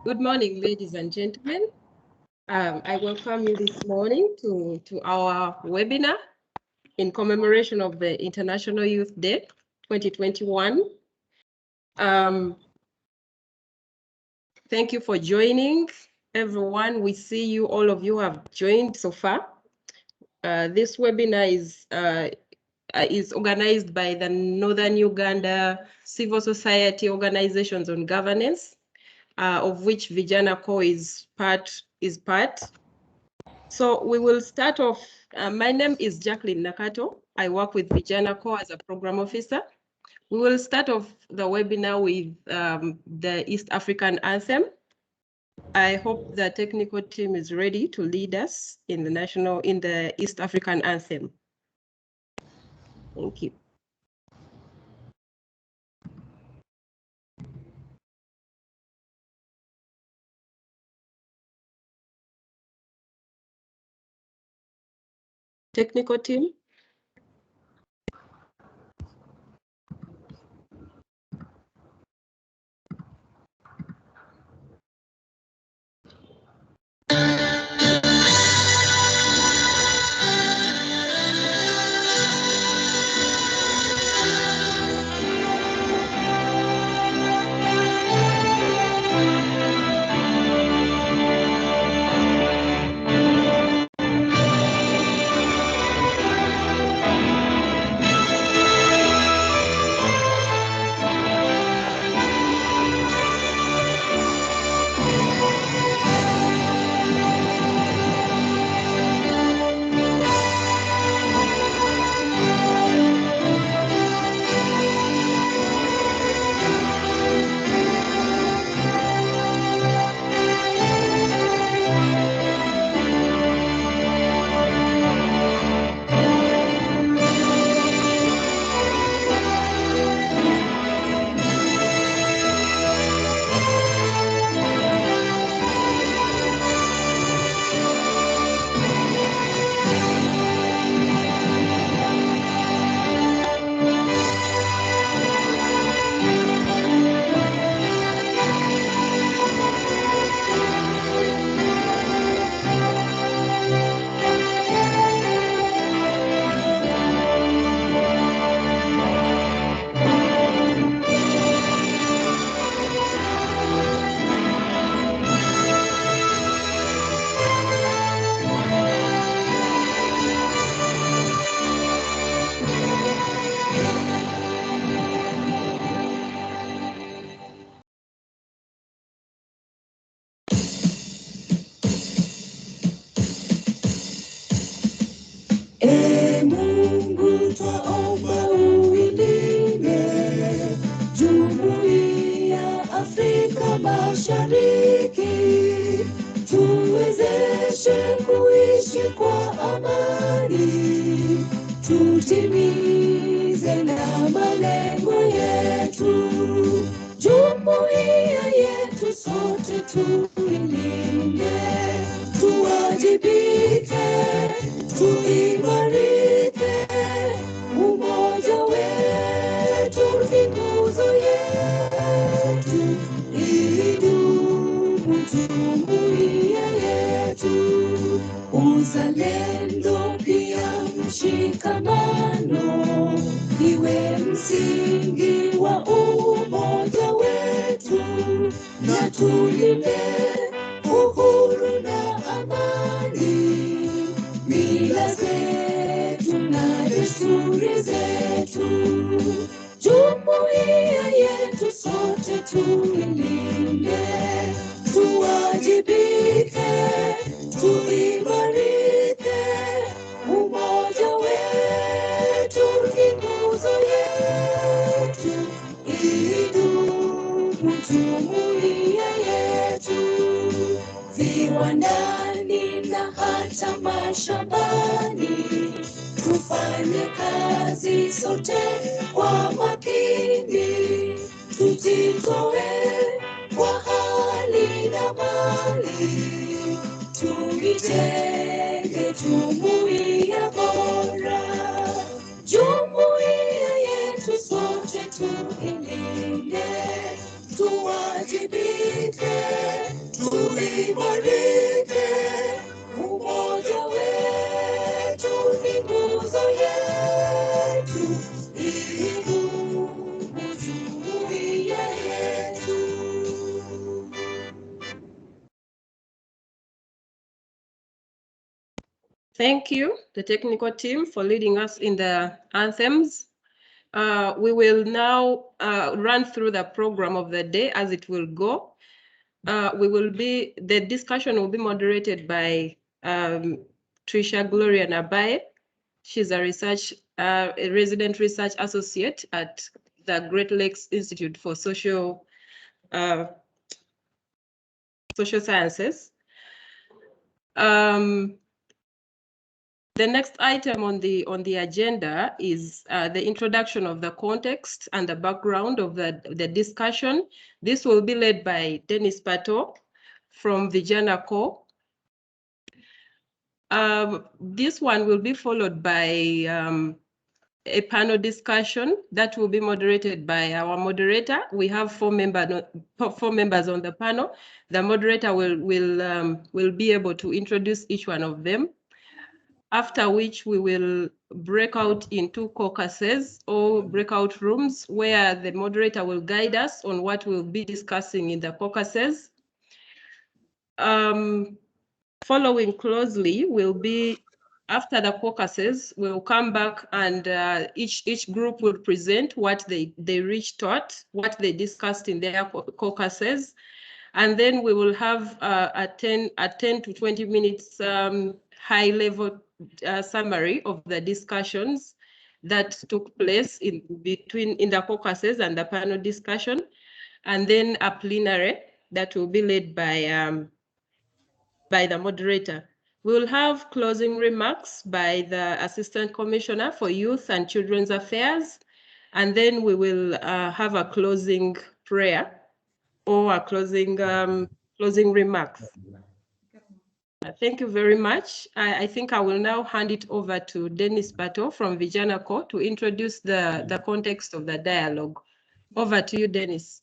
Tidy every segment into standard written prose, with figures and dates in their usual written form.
Good morning, ladies and gentlemen. I welcome you this morning to our webinar in commemoration of the International Youth Day 2021. Thank you for joining, everyone. We see you, all of you have joined so far. This webinar is organized by the Northern Uganda Civil Society Organizations on Governance, of which Vijana Corps is part. So we will start off. My name is Jacqueline Nakato. I work with Vijana Corps as a program officer. We will start off the webinar with the East African anthem. I hope the technical team is ready to lead us in the East African anthem. Thank you. Technical team. Mungu twaomba uilinde Jumuiya Afrika Mashariki, tuwezeshe kuishi kwa amani, tutimize na malengo yetu. Jumuiya yetu sote tuilinde, tuwajibike, tuimarike, umoja wetu ni nguzo yetu, idumu jumuiya yetu. Uzalendo pia mshikamano iwe msingi wa umoja wetu, na tulinde uhuru na amani, mila zetu na desturi zetu. Jumuiya yetu sote tuilinde, tuwajibike, tuimarike, umoja wetu ni nguzo yetu, idumu jumuiya yetu. Viwandani na hata mashambani, tufanye kazi sote kwa makini, tujitoe kwa hali na mali, tuitenge jumuiya bora. Jumuiya yetu sote tuilinde, tuwajibike, imarike, umoja wetu ni nguzo yetu, idumu jumuiya yetu. Thank you, the technical team, for leading us in the anthems. We will now run through the program of the day as it will go. The discussion will be moderated by Trisha Gloria Nabaye. She's a resident research associate at the Great Lakes Institute for Social Sciences. The next item on the agenda is the introduction of the context and the background of the discussion. This will be led by Dennis Pato from Vijana Corps. This one will be followed by a panel discussion that will be moderated by our moderator. We have four members on the panel. The moderator will be able to introduce each one of them, after which we will break out into caucuses or breakout rooms where the moderator will guide us on what we'll be discussing in the caucuses. Following closely will be, after the caucuses, we'll come back and each group will present what they reached at, what they discussed in their caucuses. And then we will have a 10 to 20 minutes high-level summary of the discussions that took place in the caucuses and the panel discussion, and then a plenary that will be led by the moderator. We will have closing remarks by the Assistant Commissioner for Youth and Children's Affairs, and then we will have a closing prayer or a closing remarks. Thank you very much. I think I will now hand it over to Dennis Pato from Vijana Corps to introduce the context of the dialogue. Over to you, Dennis.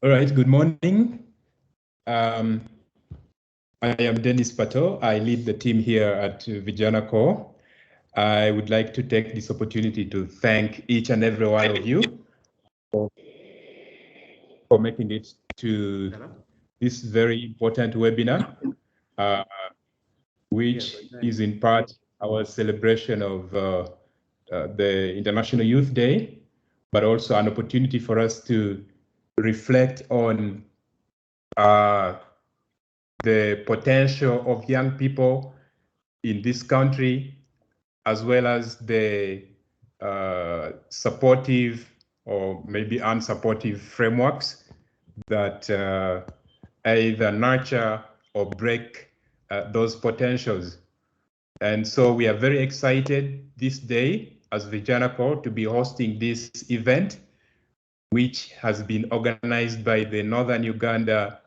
All right, good morning. I am Dennis Pato. I lead the team here at Vijana Corps. I would like to take this opportunity to thank each and every one of you for making it to this very important webinar, which is in part our celebration of the International Youth Day, but also an opportunity for us to reflect on the potential of young people in this country, as well as the supportive or maybe unsupportive frameworks that either nurture or break those potentials. And so we are very excited this day as Vijana Corps to be hosting this event, which has been organized by the Northern Uganda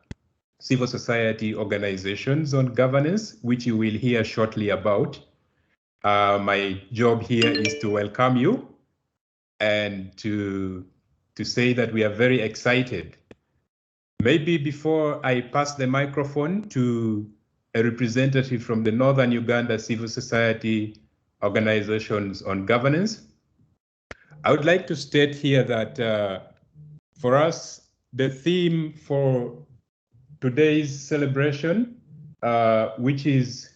civil society organizations on governance, which you will hear shortly about. My job here is to welcome you and to say that we are very excited. Maybe before I pass the microphone to a representative from the Northern Uganda civil society organizations on governance, I would like to state here that for us, the theme for today's celebration, which is,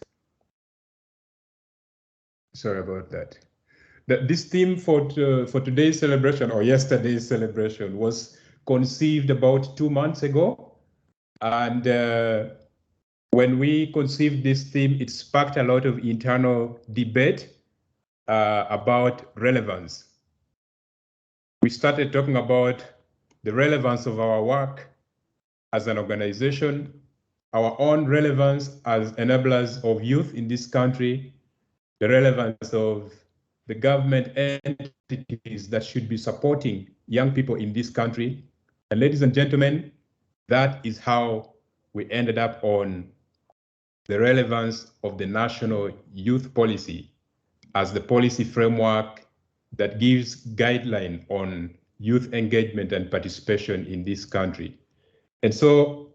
sorry about that. This theme for today's celebration or yesterday's celebration was conceived about 2 months ago. And when we conceived this theme, it sparked a lot of internal debate about relevance. We started talking about the relevance of our work as an organization, our own relevance as enablers of youth in this country, the relevance of the government entities that should be supporting young people in this country, And ladies and gentlemen, that is how we ended up on the relevance of the national youth policy as the policy framework that gives guideline on youth engagement and participation in this country. And so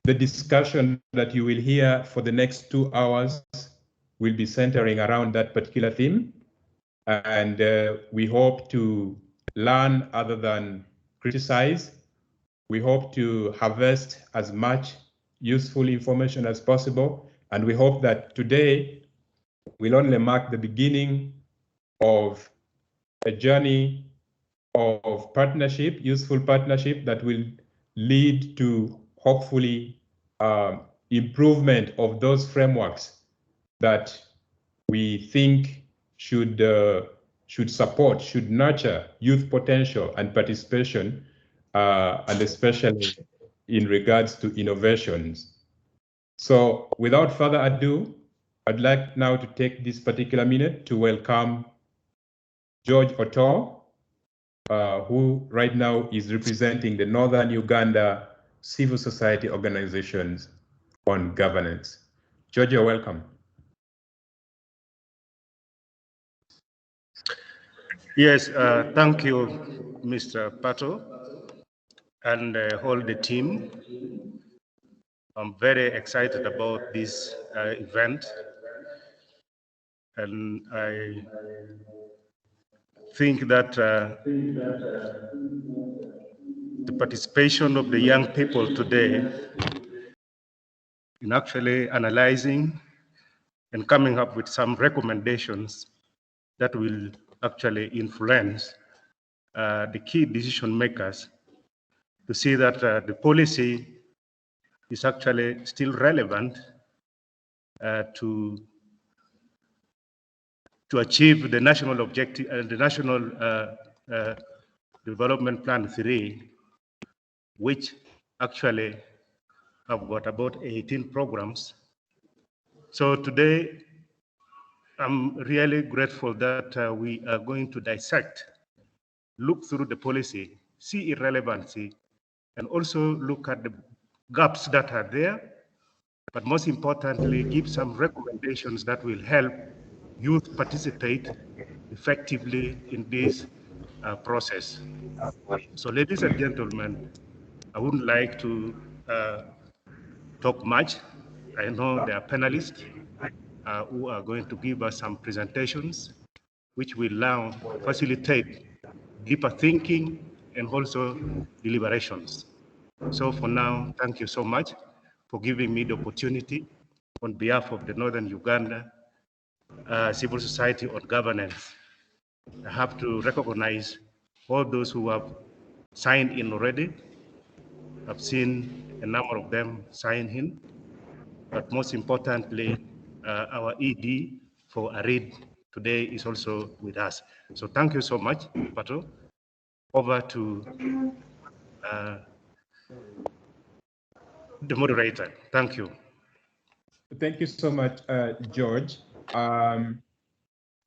the discussion that you will hear for the next 2 hours will be centering around that particular theme. And we hope to learn other than criticize. We hope to harvest as much useful information as possible. And we hope that today will only mark the beginning of a journey of partnership, useful partnership that will lead to hopefully improvement of those frameworks that we think should support, should nurture youth potential and participation, and especially in regards to innovations. So without further ado, I'd like now to take this particular minute to welcome George Oto, who right now is representing the Northern Uganda civil society organizations on governance. George, you're welcome. Yes, thank you, Mr. Pato, and all the team. I'm very excited about this event, and I think that the participation of the young people today in actually analyzing and coming up with some recommendations that will actually influence the key decision makers to see that the policy is actually still relevant to achieve the national objective and the national development plan 3, which actually have got about 18 programs. So today, I'm really grateful that we are going to dissect, look through the policy, see irrelevancy, and also look at the gaps that are there, but most importantly, give some recommendations that will help youth participate effectively in this process. So ladies and gentlemen, I wouldn't like to talk much. I know there are panelists who are going to give us some presentations, which will now facilitate deeper thinking and also deliberations. So for now, thank you so much for giving me the opportunity on behalf of the Northern Uganda Civil Society on Governance. I have to recognize all those who have signed in already. I've seen a number of them sign in, but most importantly, our ED for ARID today is also with us. So thank you so much, Pato. Over to the moderator. Thank you. Thank you so much, George.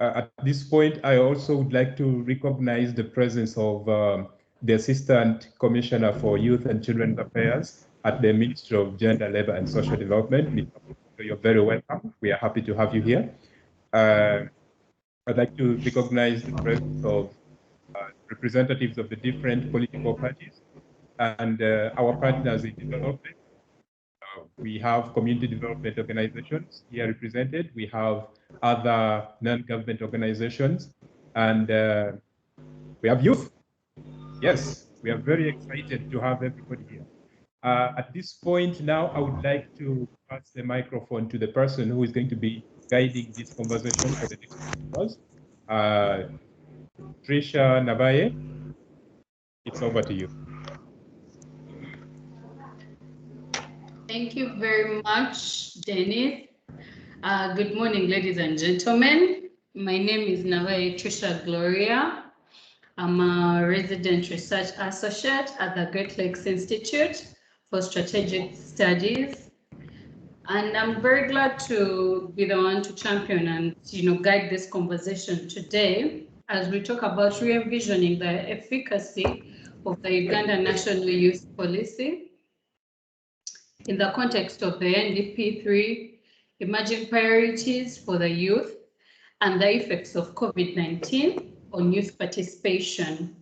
At this point, I also would like to recognize the presence of the Assistant Commissioner for Youth and Children's Affairs at the Ministry of Gender, Labor and Social Development. You're very welcome. We are happy to have you here. I'd like to recognize the presence of representatives of the different political parties and our partners in development. We have community development organizations here represented. We have other non-government organizations, and we have youth. Yes, we are very excited to have everybody here. At this point now, I would like to pass the microphone to the person who is going to be guiding this conversation for the next 2 hours. Trisha Navaye, it's over to you. Thank you very much, Dennis. Good morning, ladies and gentlemen. My name is Navaye Trisha Gloria. I'm a resident research associate at the Great Lakes Institute for Strategic Studies. And I'm very glad to be the one to champion and guide this conversation today as we talk about re-envisioning the efficacy of the Uganda National Youth Policy in the context of the NDP3 emerging priorities for the youth and the effects of COVID-19 on youth participation.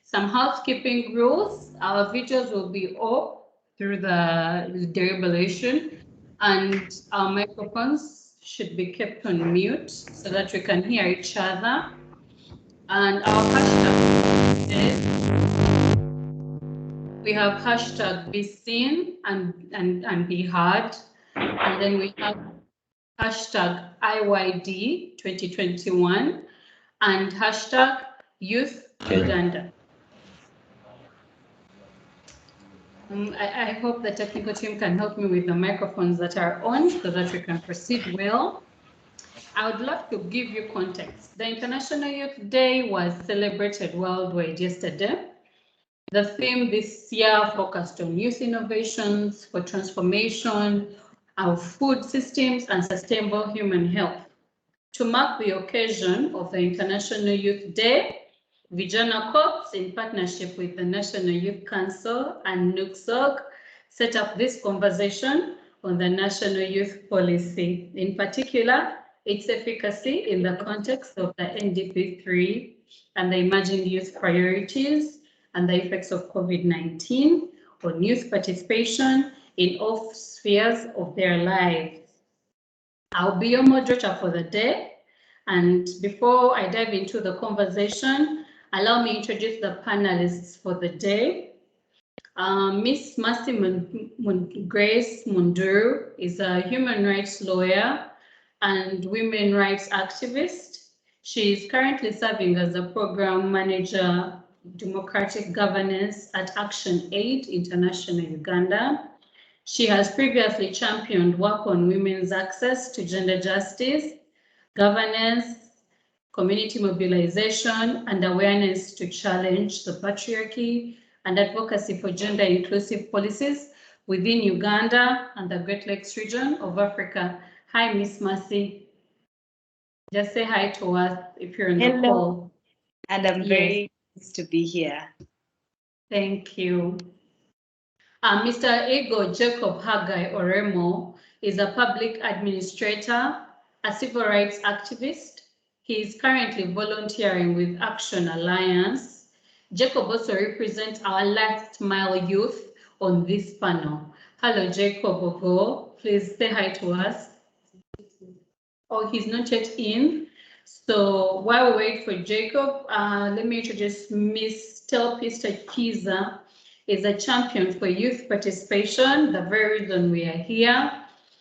Some housekeeping rules. Our videos will be off through the deliberation, and our microphones should be kept on mute so that we can hear each other. And our hashtag is, we have hashtag be seen and be heard. And then we have hashtag IYD 2021 and hashtag Youth Uganda. I hope the technical team can help me with the microphones that are on so that we can proceed well. I would love to give you context. The International Youth Day was celebrated worldwide yesterday. The theme this year focused on youth innovations for transformation of food systems and sustainable human health. To mark the occasion of the International Youth Day, Vijana Corps, in partnership with the National Youth Council and NUCSOG, set up this conversation on the National Youth Policy, in particular, its efficacy in the context of the NDP3 and the emerging youth priorities and the effects of COVID-19 on youth participation in all spheres of their lives. I'll be your moderator for the day. And before I dive into the conversation, allow me to introduce the panelists for the day. Miss Mercy Grace Munduru is a human rights lawyer and women rights activist. She is currently serving as a program manager, democratic governance at Action Aid International Uganda. She has previously championed work on women's access to gender justice, governance, community mobilization, and awareness to challenge the patriarchy and advocacy for gender inclusive policies within Uganda and the Great Lakes region of Africa. Hi, Miss Mercy. Just say hi to us if you're on the call. And I'm very pleased to be here. Thank you. Mr. Ego Jacob Hagai Oremo is a public administrator, a civil rights activist. He is currently volunteering with Action Alliance. Jacob also represents our last mile youth on this panel. Hello, Jacob Ogo. Please say hi to us. Oh, he's not yet in. So while we wait for Jacob, let me introduce Miss Telpista Kiza. Is a champion for youth participation, the very reason we are here.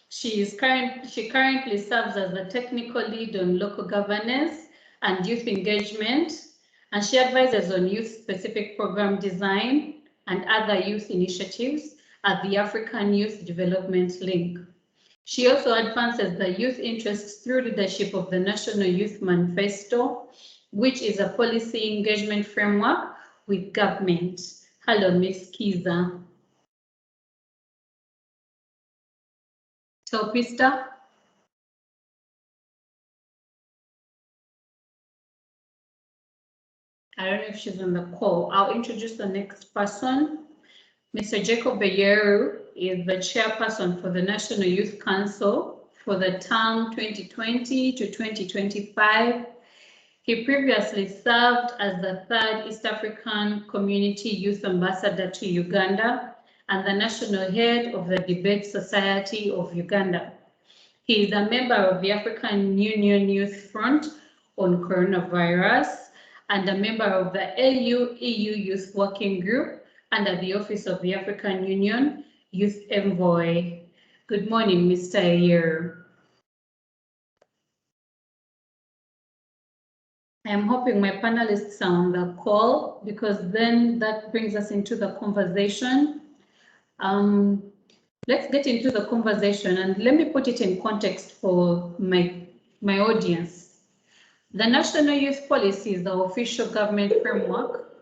She currently serves as the technical lead on local governance and youth engagement, and she advises on youth-specific program design and other youth initiatives at the African Youth Development Link. She also advances the youth interests through leadership of the National Youth Manifesto, which is a policy engagement framework with government. Hello, Miss Kiza. Telpista. I don't know if she's on the call. I'll introduce the next person. Mr. Jacob Beyeru is the chairperson for the National Youth Council for the term 2020 to 2025. He previously served as the 3rd East African Community Youth Ambassador to Uganda and the National Head of the Debate Society of Uganda. He is a member of the African Union Youth Front on Coronavirus and a member of the AU-EU Youth Working Group under the Office of the African Union Youth Envoy. Good morning, Mr. Ayer. I'm hoping my panelists are on the call because then that brings us into the conversation. Let's get into the conversation and let me put it in context for my audience. The National Youth Policy is the official government framework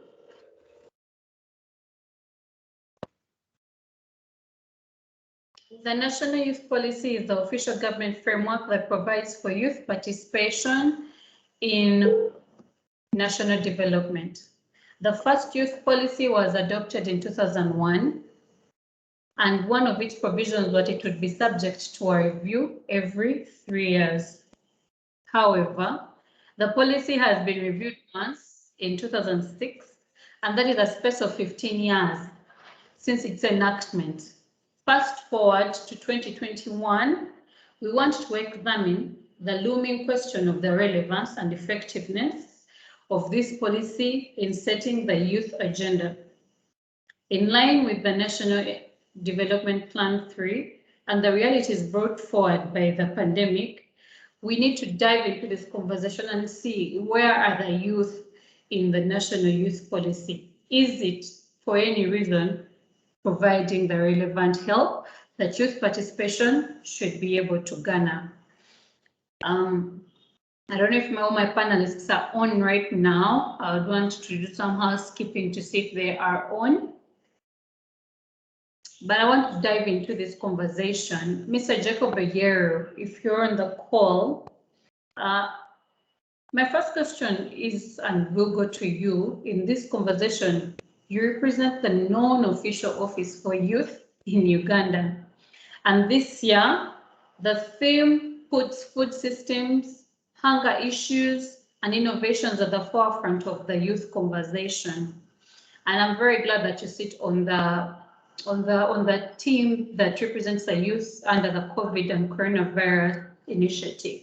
The National Youth Policy is the official government framework that provides for youth participation in national development. The first youth policy was adopted in 2001, and one of its provisions was it would be subject to a review every 3 years. However, the policy has been reviewed once in 2006, and that is a space of 15 years since its enactment. Fast forward to 2021, we want to examine the looming question of the relevance and effectiveness of this policy in setting the youth agenda. In line with the National Development Plan 3 and the realities brought forward by the pandemic, we need to dive into this conversation and see where are the youth in the National Youth Policy. Is it, for any reason, providing the relevant help that youth participation should be able to garner? I don't know if all my panelists are on right now. I would want to do some housekeeping to see if they are on. But I want to dive into this conversation. Mr. Jacob Ayero, if you're on the call, my first question is, and we'll go to you in this conversation. You represent the non-official office for youth in Uganda. And this year, the theme puts food systems, hunger issues, and innovations at the forefront of the youth conversation. And I'm very glad that you sit on the team that represents the youth under the COVID and coronavirus initiative.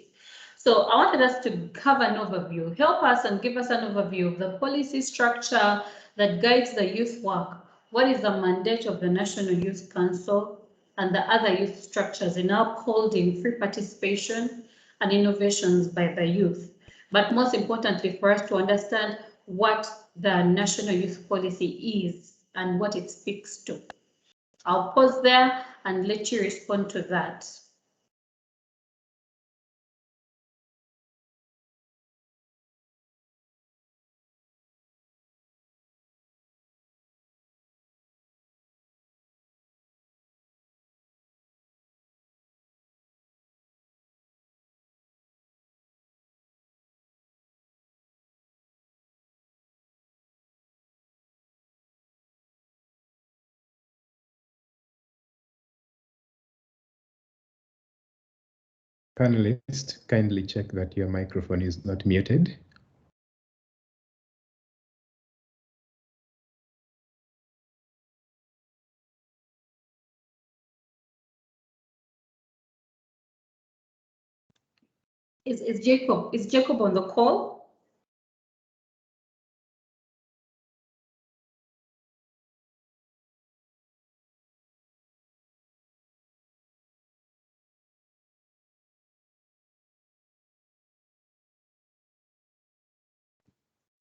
So I wanted us to have an overview, help us and give us an overview of the policy structure that guides the youth work. What is the mandate of the National Youth Council and the other youth structures in upholding free participation and innovations by the youth? But most importantly, for us to understand what the National Youth Policy is and what it speaks to. I'll pause there and let you respond to that. Panelists, kindly check that your microphone is not muted. Is Jacob on the call?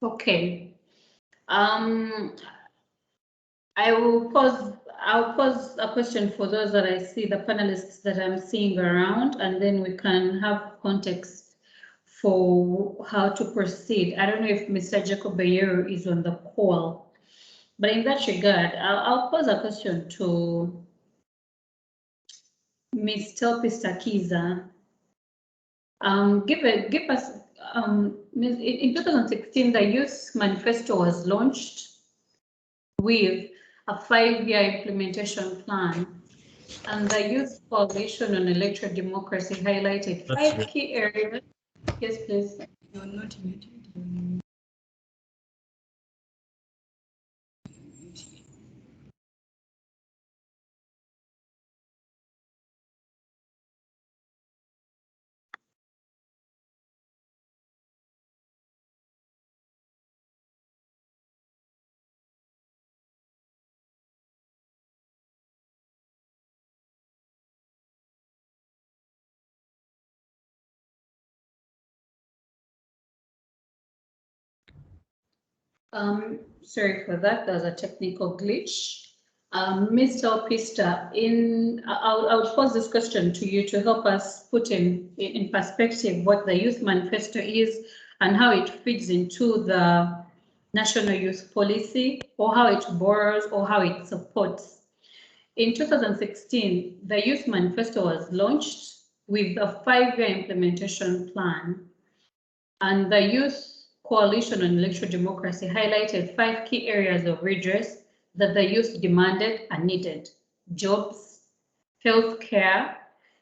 Okay. I'll pose a question for those that I see, the panelists that I'm seeing around, and then we can have context for how to proceed. I don't know if Mr. Jacob Ayero is on the call, but in that regard, I'll pose a question to Ms. Telpi Stakiza. Give us, in 2016, the Youth Manifesto was launched with a 5-year implementation plan, and the Youth Coalition on Electoral Democracy highlighted 5 key areas. Yes, please. You're not muted. Sorry for that. There's a technical glitch. Mr. Pista, I'll pose this question to you to help us put in perspective what the Youth Manifesto is and how it fits into the National Youth Policy, or how it borrows, or how it supports. In 2016, the Youth Manifesto was launched with a 5-year implementation plan, and the Youth Coalition on Electoral Democracy highlighted 5 key areas of redress that the youth demanded and needed: jobs, health care,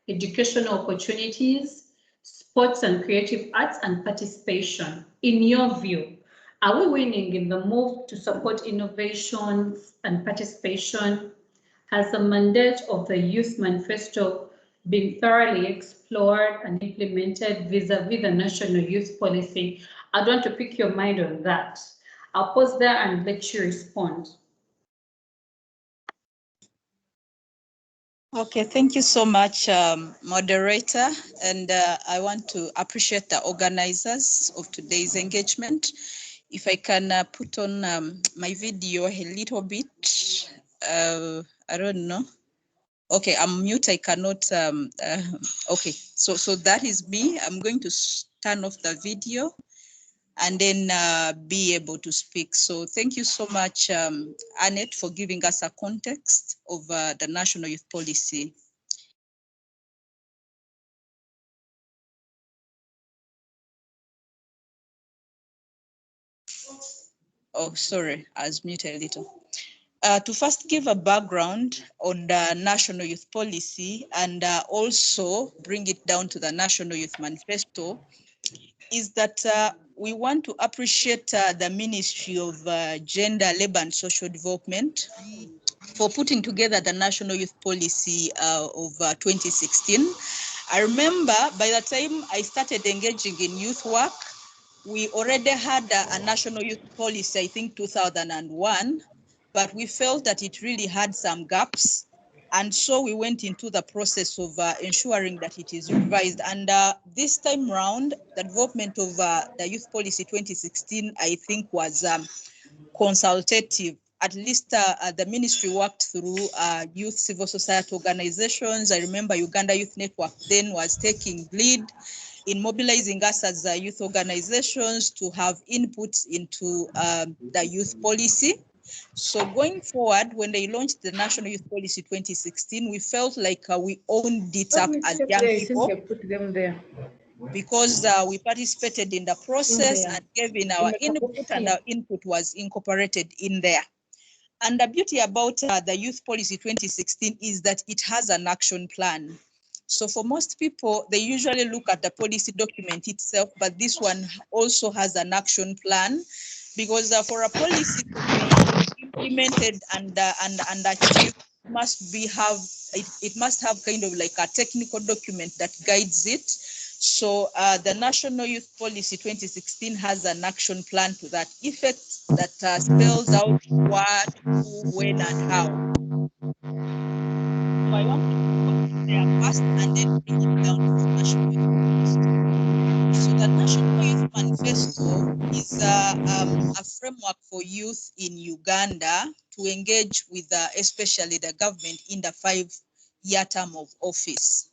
educational opportunities, sports and creative arts, and participation. In your view, are we winning in the move to support innovations and participation? Has the mandate of the Youth Manifesto been thoroughly explored and implemented vis-a-vis the National Youth Policy? I'd want to pick your mind on that. I'll pause there and let you respond. Okay, thank you so much, moderator. And I want to appreciate the organizers of today's engagement. If I can put on my video a little bit, I don't know. Okay, I'm mute, I cannot, okay, so that is me. I'm going to turn off the video and then be able to speak. So thank you so much, Annette, for giving us a context of the National Youth Policy. Oh, sorry, I was muted a little. To first give a background on the National Youth Policy and also bring it down to the National Youth Manifesto, is that we want to appreciate the Ministry of Gender, Labour and Social Development for putting together the National Youth Policy of 2016. I remember by the time I started engaging in youth work, we already had a National Youth Policy, I think 2001, but we felt that it really had some gaps. And so we went into the process of ensuring that it is revised. And this time round, the development of the Youth Policy 2016, I think, was consultative. At least the ministry worked through youth civil society organizations. I remember Uganda Youth Network then was taking lead in mobilizing us as youth organizations to have inputs into the youth policy. So going forward, when they launched the National Youth Policy 2016, we felt like we owned it up as young people. Put them there. Because we participated in the process and gave in our input, and our input was incorporated in there. And the beauty about the Youth Policy 2016 is that it has an action plan. So for most people, they usually look at the policy document itself, but this one also has an action plan, because for a policy to be implemented and achieved, it must have kind of like a technical document that guides it. So the National Youth Policy 2016 has an action plan to that effect that spells out what, who, when, and how. So I want to put there first and then bring it down to the National Youth Manifesto. So the National Youth Manifesto is a framework for youth in Uganda to engage with especially the government in the 5-year term of office.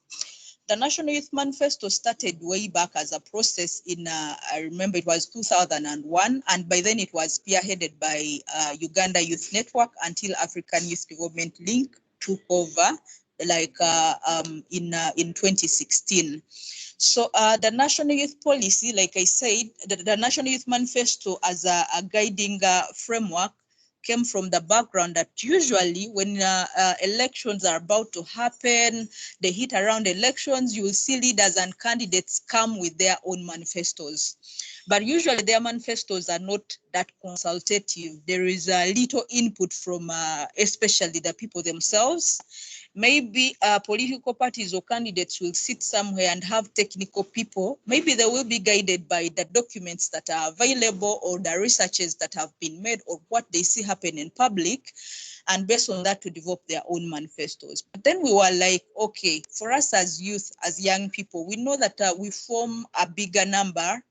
The National Youth Manifesto started way back as a process in, I remember it was 2001, and by then it was spearheaded by Uganda Youth Network until African Youth Development Link took over, like in 2016. So the National Youth Policy, like I said, the National Youth Manifesto as a guiding framework came from the background that usually when elections are about to happen, they hit around elections, you will see leaders and candidates come with their own manifestos. But usually their manifestos are not that consultative. There is a little input from especially the people themselves. Maybe political parties or candidates will sit somewhere and have technical people. Maybe they will be guided by the documents that are available or the researches that have been made or what they see happen in public, and based on that to develop their own manifestos. But then we were like, okay, for us as youth, as young people, we know that we form a bigger number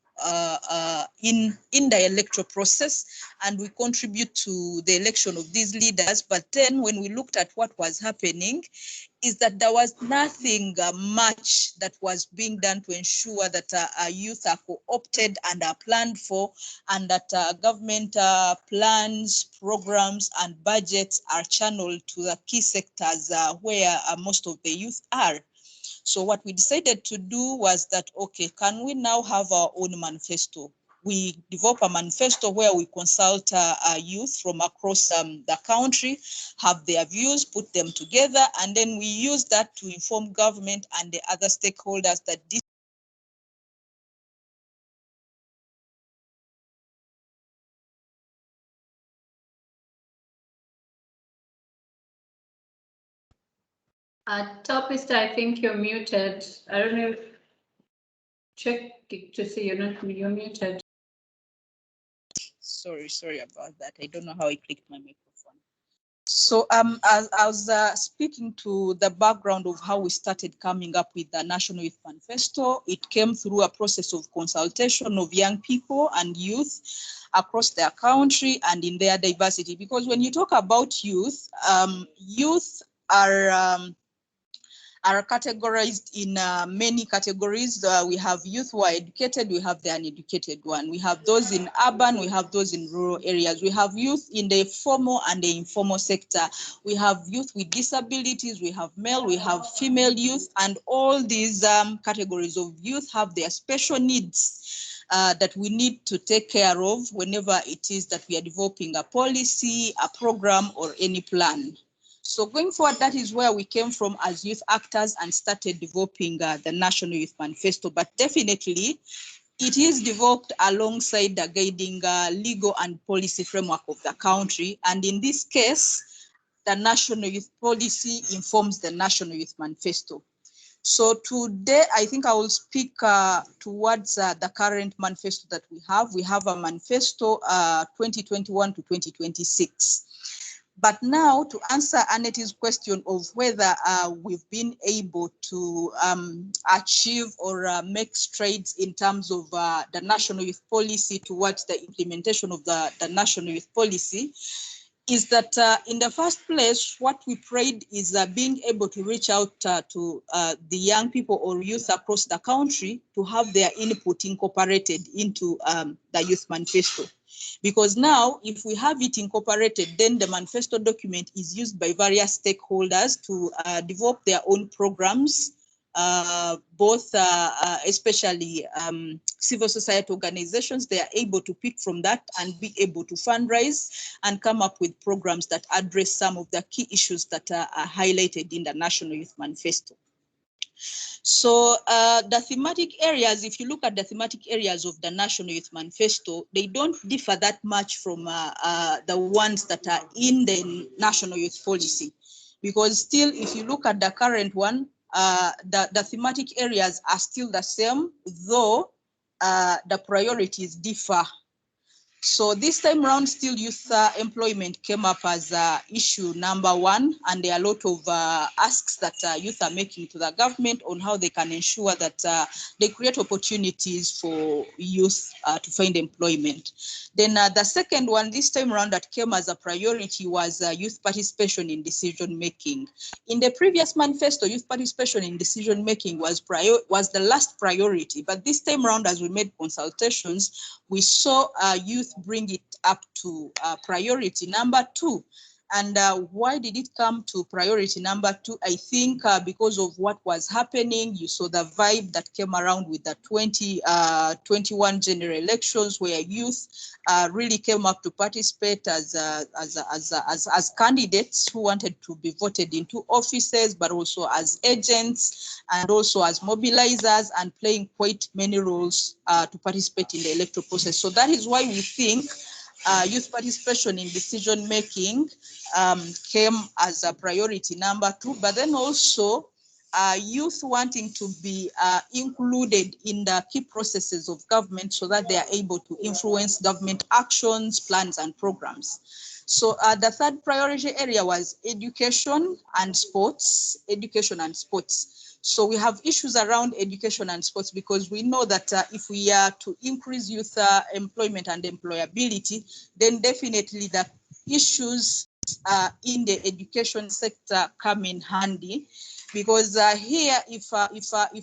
in the electoral process, and we contribute to the election of these leaders. But then when we looked at what was happening, is that there was nothing much that was being done to ensure that our youth are co-opted and are planned for, and that government plans, programs, and budgets are channeled to the key sectors where most of the youth are. So what we decided to do was that, okay, can we now have our own manifesto? we develop a manifesto where we consult youth from across the country, have their views, put them together, and then we use that to inform government and the other stakeholders that this Topist, I think you're muted. I don't know if check to see you're muted. Sorry about that. I don't know how I clicked my microphone. So as I was speaking to the background of how we started coming up with the National Youth Manifesto, it came through a process of consultation of young people and youth across their country and in their diversity. Because when you talk about youth, youth are categorized in many categories. We have youth who are educated, we have the uneducated one. We have those in urban, we have those in rural areas. We have youth in the formal and the informal sector. We have youth with disabilities, we have male, we have female youth, and all these categories of youth have their special needs that we need to take care of whenever it is that we are developing a policy, a program, or any plan. So going forward, that is where we came from as youth actors and started developing the National Youth Manifesto. But definitely, it is developed alongside the guiding legal and policy framework of the country. And in this case, the National Youth Policy informs the National Youth Manifesto. So today, I think I will speak towards the current manifesto that we have. We have a manifesto 2021 to 2026. But now to answer Annette's question of whether we've been able to achieve or make strides in terms of the National Youth Policy towards the implementation of the National Youth Policy, is that in the first place, what we prayed is being able to reach out to the young people or youth across the country to have their input incorporated into the Youth Manifesto. Because now, if we have it incorporated, then the manifesto document is used by various stakeholders to develop their own programs, both especially civil society organizations. They are able to pick from that and be able to fundraise and come up with programs that address some of the key issues that are highlighted in the National Youth Manifesto. So the thematic areas, if you look at the thematic areas of the National Youth Manifesto, they don't differ that much from the ones that are in the National Youth Policy. Because still, if you look at the current one, the thematic areas are still the same, though the priorities differ. So this time around, still youth employment came up as issue number one, and there are a lot of asks that youth are making to the government on how they can ensure that they create opportunities for youth to find employment. Then the second one, this time around, that came as a priority was youth participation in decision making. In the previous manifesto, youth participation in decision making was the last priority, but this time around, as we made consultations, we saw youth bring it up to priority number two. And why did it come to priority number two? I think because of what was happening. You saw the vibe that came around with the 2021 general elections, where youth really came up to participate as candidates who wanted to be voted into offices, but also as agents and also as mobilizers, and playing quite many roles to participate in the electoral process. So that is why we think youth participation in decision making came as a priority number two, but then also youth wanting to be included in the key processes of government so that they are able to influence government actions, plans, and programs. So the third priority area was education and sports, So we have issues around education and sports, because we know that if we are to increase youth employment and employability, then definitely the issues in the education sector come in handy. Because here, if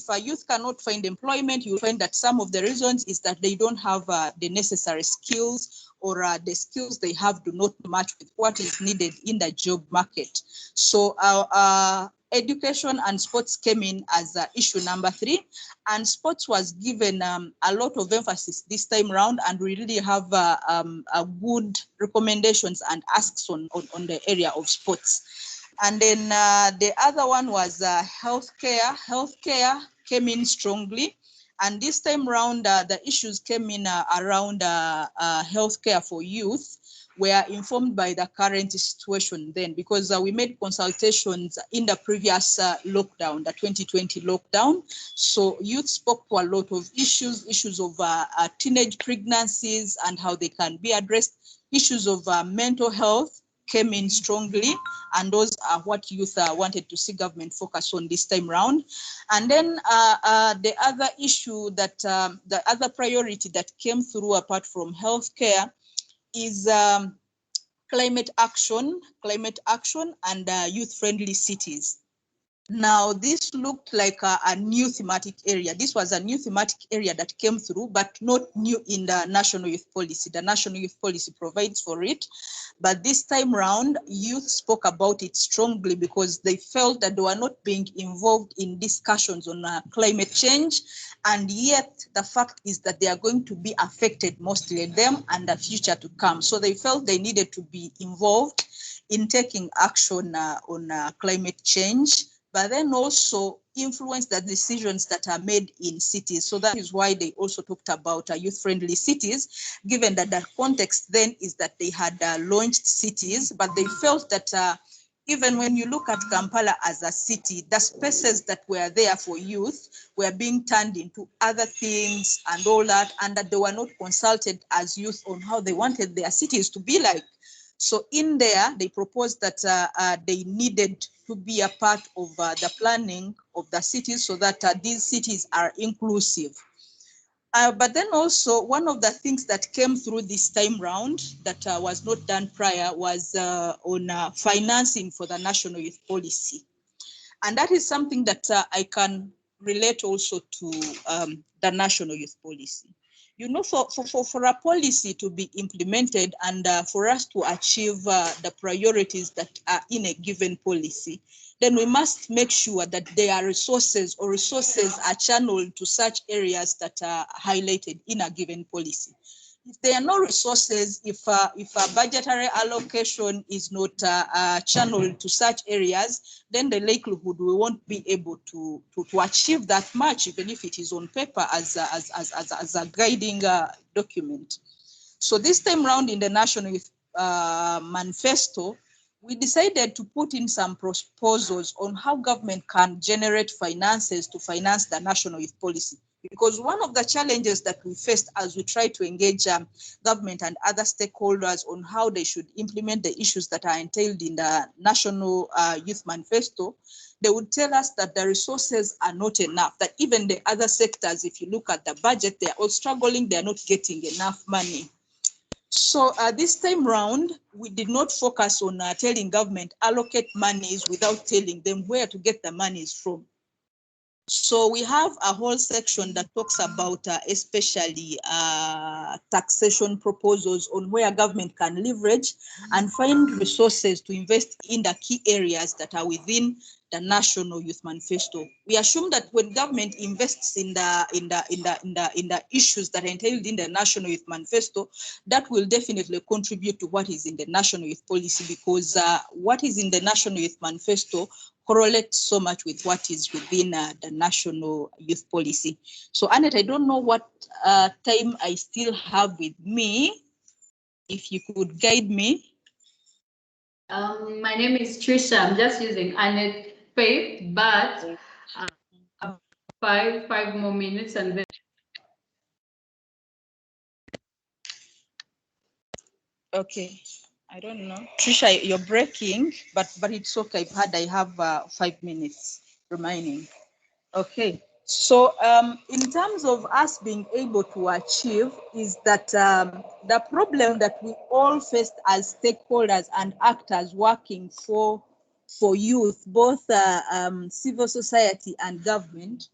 a youth cannot find employment, you'll find that some of the reasons is that they don't have the necessary skills, or the skills they have do not match with what is needed in the job market. So education and sports came in as issue number 3, and sports was given a lot of emphasis this time round, and we really have a good recommendations and asks on the area of sports. And then the other one was healthcare. Healthcare came in strongly, and this time round the issues came in around healthcare for youth. We are informed by the current situation then, because we made consultations in the previous lockdown, the 2020 lockdown. So youth spoke to a lot of issues of teenage pregnancies and how they can be addressed. Issues of mental health came in strongly, and those are what youth wanted to see government focus on this time round. And then the other issue that, the other priority that came through apart from healthcare is climate action and youth-friendly cities. Now, this looked like a new thematic area. This was a new thematic area that came through, but not new in the National Youth Policy. The National Youth Policy provides for it. But this time round, youth spoke about it strongly because they felt that they were not being involved in discussions on climate change. And yet, the fact is that they are going to be affected, mostly them and the future to come. So they felt they needed to be involved in taking action on climate change, but then also influence the decisions that are made in cities. So that is why they also talked about youth-friendly cities, given that the context then is that they had launched cities, but they felt that even when you look at Kampala as a city, the spaces that were there for youth were being turned into other things and all that, and that they were not consulted as youth on how they wanted their cities to be like. So in there, they proposed that they needed to be a part of the planning of the cities so that these cities are inclusive. But then also one of the things that came through this time round that was not done prior was on financing for the National Youth Policy. And that is something that I can relate also to the National Youth Policy. You know, for a policy to be implemented and for us to achieve the priorities that are in a given policy, then we must make sure that there are resources are channeled to such areas that are highlighted in a given policy. If there are no resources, if a budgetary allocation is not channeled to such areas, then the likelihood we won't be able to achieve that much, even if it is on paper as a guiding document. So this time round in the National Youth Manifesto, we decided to put in some proposals on how government can generate finances to finance the National Youth Policy. Because one of the challenges that we faced as we try to engage government and other stakeholders on how they should implement the issues that are entailed in the National Youth Manifesto, they would tell us that the resources are not enough, that even the other sectors, if you look at the budget, they're all struggling, they're not getting enough money. So this time round, we did not focus on telling government allocate monies without telling them where to get the monies from. So we have a whole section that talks about especially taxation proposals on where government can leverage and find resources to invest in the key areas that are within the National Youth Manifesto. We assume that when government invests in the issues that are entailed in the National Youth Manifesto, that will definitely contribute to what is in the National Youth Policy, because what is in the National Youth Manifesto correlates so much with what is within the National Youth Policy. So Annette, I don't know what time I still have with me. If you could guide me. My name is Trisha. I'm just using Annette Faith, but 5 more minutes and then. Okay, I don't know. Trisha, you're breaking, but it's okay. I have 5 minutes remaining. Okay, so in terms of us being able to achieve is that the problem that we all faced as stakeholders and actors working for youth, both civil society and government,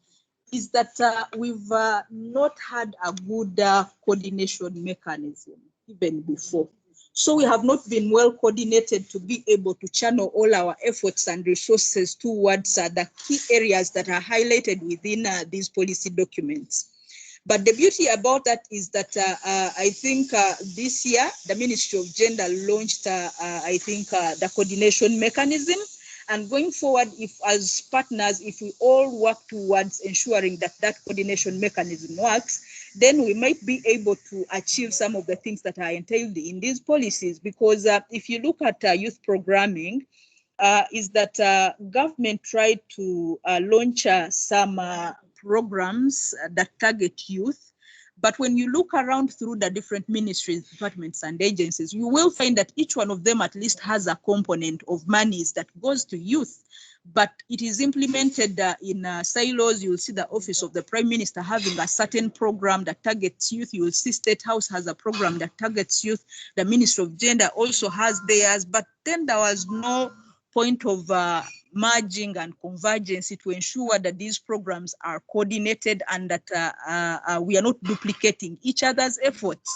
is that we've not had a good coordination mechanism even before. So we have not been well coordinated to be able to channel all our efforts and resources towards the key areas that are highlighted within these policy documents. But the beauty about that is that I think this year, the Ministry of Gender launched, I think, the coordination mechanism. And going forward, if as partners, if we all work towards ensuring that that coordination mechanism works, then we might be able to achieve some of the things that are entailed in these policies. Because if you look at youth programming, is that government tried to launch some programs that target youth. But when you look around through the different ministries, departments, and agencies, you will find that each one of them at least has a component of monies that goes to youth. But it is implemented in silos. You'll see the Office of the Prime Minister having a certain program that targets youth. You will see State House has a program that targets youth. The Ministry of Gender also has theirs. But then there was no point of merging and convergence to ensure that these programs are coordinated and that we are not duplicating each other's efforts.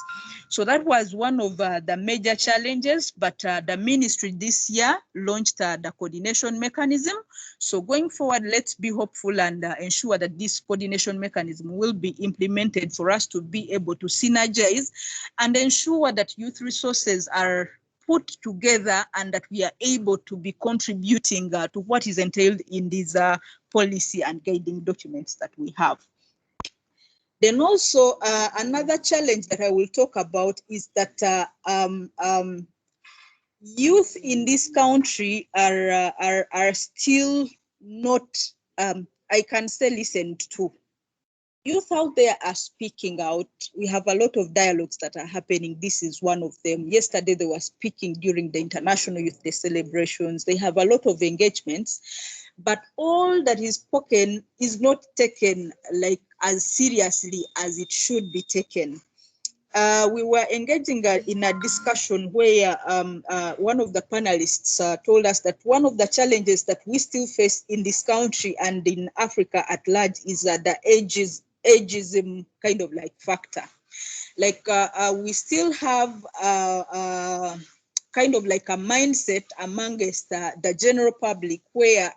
So that was one of the major challenges, but the ministry this year launched the coordination mechanism. So going forward, let's be hopeful and ensure that this coordination mechanism will be implemented for us to be able to synergize and ensure that youth resources are put together and that we are able to be contributing to what is entailed in these policy and guiding documents that we have. Then also another challenge that I will talk about is that youth in this country are still not, I can say, listened to. Youth out there are speaking out. We have a lot of dialogues that are happening. This is one of them. Yesterday, they were speaking during the International Youth Day celebrations. They have a lot of engagements, but all that is spoken is not taken like as seriously as it should be taken. We were engaging in a discussion where one of the panelists told us that one of the challenges that we still face in this country and in Africa at large is the ageism kind of like factor. Like we still have kind of like a mindset amongst the general public where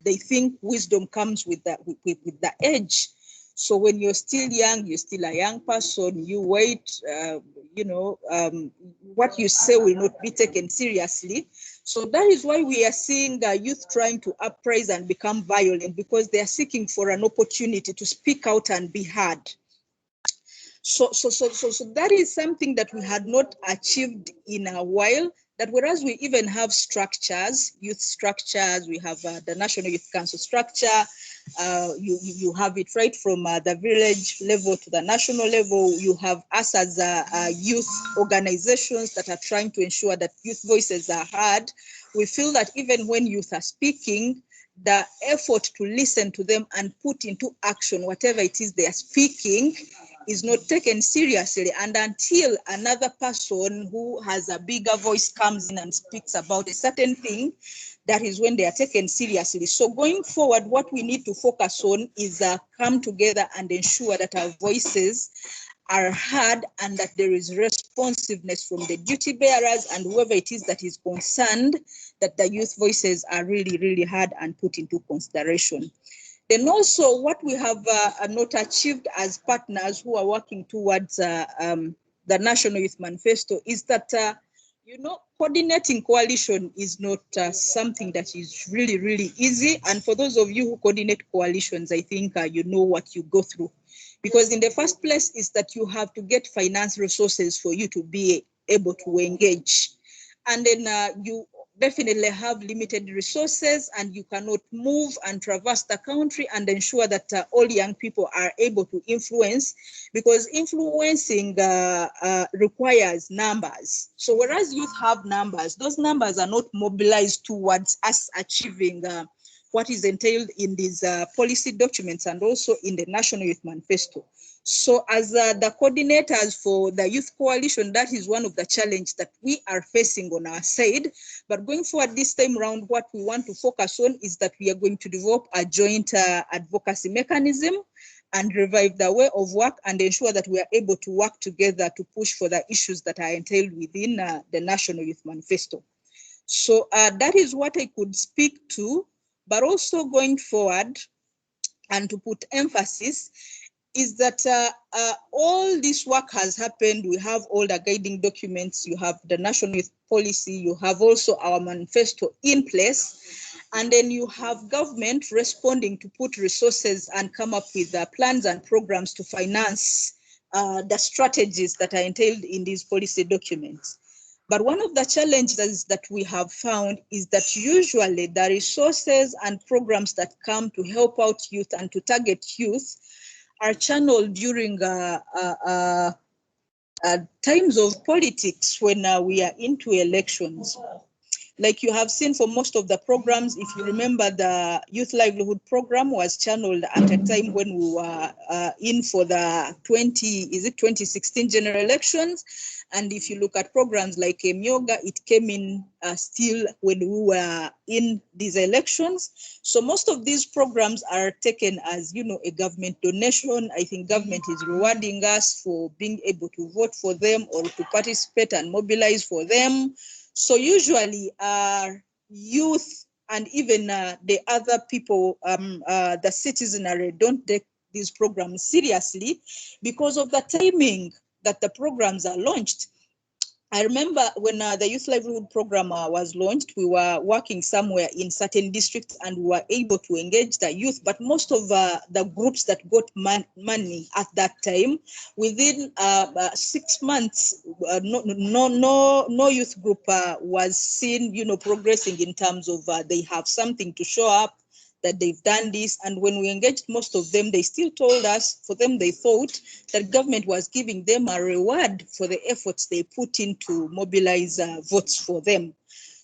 they think wisdom comes with the age. So when you're still young, you're still a young person, you wait, what you say will not be taken seriously. So that is why we are seeing the youth trying to uprise and become violent, because they are seeking for an opportunity to speak out and be heard. So that is something that we had not achieved in a while. That whereas we even have structures, youth structures, we have the National Youth Council structure, you have it right from the village level to the national level. You have us as youth organizations that are trying to ensure that youth voices are heard. We feel that even when youth are speaking, the effort to listen to them and put into action whatever it is they are speaking is not taken seriously. And until another person who has a bigger voice comes in and speaks about a certain thing, that is when they are taken seriously. So going forward, what we need to focus on is come together and ensure that our voices are heard and that there is responsiveness from the duty bearers and whoever it is that is concerned, that the youth voices are really, really heard and put into consideration. Then also what we have not achieved as partners who are working towards the National Youth Manifesto is that, coordinating coalition is not something that is really, really easy. And for those of you who coordinate coalitions, I think you know what you go through. Because in the first place is that you have to get finance resources for you to be able to engage. And then you definitely have limited resources and you cannot move and traverse the country and ensure that all young people are able to influence, because influencing requires numbers. So whereas youth have numbers, those numbers are not mobilized towards us achieving what is entailed in these policy documents and also in the National Youth Manifesto. So as the coordinators for the Youth Coalition, that is one of the challenges that we are facing on our side. But going forward this time around, what we want to focus on is that we are going to develop a joint advocacy mechanism and revive the way of work and ensure that we are able to work together to push for the issues that are entailed within the National Youth Manifesto. So that is what I could speak to, but also going forward and to put emphasis is that all this work has happened. We have all the guiding documents, you have the National Youth Policy, you have also our manifesto in place, and then you have government responding to put resources and come up with plans and programs to finance the strategies that are entailed in these policy documents. But one of the challenges that we have found is that usually the resources and programs that come to help out youth and to target youth are channeled during times of politics when we are into elections. Like you have seen for most of the programs, if you remember, the Youth Livelihood Program was channeled at a time when we were in for the 2016 general elections. And if you look at programs like Myoga, it came in still when we were in these elections. So most of these programs are taken as, you know, a government donation. I think government is rewarding us for being able to vote for them or to participate and mobilize for them. So usually youth and even the other people, the citizenry don't take these programs seriously because of the timing that the programs are launched. I remember when the Youth Livelihood Program was launched, we were working somewhere in certain districts and we were able to engage the youth, but most of the groups that got money at that time, within 6 months, no youth group was seen, you know, progressing in terms of they have something to show up that they've done this. And when we engaged most of them, they still told us, for them, they thought that government was giving them a reward for the efforts they put in to mobilize votes for them.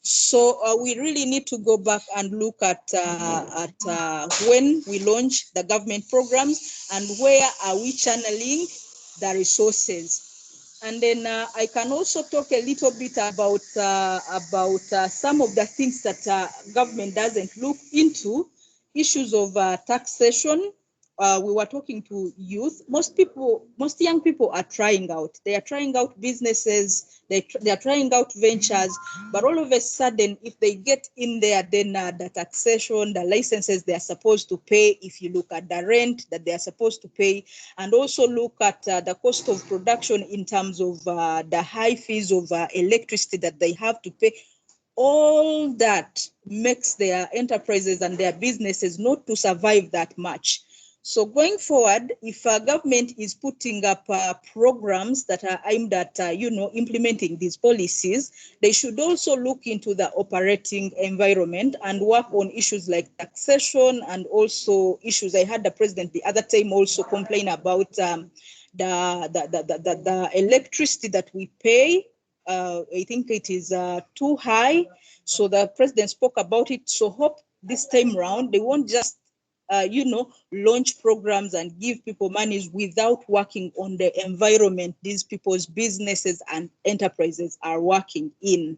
So we really need to go back and look at when we launch the government programs and where are we channeling the resources. And then I can also talk a little bit about some of the things that government doesn't look into. Issues of taxation. We were talking to youth. Most young people are trying out. They are trying out businesses. They are trying out ventures. But all of a sudden, if they get in there, then the taxation, the licenses they are supposed to pay, if you look at the rent that they are supposed to pay, and also look at the cost of production in terms of the high fees of electricity that they have to pay, all that makes their enterprises and their businesses not to survive that much. So going forward, if government is putting up programs that are aimed at, implementing these policies, they should also look into the operating environment and work on issues like taxation and also issues. I had the president the other time also complain about the electricity that we pay. I think it is too high. So the president spoke about it. So hope this time around, they won't just, launch programs and give people money without working on the environment these people's businesses and enterprises are working in.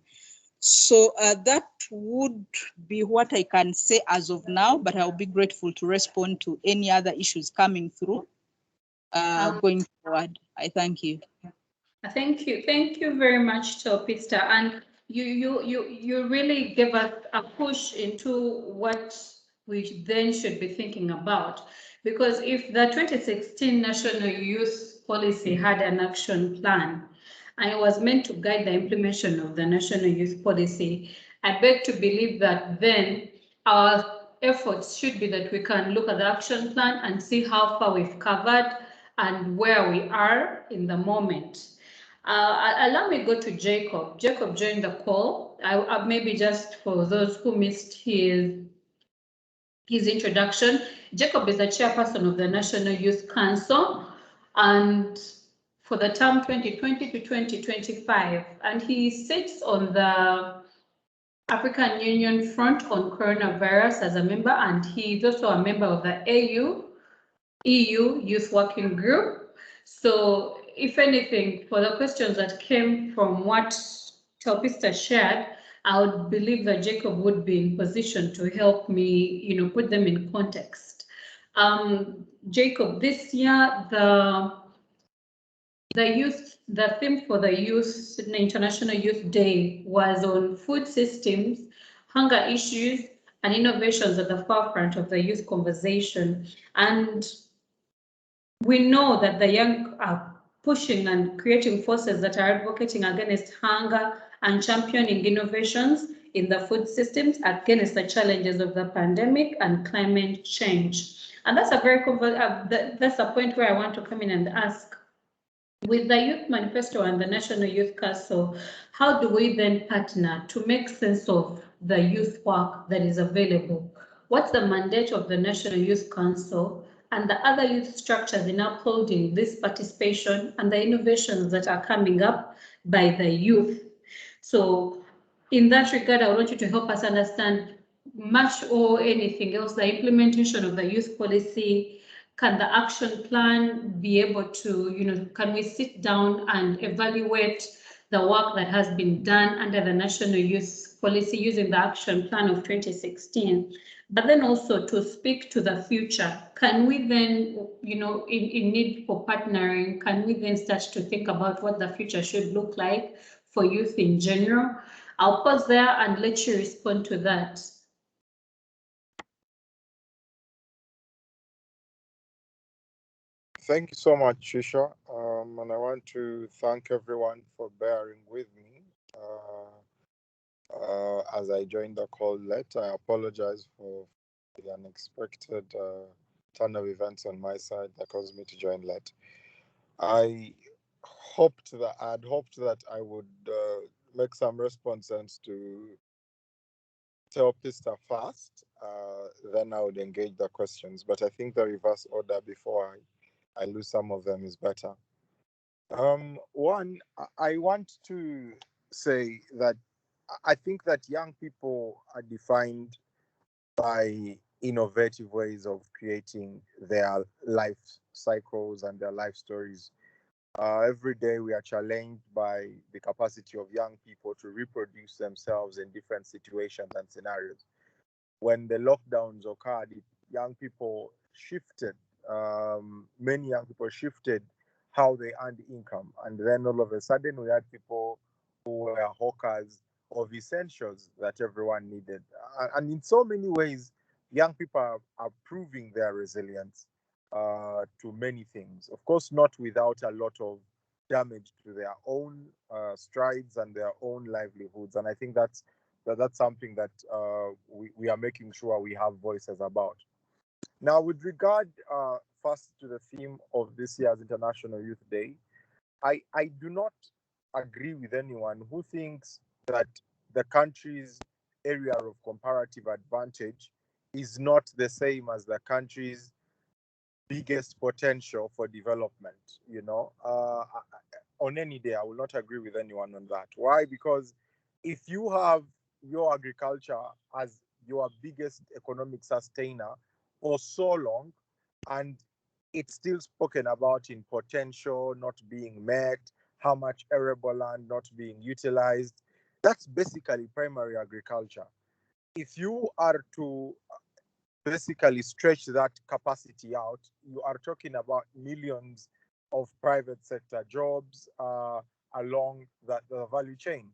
So that would be what I can say as of now, but I'll be grateful to respond to any other issues coming through going forward. I thank you. Thank you very much, Topista. And you really gave us a push into what we then should be thinking about. Because if the 2016 National Youth Policy had an action plan, and it was meant to guide the implementation of the National Youth Policy, I beg to believe that then our efforts should be that we can look at the action plan and see how far we've covered and where we are in the moment. Allow me to go to Jacob. Jacob joined the call. Maybe just for those who missed his introduction, Jacob is the chairperson of the National Youth Council and for the term 2020 to 2025, and he sits on the African Union Front on Coronavirus as a member, and he is also a member of the EU Youth Working Group. So if anything, for the questions that came from what Topista shared, I would believe that Jacob would be in position to help me, put them in context. Jacob, this year the theme for the International Youth Day was on food systems, hunger issues, and innovations at the forefront of the youth conversation. And we know that the young are pushing and creating forces that are advocating against hunger and championing innovations in the food systems against the challenges of the pandemic and climate change. And that's that's a point where I want to come in and ask, with the Youth Manifesto and the National Youth Council, how do we then partner to make sense of the youth work that is available? What's the mandate of the National Youth Council and the other youth structures in upholding this participation and the innovations that are coming up by the youth? So in that regard, I want you to help us understand much or anything else, the implementation of the youth policy. Can the action plan be able to, can we sit down and evaluate the work that has been done under the National Youth Policy using the action plan of 2016? But then also to speak to the future, can we then, in need for partnering, can we then start to think about what the future should look like for youth in general? I'll pause there and let you respond to that. Thank you so much, Trisha. And I want to thank everyone for bearing with me as I joined the call late. I apologize for the unexpected turn of events on my side that caused me to join late. I had hoped that I would make some responses to Theopista first, then I would engage the questions. But I think the reverse order before I lose some of them is better. One, I want to say that I think that young people are defined by innovative ways of creating their life cycles and their life stories. Every day we are challenged by the capacity of young people to reproduce themselves in different situations and scenarios. When the lockdowns occurred, young people shifted. Many young people shifted how they earned income, and then all of a sudden we had people who were hawkers of essentials that everyone needed. And in so many ways, young people are proving their resilience to many things. Of course, not without a lot of damage to their own strides and their own livelihoods. And I think that's something that we are making sure we have voices about. Now, with regard first to the theme of this year's International Youth Day, I do not agree with anyone who thinks that the country's area of comparative advantage is not the same as the country's biggest potential for development. On any day, I will not agree with anyone on that. Why? Because if you have your agriculture as your biggest economic sustainer for so long, and it's still spoken about in potential not being met, how much arable land not being utilized, that's basically primary agriculture. If you are to basically stretch that capacity out, you are talking about millions of private sector jobs along the value chain.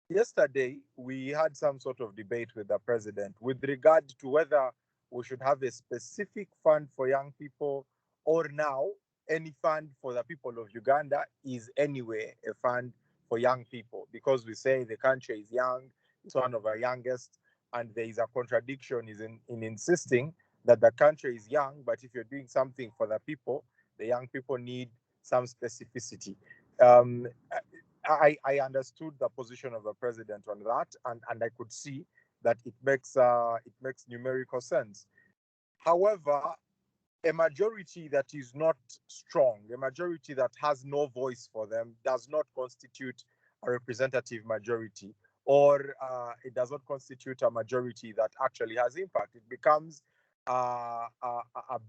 Yesterday, we had some sort of debate with the president with regard to whether we should have a specific fund for young people, or now any fund for the people of Uganda is anyway a fund for young people, because we say the country is young, it's one of our youngest, and there is a contradiction in insisting that the country is young, but if you're doing something for the people, the young people need some specificity. I understood the position of the president on that, and I could see that it makes numerical sense. However, a majority that is not strong, a majority that has no voice for them, does not constitute a representative majority, or it does not constitute a majority that actually has impact. It becomes a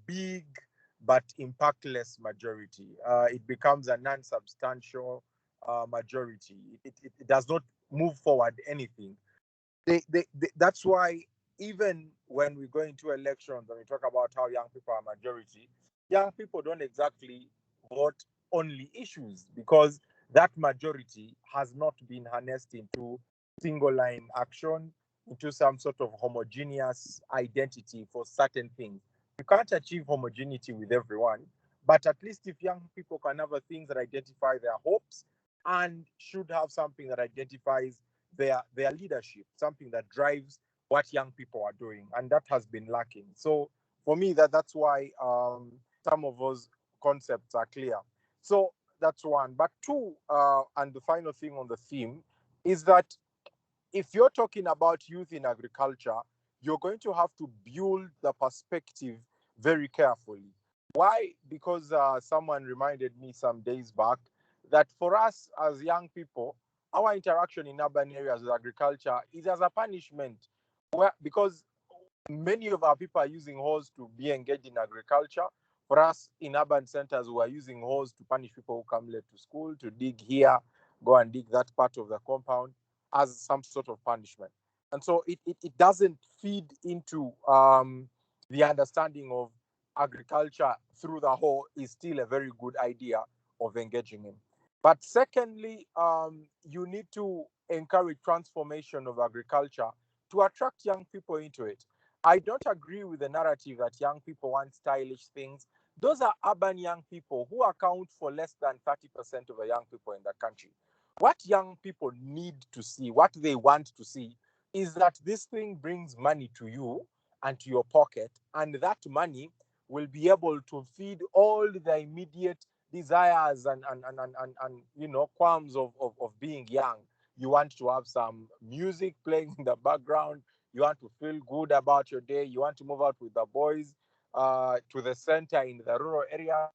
big but impactless majority. It becomes a non-substantial majority. It does not move forward anything. That's why even when we go into elections and we talk about how young people are majority, young people don't exactly vote only issues, because that majority has not been harnessed into single line action, into some sort of homogeneous identity for certain things. You can't achieve homogeneity with everyone, but at least if young people can have things that identify their hopes, and should have something that identifies their leadership, something that drives what young people are doing, and that has been lacking. So for me, that's why some of those concepts are clear. So that's one. But two, and the final thing on the theme is that if you're talking about youth in agriculture, you're going to have to build the perspective very carefully. Why? Because someone reminded me some days back that for us as young people, our interaction in urban areas with agriculture is as a punishment. Because many of our people are using hose to be engaged in agriculture. For us in urban centers, we are using hose to punish people who come late to school, to dig here, go and dig that part of the compound as some sort of punishment. And so it doesn't feed into the understanding of agriculture through the whole is still a very good idea of engaging in. But secondly, you need to encourage transformation of agriculture to attract young people into it. I don't agree with the narrative that young people want stylish things. Those are urban young people who account for less than 30% of the young people in the country. What young people need to see, what they want to see, is that this thing brings money to you and to your pocket, and that money will be able to feed all the immediate desires and you know, qualms of being young. You want to have some music playing in the background. You want to feel good about your day. You want to move out with the boys to the center in the rural area.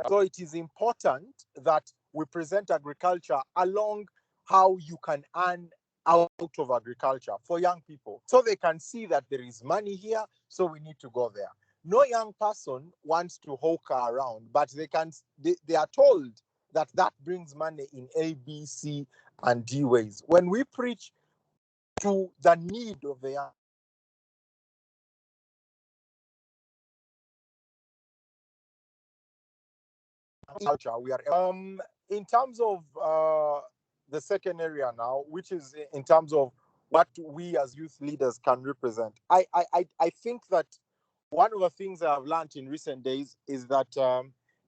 So it is important that we present agriculture along how you can earn out of agriculture for young people, so they can see that there is money here, so we need to go there. No young person wants to hawk around, but they are told that that brings money in A, B, C, and D ways. When we preach to the need of the young culture, we are in terms of the second area now, which is in terms of what we as youth leaders can represent. I think that one of the things I've learned in recent days is that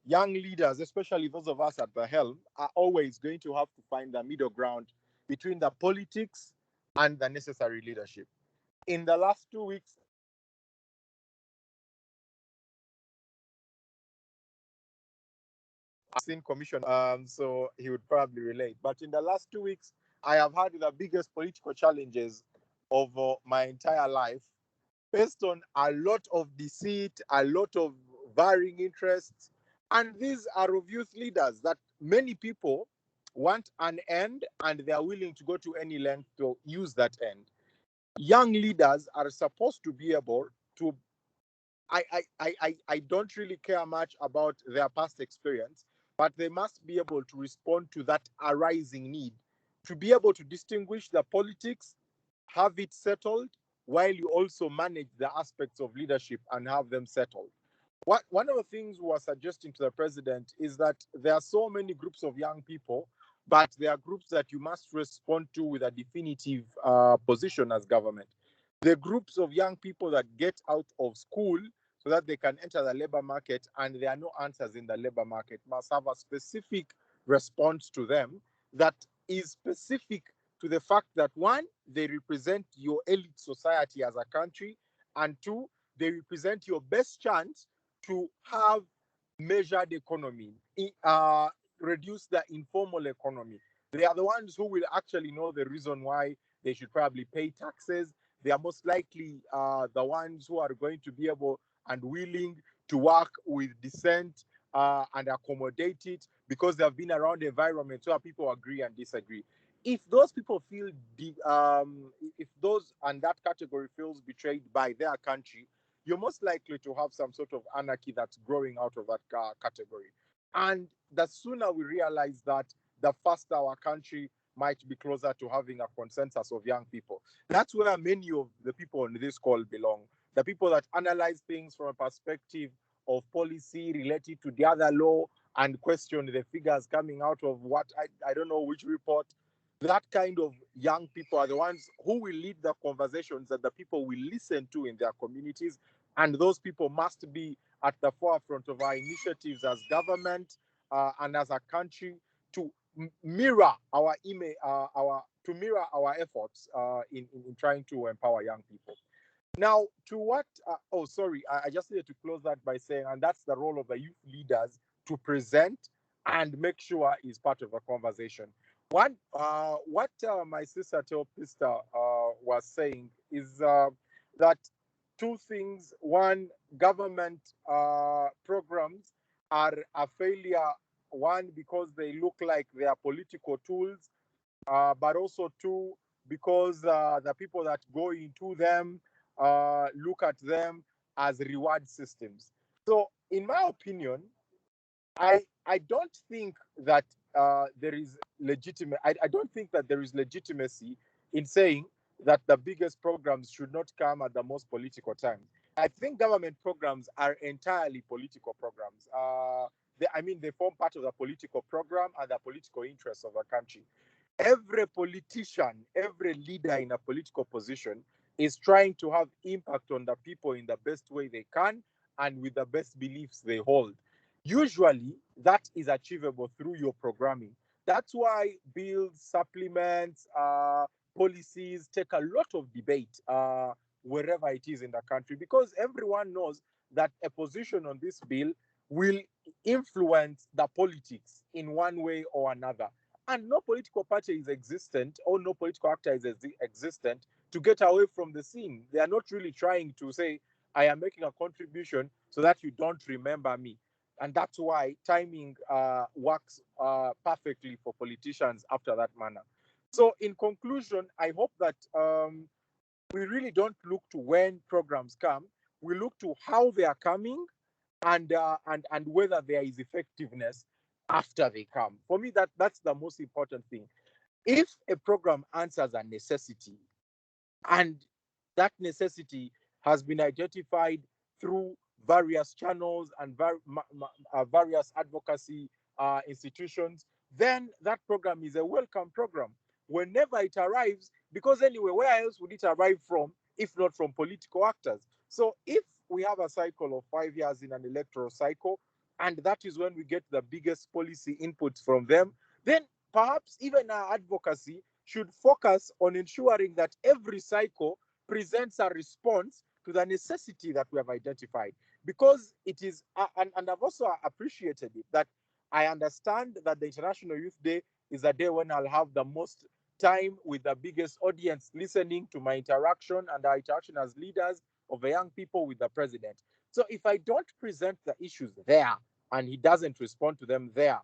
young leaders, especially those of us at the helm, are always going to have to find the middle ground between the politics and the necessary leadership. In the last 2 weeks, I've seen commission, so he would probably relate. But in the last 2 weeks, I have had the biggest political challenges of my entire life, based on a lot of deceit, a lot of varying interests. And these are of youth leaders that many people want an end, and they are willing to go to any length to use that end. Young leaders are supposed to be able to, I don't really care much about their past experience, but they must be able to respond to that arising need, to be able to distinguish the politics, have it settled, while you also manage the aspects of leadership and have them settled. One of the things we are suggesting to the president is that there are so many groups of young people, but there are groups that you must respond to with a definitive position as government. The groups of young people that get out of school so that they can enter the labor market, and there are no answers in the labor market, must have a specific response to them that is specific to the fact that, one, they represent your elite society as a country, and two, they represent your best chance to have measured economy, reduce the informal economy. They are the ones who will actually know the reason why they should probably pay taxes. They are most likely the ones who are going to be able and willing to work with dissent and accommodate it, because they have been around environments where people agree and disagree. If those people feel, if those and that category feels betrayed by their country, you're most likely to have some sort of anarchy that's growing out of that category. And the sooner we realize that, the faster our country might be closer to having a consensus of young people. That's where many of the people on this call belong. The people that analyze things from a perspective of policy related to the other law and question the figures coming out of what, I don't know which report. That kind of young people are the ones who will lead the conversations that the people will listen to in their communities. And those people must be at the forefront of our initiatives as government and as a country to mirror our efforts in trying to empower young people. Now, to what? I just needed to close that by saying, and that's the role of the youth leaders to present and make sure is part of the conversation. What my sister Teopista was saying is that two things. One, government programs are a failure. One, because they look like they are political tools, but also two, because the people that go into them look at them as reward systems. So, in my opinion, I don't think that there is legitimate. I don't think that there is legitimacy in saying that the biggest programs should not come at the most political time. I think government programs are entirely political programs. They form part of the political program and the political interests of a country. Every politician, every leader in a political position is trying to have impact on the people in the best way they can and with the best beliefs they hold. Usually, that is achievable through your programming. That's why bills, supplements, policies take a lot of debate wherever it is in the country, because everyone knows that a position on this bill will influence the politics in one way or another. And no political party is existent, or no political actor is existent to get away from the scene. They are not really trying to say, I am making a contribution so that you don't remember me. And that's why timing works perfectly for politicians after that manner. So in conclusion, I hope that we really don't look to when programs come. We look to how they are coming and whether there is effectiveness after they come. For me, that's the most important thing. If a program answers a necessity, and that necessity has been identified through various channels and various advocacy institutions, then that program is a welcome program whenever it arrives, because anyway, where else would it arrive from if not from political actors? So if we have a cycle of 5 years in an electoral cycle, and that is when we get the biggest policy inputs from them, then perhaps even our advocacy should focus on ensuring that every cycle presents a response to the necessity that we have identified. Because it is, and I've also appreciated it, that I understand that the International Youth Day is a day when I'll have the most time with the biggest audience listening to my interaction and our interaction as leaders of the young people with the president. So if I don't present the issues there and he doesn't respond to them there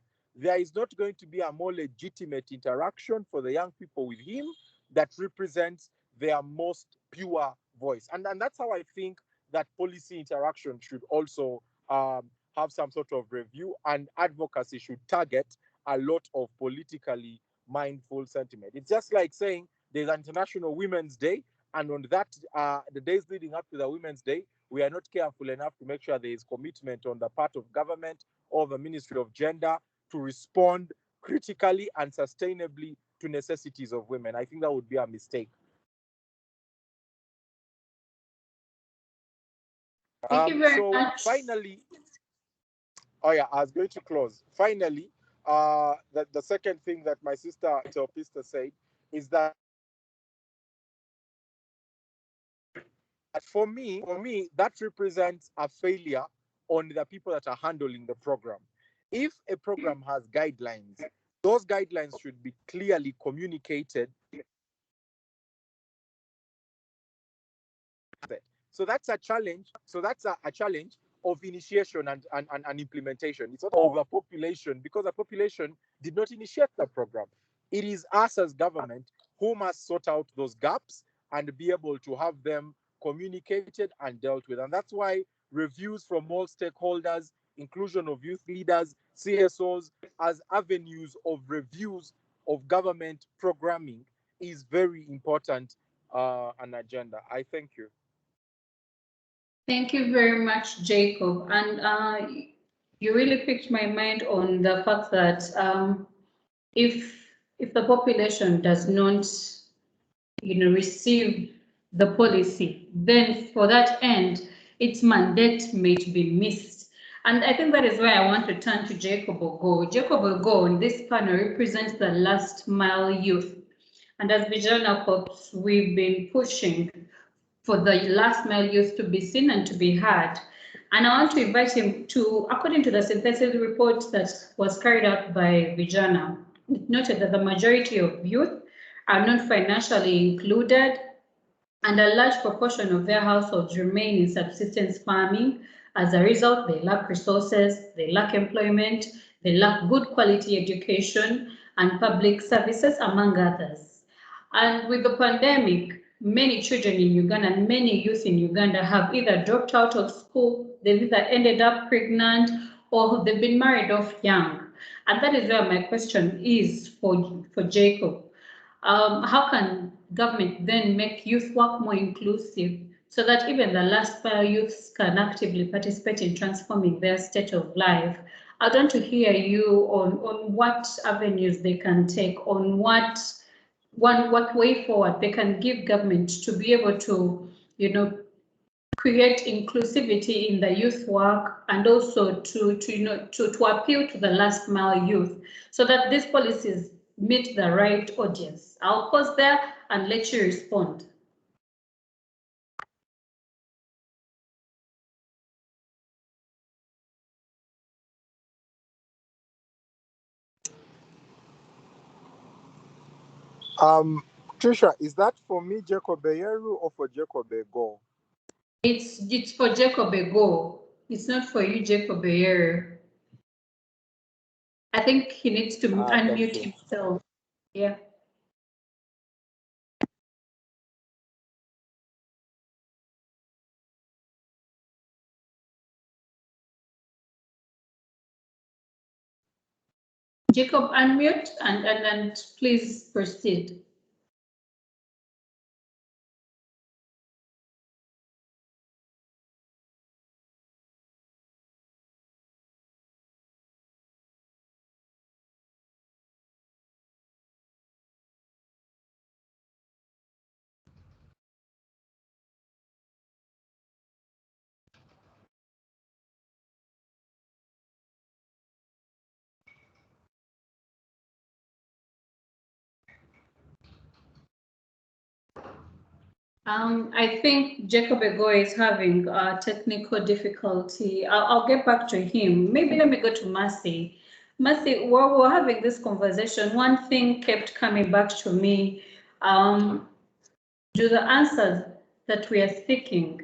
is not going to be a more legitimate interaction for the young people with him that represents their most pure voice. And that's how I think that policy interaction should also have some sort of review, and advocacy should target a lot of politically mindful sentiment. It's just like saying there's an International Women's Day, and on that, the days leading up to the Women's Day, we are not careful enough to make sure there is commitment on the part of government or the Ministry of Gender to respond critically and sustainably to necessities of women. I think that would be a mistake. Thank you very much. Finally, I was going to close. Finally, the second thing that my sister Teopista said is that for me, that represents a failure on the people that are handling the program. If a program has guidelines, those guidelines should be clearly communicated. So that's a challenge. So that's a challenge of initiation and implementation. It's not overpopulation, because the population did not initiate the program. It is us as government who must sort out those gaps and be able to have them communicated and dealt with. And that's why reviews from all stakeholders, inclusion of youth leaders, CSOs as avenues of reviews of government programming is very important an agenda. I thank you. Thank you very much, Jacob. And you really piqued my mind on the fact that if the population does not, receive the policy, then for that end, its mandate may be missed. And I think that is why I want to turn to Jacob Ogo. Jacob Ogo in this panel represents the last mile youth. And as Vijana Corps, we've been pushing for the last mile youth to be seen and to be heard. And I want to invite him to, according to the synthesis report that was carried out by Vijana, it noted that the majority of youth are not financially included, and a large proportion of their households remain in subsistence farming. As a result, they lack resources, they lack employment, they lack good quality education and public services, among others. And with the pandemic, many children in Uganda and many youth in Uganda have either dropped out of school, they've either ended up pregnant, or they've been married off young. And that is where my question is for Jacob. How can government then make youth work more inclusive so that even the last mile youths can actively participate in transforming their state of life? I want to hear you on what avenues they can take, on what way forward they can give government to be able to, create inclusivity in the youth work, and also to appeal to the last mile youth so that these policies meet the right audience. I'll pause there and let you respond. Trisha, is that for me, Jacob Beyeru, or for Jacob Ego? It's for Jacob Ego. It's not for you, Jacob Beyeru. I think he needs to unmute himself. Yeah. Jacob, unmute and please proceed. I think Jacob Ego is having a technical difficulty. I'll get back to him. Maybe let me go to Mercy. Mercy, while we're having this conversation, one thing kept coming back to me. Do the answers that we are seeking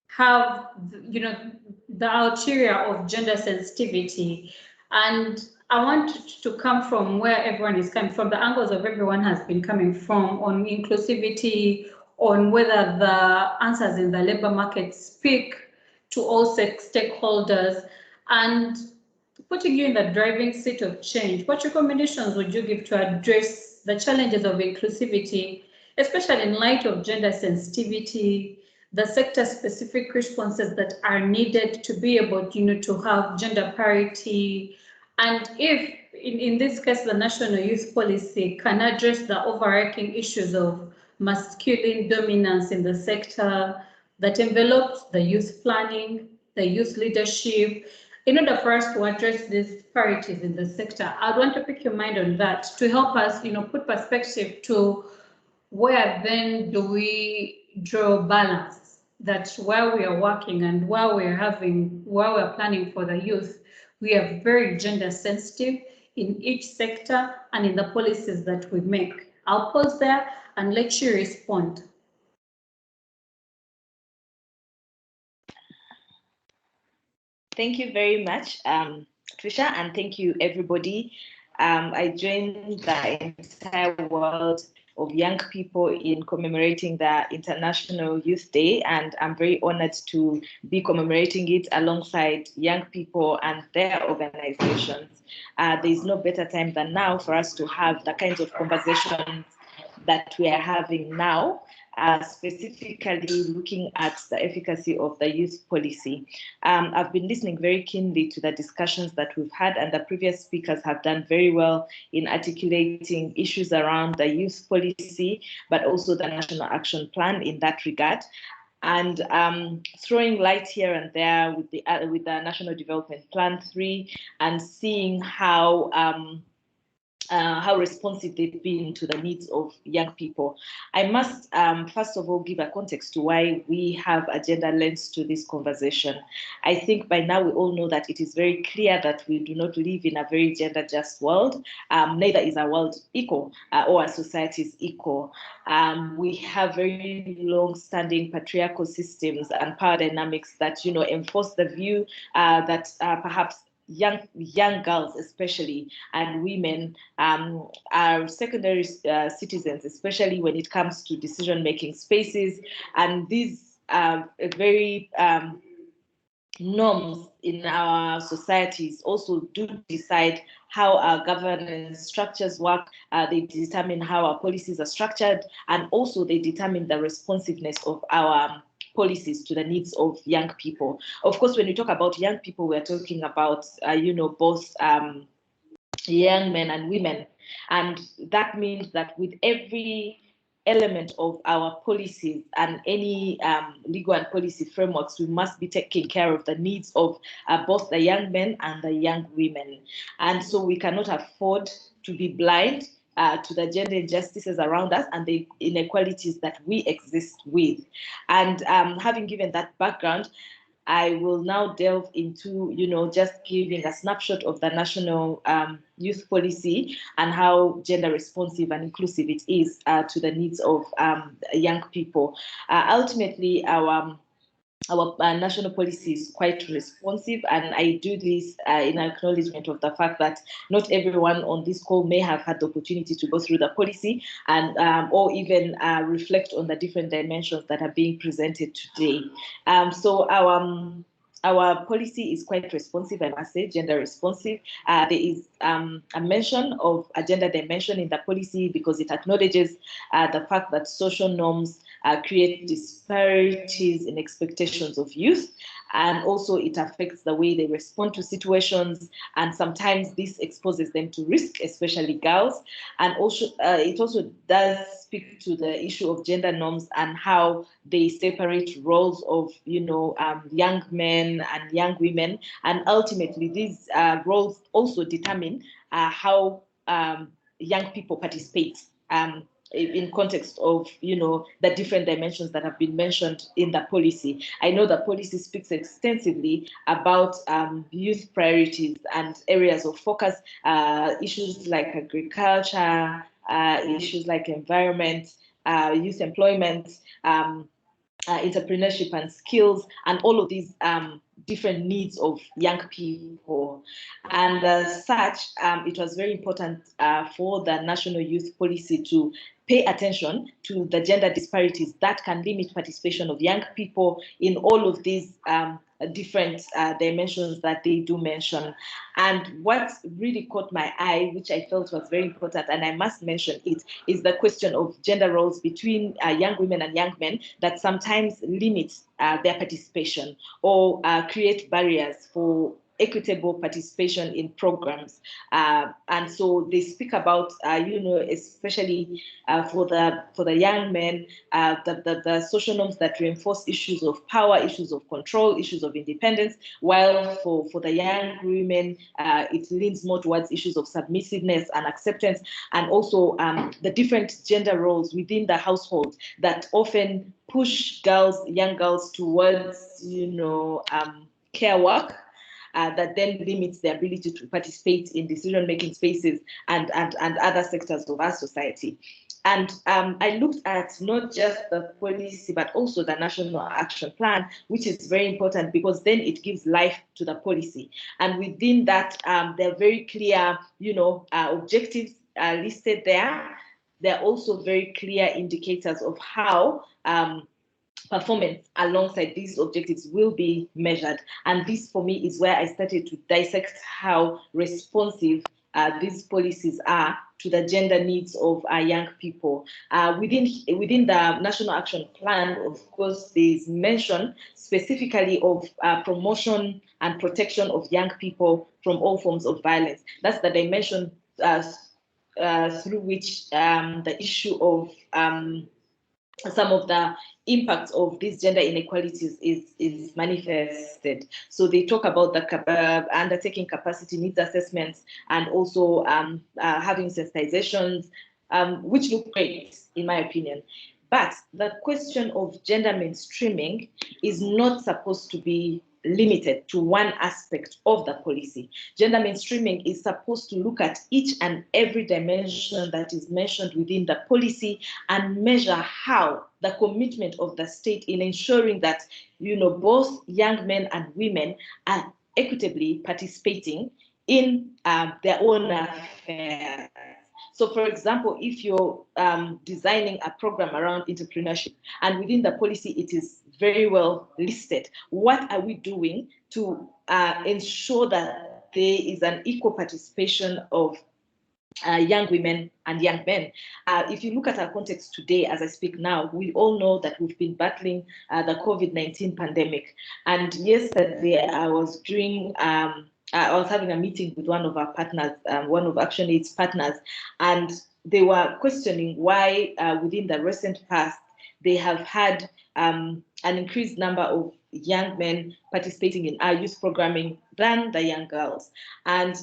have, the ulterior of gender sensitivity? And I want to come from where everyone is coming from, the angles of everyone has been coming from on inclusivity, on whether the answers in the labor market speak to all stakeholders, and putting you in the driving seat of change. What recommendations would you give to address the challenges of inclusivity, especially in light of gender sensitivity, the sector-specific responses that are needed to be able, to have gender parity, and if, in this case, the National Youth Policy can address the overarching issues of masculine dominance in the sector that envelops the youth planning, the youth leadership. In order for us to address these parities in the sector, I'd want to pick your mind on that to help us, put perspective to where then do we draw balance, that while we are working and while we're planning for the youth, we are very gender sensitive in each sector and in the policies that we make. I'll pause there and let you respond. Thank you very much, Trisha, and thank you, everybody. I joined the entire world of young people in commemorating the International Youth Day, and I'm very honored to be commemorating it alongside young people and their organizations. There is no better time than now for us to have the kinds of conversations that we are having now, specifically looking at the efficacy of the youth policy. I've been listening very keenly to the discussions that we've had, and the previous speakers have done very well in articulating issues around the youth policy, but also the National Action Plan in that regard. And throwing light here and there with the National Development Plan 3, and seeing how responsive they've been to the needs of young people. I must first of all give a context to why we have a gender lens to this conversation. I think by now we all know that it is very clear that we do not live in a very gender just world. Neither is our world equal or our society is equal. We have very long-standing patriarchal systems and power dynamics that enforce the view that perhaps young girls especially and women are secondary citizens, especially when it comes to decision-making spaces, and these very norms in our societies also do decide how our governance structures work. They determine how our policies are structured, and also they determine the responsiveness of our policies to the needs of young people. Of course, when we talk about young people, we're talking about, both young men and women. And that means that with every element of our policies and any legal and policy frameworks, we must be taking care of the needs of both the young men and the young women. And so we cannot afford to be blind to the gender injustices around us and the inequalities that we exist with. And having given that background, I will now delve into, just giving a snapshot of the national youth policy and how gender responsive and inclusive it is to the needs of young people. Ultimately, our national policy is quite responsive, and I do this in acknowledgement of the fact that not everyone on this call may have had the opportunity to go through the policy and or even reflect on the different dimensions that are being presented today. So our policy is quite responsive, I must say, gender responsive. There is a mention of a gender dimension in the policy because it acknowledges the fact that social norms create disparities in expectations of youth, and also it affects the way they respond to situations, and sometimes this exposes them to risk, especially girls. And also it also does speak to the issue of gender norms and how they separate roles of young men and young women, and ultimately these roles also determine how young people participate in context of the different dimensions that have been mentioned in the policy. I know the policy speaks extensively about youth priorities and areas of focus, issues like agriculture, issues like environment, youth employment, entrepreneurship and skills, and all of these different needs of young people. And as such, it was very important for the national youth policy to pay attention to the gender disparities that can limit participation of young people in all of these different dimensions that they do mention. And what really caught my eye, which I felt was very important, and I must mention it, is the question of gender roles between young women and young men that sometimes limit their participation or create barriers for equitable participation in programs. And so they speak about, especially for the young men, the social norms that reinforce issues of power, issues of control, issues of independence, while for the young women, it leans more towards issues of submissiveness and acceptance, and also the different gender roles within the household that often push young girls towards, care work, that then limits their ability to participate in decision-making spaces and other sectors of our society. And I looked at not just the policy, but also the National Action Plan, which is very important because then it gives life to the policy. And within that, there are very clear, objectives listed there. there are also very clear indicators of how performance alongside these objectives will be measured. And this, for me, is where I started to dissect how responsive these policies are to the gender needs of our young people. Within the National Action Plan, of course, there is mention specifically of promotion and protection of young people from all forms of violence. That's the dimension through which the issue of some of the impacts of these gender inequalities is manifested. So they talk about the undertaking capacity needs assessments and also having sensitizations, which look great in my opinion. But the question of gender mainstreaming is not supposed to be limited to one aspect of the policy. Gender mainstreaming is supposed to look at each and every dimension that is mentioned within the policy and measure how the commitment of the state in ensuring that, you know, both young men and women are equitably participating in their own affairs. So, for example, if you're designing a program around entrepreneurship and within the policy it is very well listed, what are we doing to ensure that there is an equal participation of young women and young men? If you look at our context today, as I speak now, we all know that we've been battling the COVID-19 pandemic. And yesterday I was having a meeting with one of our partners, one of ActionAid's partners, and they were questioning why within the recent past they have had an increased number of young men participating in our youth programming than the young girls. And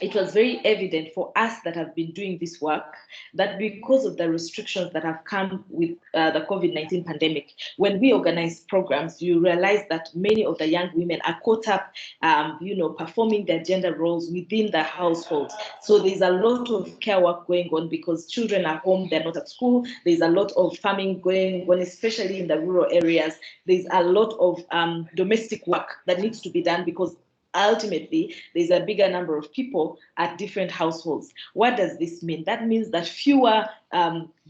it was very evident for us that have been doing this work that because of the restrictions that have come with the COVID-19 pandemic, when we organize programs, you realize that many of the young women are caught up, performing their gender roles within the household. So there's a lot of care work going on because children are home, they're not at school. There's a lot of farming going on, especially in the rural areas. There's a lot of domestic work that needs to be done because ultimately, there's a bigger number of people at different households. What does this mean? That means that fewer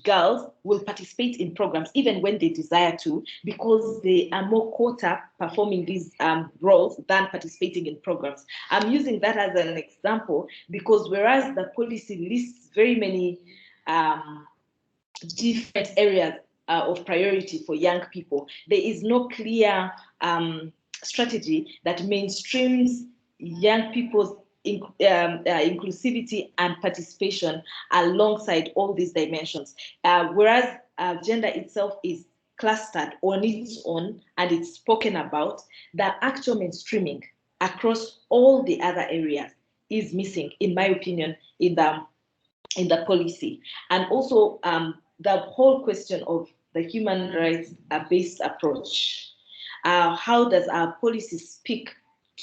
girls will participate in programs, even when they desire to, because they are more caught up performing these roles than participating in programs. I'm using that as an example because whereas the policy lists very many different areas of priority for young people, there is no clear strategy that mainstreams young people's inclusivity and participation alongside all these dimensions. Whereas gender itself is clustered on its own and it's spoken about, the actual mainstreaming across all the other areas is missing, in my opinion, in the policy. And also the whole question of the human rights-based approach. How does our policy speak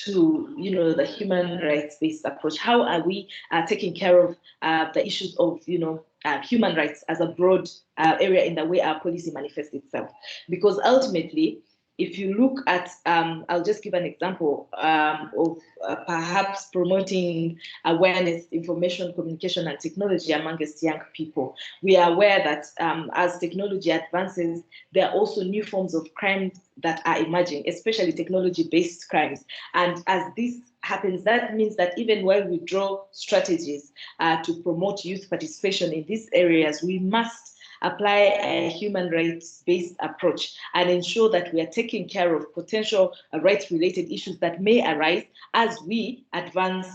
to, the human rights-based approach? How are we taking care of the issues of, human rights as a broad area in the way our policy manifests itself? Because ultimately, if you look at, I'll just give an example of perhaps promoting awareness, information, communication, and technology amongst young people. We are aware that as technology advances, there are also new forms of crimes that are emerging, especially technology-based crimes. And as this happens, that means that even while we draw strategies to promote youth participation in these areas, we must apply a human rights-based approach and ensure that we are taking care of potential rights-related issues that may arise as we advance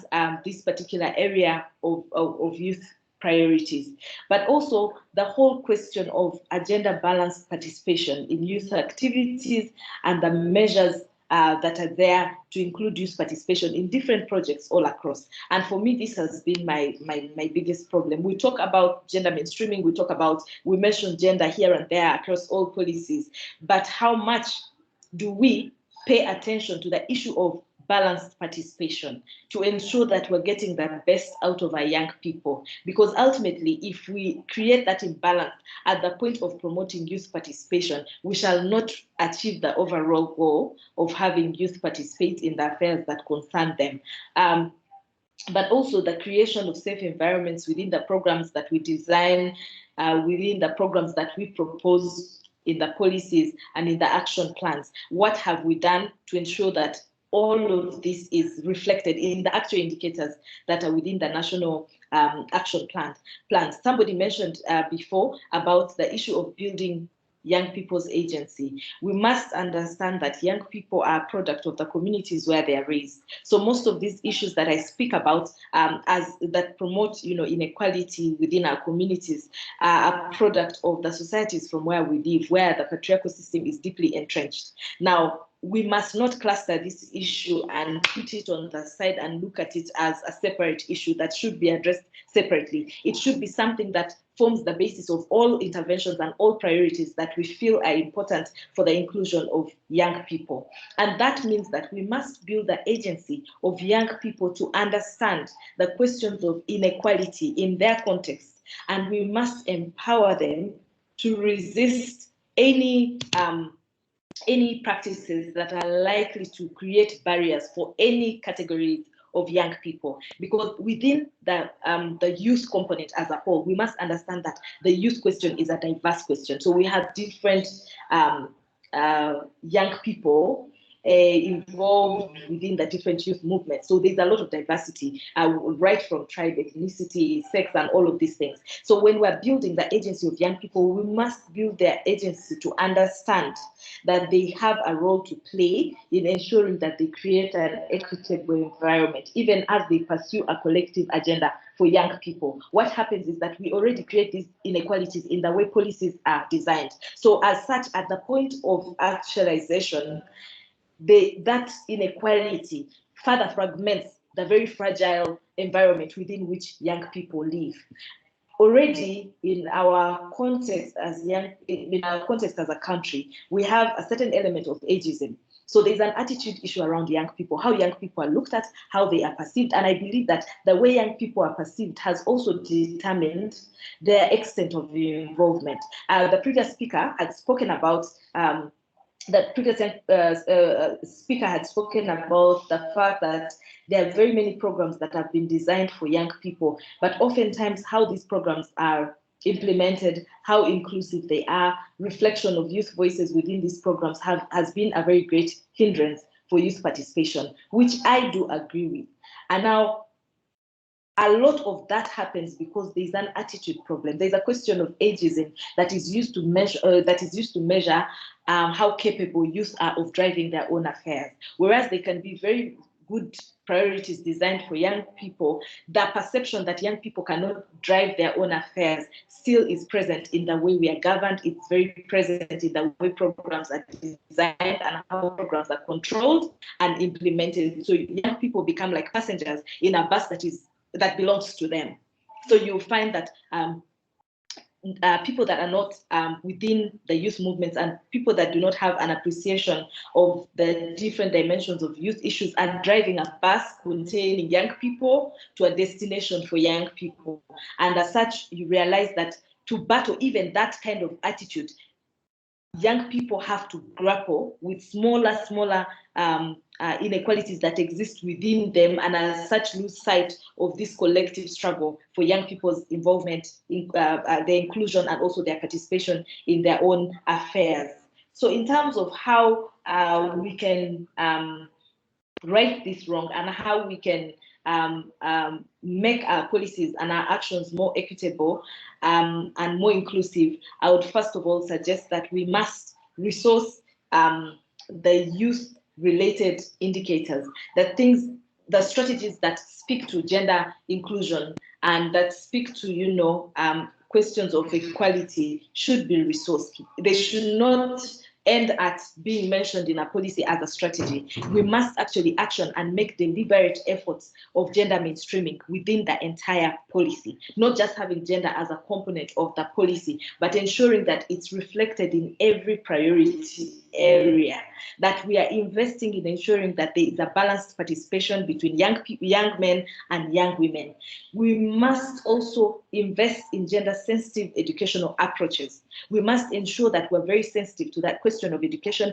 this particular area of youth priorities. But also the whole question of gender-balanced participation in youth activities and the measures that are there to include youth participation in different projects all across. And for me, this has been my biggest problem. We talk about gender mainstreaming, we mention gender here and there across all policies, but how much do we pay attention to the issue of balanced participation to ensure that we're getting the best out of our young people? Because ultimately, if we create that imbalance at the point of promoting youth participation, we shall not achieve the overall goal of having youth participate in the affairs that concern them. but also the creation of safe environments within the programs that we design, within the programs that we propose in the policies and in the action plans. What have we done to ensure that all of this is reflected in the actual indicators that are within the national action plans? Somebody mentioned before about the issue of building young people's agency. We must understand that young people are a product of the communities where they are raised. So most of these issues that I speak about as that promote, inequality within our communities are a product of the societies from where we live, where the patriarchal system is deeply entrenched. Now, we must not cluster this issue and put it on the side and look at it as a separate issue that should be addressed separately. It should be something that forms the basis of all interventions and all priorities that we feel are important for the inclusion of young people. And that means that we must build the agency of young people to understand the questions of inequality in their context. And we must empower them to resist any practices that are likely to create barriers for any category of young people, because within the youth component as a whole, we must understand that the youth question is a diverse question. So we have different young people involved within the different youth movements. So there's a lot of diversity, right from tribe, ethnicity, sex, and all of these things. So when we're building the agency of young people, we must build their agency to understand that they have a role to play in ensuring that they create an equitable environment, even as they pursue a collective agenda for young people. What happens is that we already create these inequalities in the way policies are designed. So as such, at the point of actualization, that inequality further fragments the very fragile environment within which young people live. Already in our context as a country, we have a certain element of ageism. So there's an attitude issue around young people, how young people are looked at, how they are perceived. And I believe that the way young people are perceived has also determined their extent of involvement. The previous speaker had spoken about the previous speaker had spoken about the fact that there are very many programs that have been designed for young people, but oftentimes how these programs are implemented, how inclusive they are, reflection of youth voices within these programs has been a very great hindrance for youth participation, which I do agree with. And now, a lot of that happens because there's an attitude problem. There's a question of ageism that is used to measure how capable youth are of driving their own affairs. Whereas they can be very good priorities designed for young people, the perception that young people cannot drive their own affairs still is present in the way we are governed. It's very present in the way programs are designed and how programs are controlled and implemented. So young people become like passengers in a bus that belongs to them. So you'll find that people that are not within the youth movements and people that do not have an appreciation of the different dimensions of youth issues are driving a bus containing young people to a destination for young people. And as such, you realize that to battle even that kind of attitude, young people have to grapple with smaller inequalities that exist within them, and as such lose sight of this collective struggle for young people's involvement in their inclusion and also their participation in their own affairs. So in terms of how we can right this wrong and how we can make our policies and our actions more equitable and more inclusive, I would first of all suggest that we must resource the youth-related indicators, the strategies that speak to gender inclusion and that speak to, questions of equality should be resourced. They should not end at being mentioned in a policy as a strategy. We must actually action and make deliberate efforts of gender mainstreaming within the entire policy, not just having gender as a component of the policy, but ensuring that it's reflected in every priority area, that we are investing in ensuring that there is a balanced participation between young men and young women. We must also invest in gender-sensitive educational approaches. We must ensure that we're very sensitive to that question of education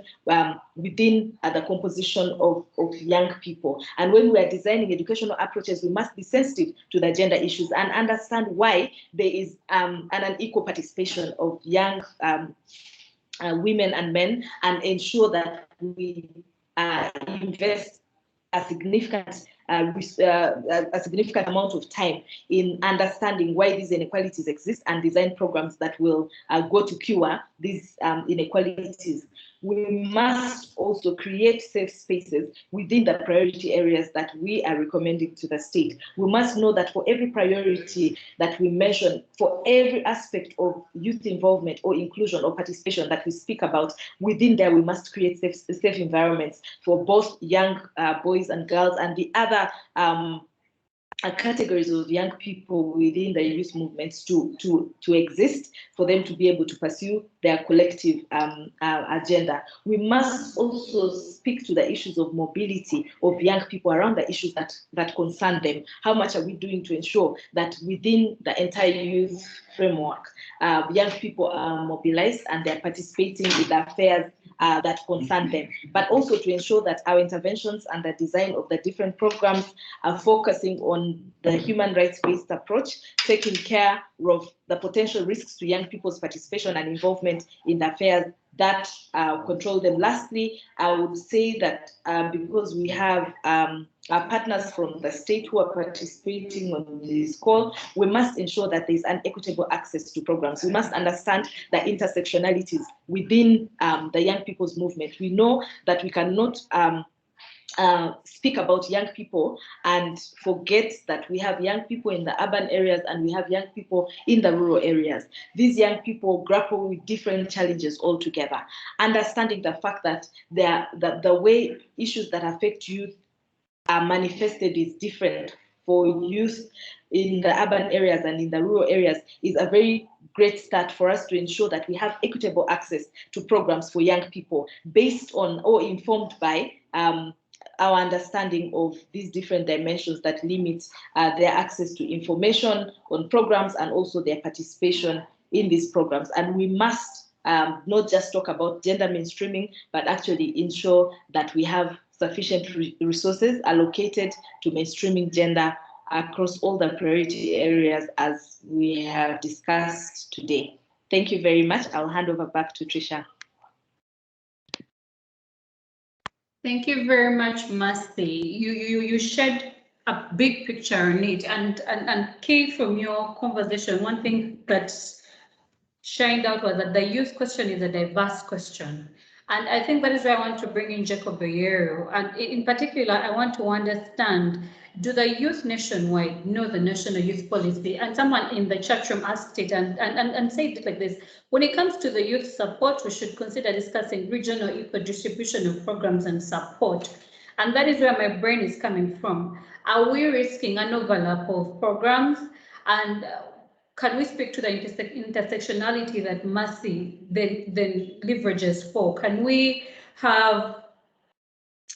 within the composition of young people. And when we are designing educational approaches, we must be sensitive to the gender issues and understand why there is an unequal participation of young women and men, and ensure that we invest a significant amount of time in understanding why these inequalities exist and design programs that will go to cure these inequalities. We must also create safe spaces within the priority areas that we are recommending to the state. We must know that for every priority that we mention, for every aspect of youth involvement or inclusion or participation that we speak about, within there we must create safe environments for both young boys and girls and the other categories of young people within the youth movements to exist, for them to be able to pursue their collective agenda. We must also speak to the issues of mobility of young people around the issues that concern them. How much are we doing to ensure that within the entire youth framework, young people are mobilized and they're participating in the affairs that concern them, but also to ensure that our interventions and the design of the different programs are focusing on the human rights-based approach, taking care of the potential risks to young people's participation and involvement in the affairs that control them. Lastly, I would say that because we have our partners from the state who are participating on this call, we must ensure that there is an equitable access to programs. We must understand the intersectionalities within the young people's movement. We know that we cannot speak about young people and forget that we have young people in the urban areas and we have young people in the rural areas. These young people grapple with different challenges altogether. Understanding the fact that the way issues that affect youth are manifested is different for youth in the urban areas and in the rural areas is a very great start for us to ensure that we have equitable access to programs for young people based on or informed by our understanding of these different dimensions that limit their access to information on programs and also their participation in these programs. And we must not just talk about gender mainstreaming, but actually ensure that we have sufficient resources allocated to mainstreaming gender across all the priority areas as we have discussed today. Thank you very much. I'll hand over back to Tricia. Thank you very much, Mercy. You shed a big picture on it, and key from your conversation, one thing that shined out was that the youth question is a diverse question. And I think that is why I want to bring in Jacob Bayero. And in particular, I want to understand, do the youth nationwide know the national youth policy? And someone in the chat room asked it and said it like this: when it comes to the youth support, we should consider discussing regional equal distribution of programs and support. And that is where my brain is coming from. Are we risking an overlap of programs? And can we speak to the intersectionality that Mercy then leverages for? Can we have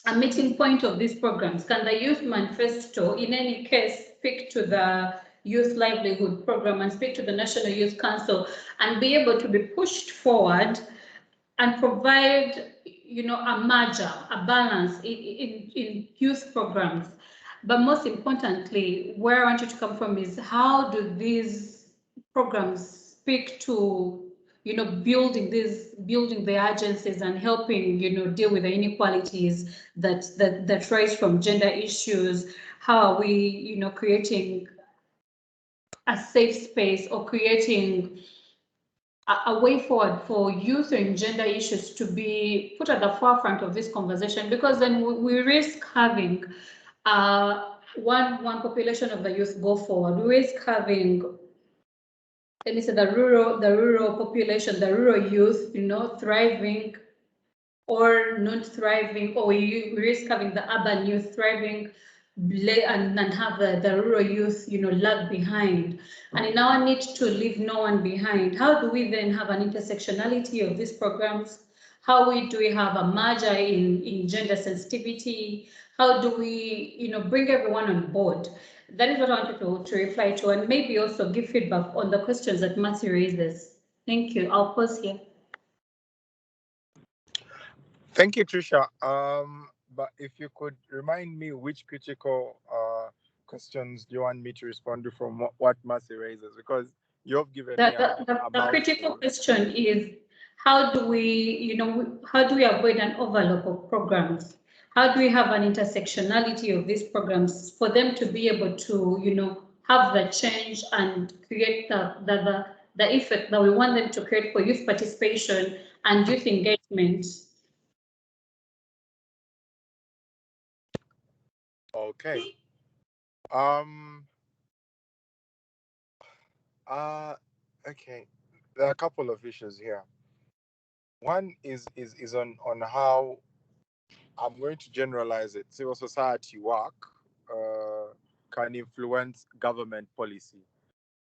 a meeting point of these programs? Can the Youth Manifesto, in any case, speak to the Youth Livelihood Program and speak to the National Youth Council and be able to be pushed forward and provide, a merger, a balance in youth programs? But most importantly, where I want you to come from is, how do these programs speak to building the agencies and helping deal with the inequalities that rise from gender issues? How are we creating a safe space or creating a way forward for youth and gender issues to be put at the forefront of this conversation? Because then we risk having one population of the youth go forward. We risk having, let me say, the rural population, the rural youth, thriving or not thriving, or we risk having the urban youth thriving and have the rural youth, lag behind. And in our need to leave no one behind, how do we then have an intersectionality of these programs? How do we have a merger in gender sensitivity? How do we, bring everyone on board? That is what I wanted to reply to, and maybe also give feedback on the questions that Matthew raises. Thank you. I'll pause here. Thank you, Trisha. But if you could remind me which critical questions do you want me to respond to from what Mercy raises, because you've given me the critical question is, how do we, how do we avoid an overlap of programs? How do we have an intersectionality of these programs for them to be able to, have the change and create the effect that we want them to create for youth participation and youth engagement? Okay. Okay. There are a couple of issues here. One is on how, I'm going to generalize it, civil society work can influence government policy.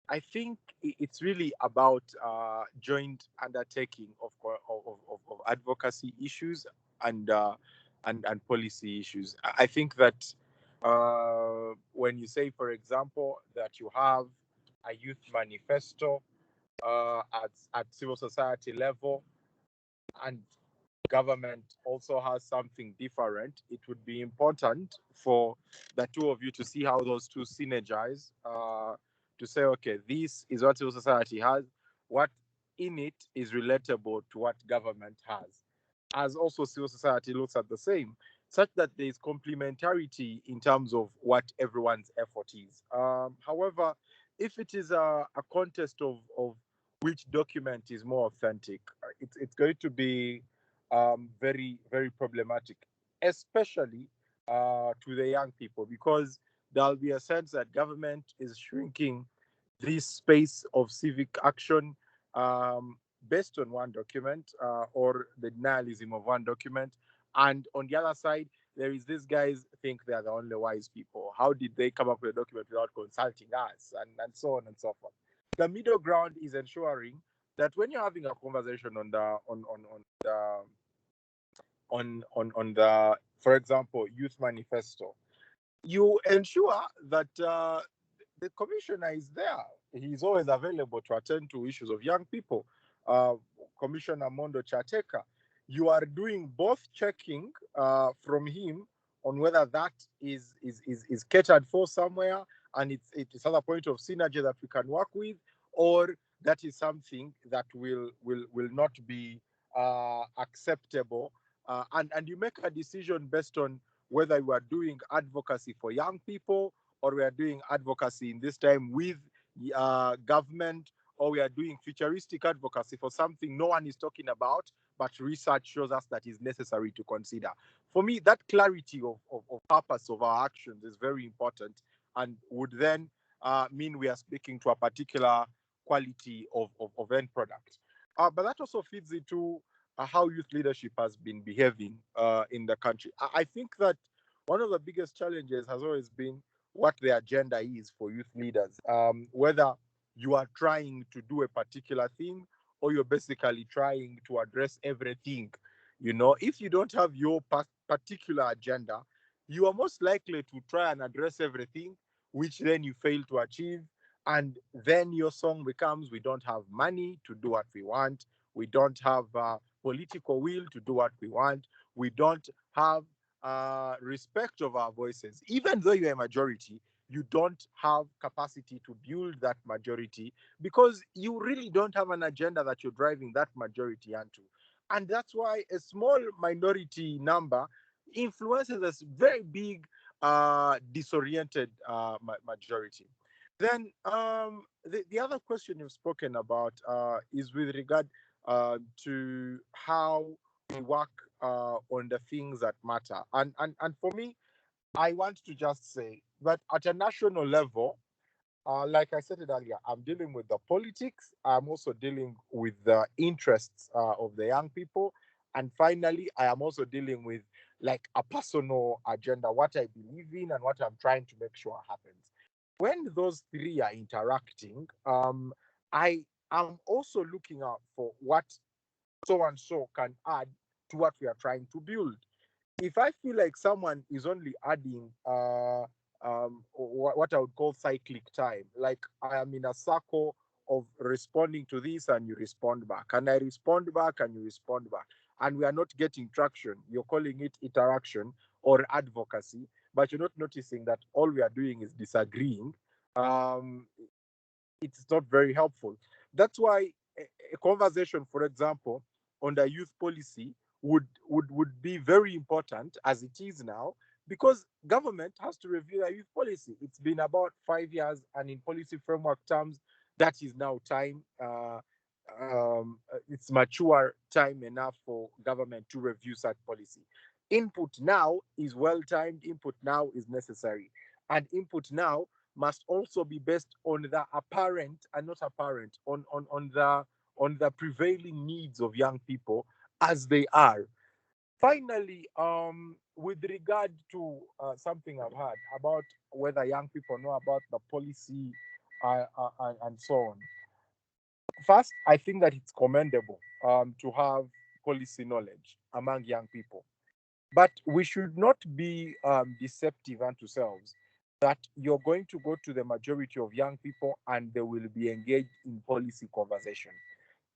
I think it's really about joint undertaking of advocacy issues and policy issues. I think that when you say, for example, that you have a youth manifesto at civil society level, and government also has something different, it would be important for the two of you to see how those two synergize, to say, okay, this is what civil society has, what in it is relatable to what government has, as also civil society looks at the same, such that there is complementarity in terms of what everyone's effort is. However, if it is a contest of which document is more authentic, it's going to be very, very problematic, especially to the young people, because there'll be a sense that government is shrinking this space of civic action based on one document or the denialism of one document. And on the other side, there is these guys think they are the only wise people. How did they come up with a document without consulting us, and so on and so forth. The middle ground is ensuring that when you're having a conversation on the, for example, youth manifesto, you ensure that the commissioner is there. He's always available to attend to issues of young people. Commissioner Mondo Chateka, you are doing both checking from him on whether that is catered for somewhere, and it's another point of synergy that we can work with, or that is something that will not be acceptable, and you make a decision based on whether you are doing advocacy for young people, or we are doing advocacy in this time with government, or we are doing futuristic advocacy for something no one is talking about, but research shows us that is necessary to consider. For me, that clarity of purpose of our actions is very important, and would then mean we are speaking to a particular quality of end product. But that also feeds into how youth leadership has been behaving in the country. I think that one of the biggest challenges has always been what the agenda is for youth leaders, whether you are trying to do a particular thing or you're basically trying to address everything. If you don't have your particular agenda, you are most likely to try and address everything, which then you fail to achieve. And then your song becomes, we don't have money to do what we want. We don't have political will to do what we want. We don't have respect of our voices. Even though you're a majority, you don't have capacity to build that majority because you really don't have an agenda that you're driving that majority onto. And that's why a small minority number influences a very big disoriented majority. Then the other question you've spoken about is with regard to how we work on the things that matter. And for me, I want to just say that at a national level, like I said it earlier, I'm dealing with the politics. I'm also dealing with the interests of the young people. And finally, I am also dealing with like a personal agenda, what I believe in and what I'm trying to make sure happens. When those three are interacting, I am also looking out for what so and so can add to what we are trying to build. If I feel like someone is only adding what I would call cyclic time, like I am in a circle of responding to this and you respond back, and I respond back and you respond back, and we are not getting traction, you're calling it interaction or advocacy, but you're not noticing that all we are doing is disagreeing. It's not very helpful. That's why a conversation, for example, on the youth policy would be very important as it is now, because government has to review the youth policy. It's been about 5 years, and in policy framework terms, that is now time. It's mature time enough for government to review such policy. Input now is well timed. Input now is necessary, and input now must also be based on the apparent and not apparent on the prevailing needs of young people as they are. Finally, with regard to something I've heard about whether young people know about the policy and so on. First, I think that it's commendable to have policy knowledge among young people. But we should not be deceptive unto selves that you're going to go to the majority of young people and they will be engaged in policy conversation.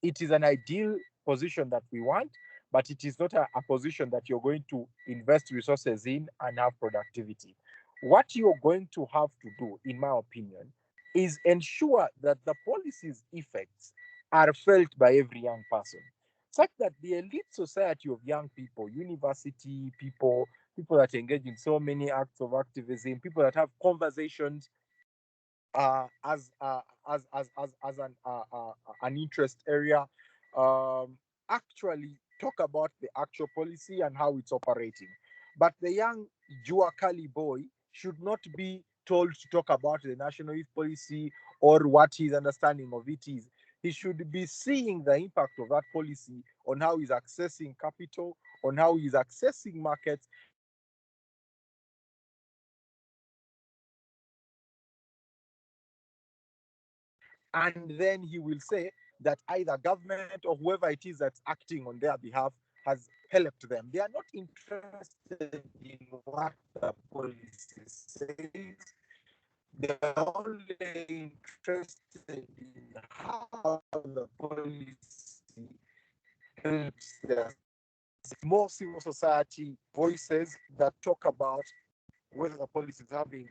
It is an ideal position that we want, but it is not a position that you're going to invest resources in and have productivity. What you're going to have to do, in my opinion, is ensure that the policy's effects are felt by every young person, such that the elite society of young people, university people, people that engage in so many acts of activism, people that have conversations as an interest area, actually talk about the actual policy and how it's operating. But the young Juakali boy should not be told to talk about the national youth policy or what his understanding of it is. He should be seeing the impact of that policy on how he's accessing capital, on how he's accessing markets, and then he will say that either government or whoever it is that's acting on their behalf has helped them. They are not interested in what the policy says. They're only interested in how the policy helps their more civil society voices that talk about whether the policy is having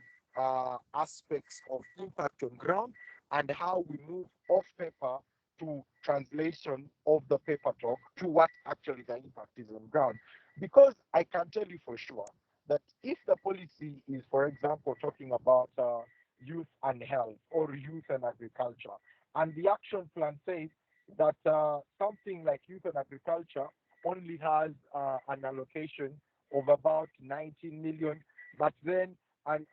aspects of impact on ground, and how we move off paper to translation of the paper talk to what actually the impact is on ground. Because I can tell you for sure that if the policy is, for example, talking about youth and health or youth and agriculture, and the action plan says that something like youth and agriculture only has an allocation of about 19 million, but then an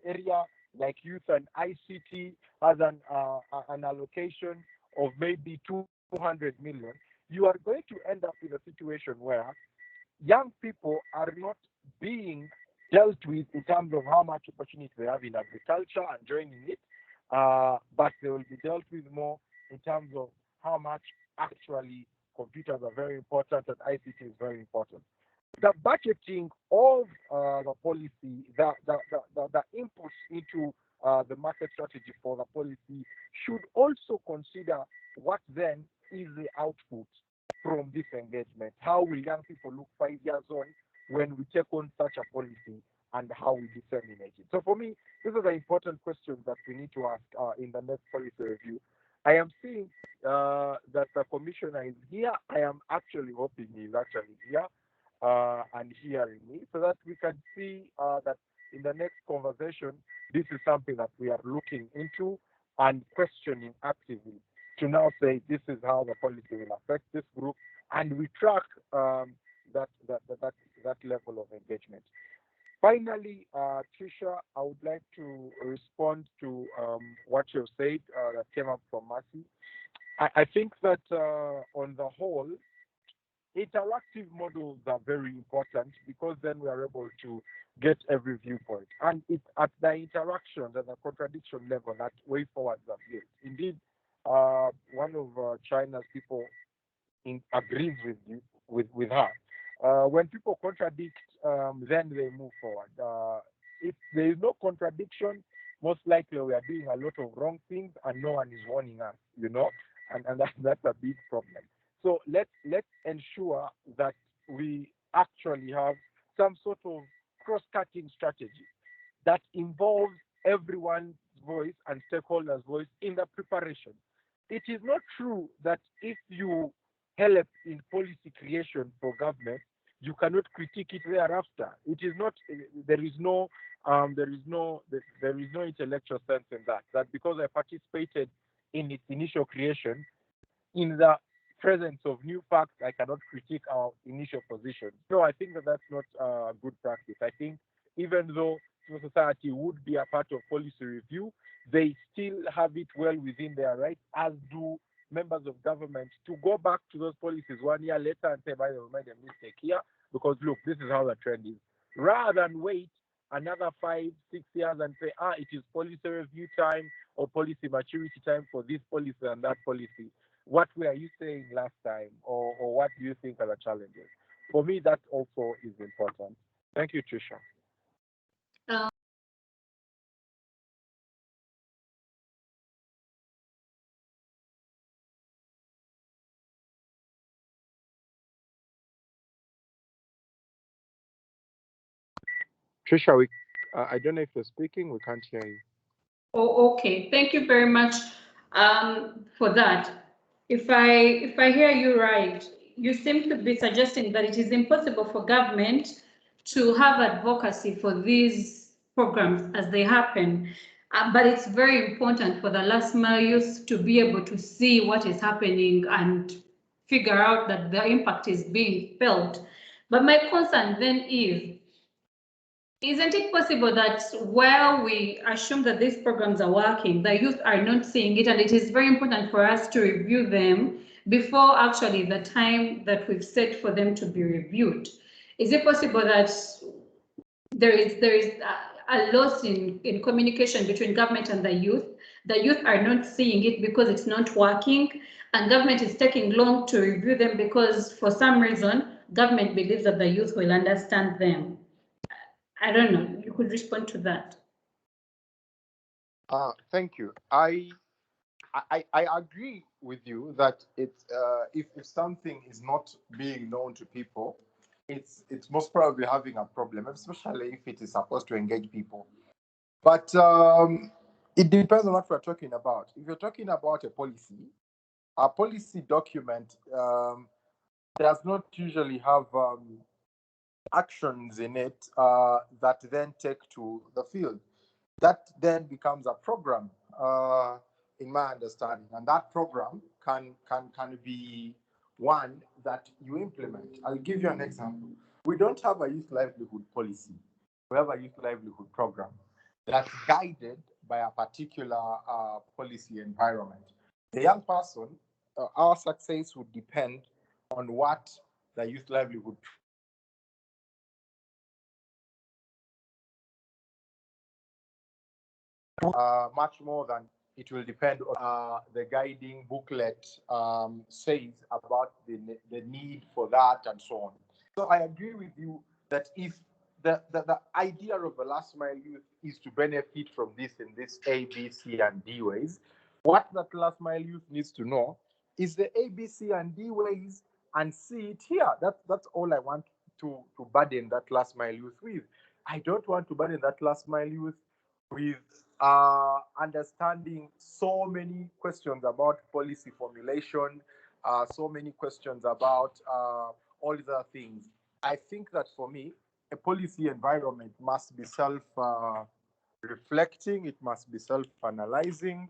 area like youth and ICT has an allocation of maybe 200 million, you are going to end up in a situation where young people are not being dealt with in terms of how much opportunity they have in agriculture and joining it, but they will be dealt with more in terms of how much actually computers are very important and ICT is very important. The budgeting of the policy, the inputs into the market strategy for the policy should also consider what then is the output from this engagement. How will young people look 5 years on when we take on such a policy, and how we disseminate it? So for me, these are the important questions that we need to ask in the next policy review. I am seeing that the commissioner is here. I am actually hoping he is actually here and hearing me, so that we can see that in the next conversation, this is something that we are looking into and questioning actively to now say this is how the policy will affect this group, and we track that level of engagement. Finally, Trisha, I would like to respond to what you said that came up from Mercy. I think that on the whole, interactive models are very important, because then we are able to get every viewpoint. And it's at the interaction and the contradiction level that way forwards are built. Indeed, one of China's people agrees with you with her. When people contradict, then they move forward. If there is no contradiction, most likely we are doing a lot of wrong things and no one is warning us, and that's a big problem. So let's ensure that we actually have some sort of cross-cutting strategy that involves everyone's voice and stakeholders' voice in the preparation. It is not true that if you help in policy creation for government, you cannot critique it thereafter. It is not. There is no. There is no intellectual sense in that. That because I participated in its initial creation, in the presence of new facts, I cannot critique our initial position. No, I think that that's not good practice. I think even though civil society would be a part of policy review, they still have it well within their rights, as do members of government, to go back to those policies 1 year later and say, by the way, we made a mistake here, because look, this is how the trend is. Rather than wait another 5, 6 years and say, it is policy review time or policy maturity time for this policy and that policy. What were you saying last time, or what do you think are the challenges? For me, that also is important. Thank you, Trisha. Trisha, I don't know if you're speaking. We can't hear you. Oh, okay. Thank you very much for that. If I hear you right, you seem to be suggesting that it is impossible for government to have advocacy for these programs as they happen, but it's very important for the last mile youth to be able to see what is happening and figure out that the impact is being felt. But my concern then is, isn't it possible that while we assume that these programs are working, the youth are not seeing it, and it is very important for us to review them before actually the time that we've set for them to be reviewed? Is it possible that there is a loss in communication between government and the youth? The youth are not seeing it because it's not working, and government is taking long to review them because for some reason government believes that the youth will understand them. I don't know. You could respond to that. Thank you. I agree with you that it's if something is not being known to people, it's most probably having a problem, especially if it is supposed to engage people. But it depends on what we're talking about. If you're talking about a policy document does not usually have actions in it that then take to the field. That then becomes a program, in my understanding, and that program can be one that you implement. I'll give you an example. We don't have a youth livelihood policy. We have a youth livelihood program that's guided by a particular policy environment. The young person, our success would depend on what the youth livelihood much more than it will depend on the guiding booklet says about the need for that and so on. So I agree with you that if the idea of the last mile youth is to benefit from this in this A, B, C, and D ways, what that last mile youth needs to know is the A, B, C, and D ways and see it here. That's all I want to burden that last mile youth with. I don't want to burden that last mile youth with understanding so many questions about policy formulation, so many questions about all these other things. I think that for me, a policy environment must be self-reflecting, it must be self-analyzing,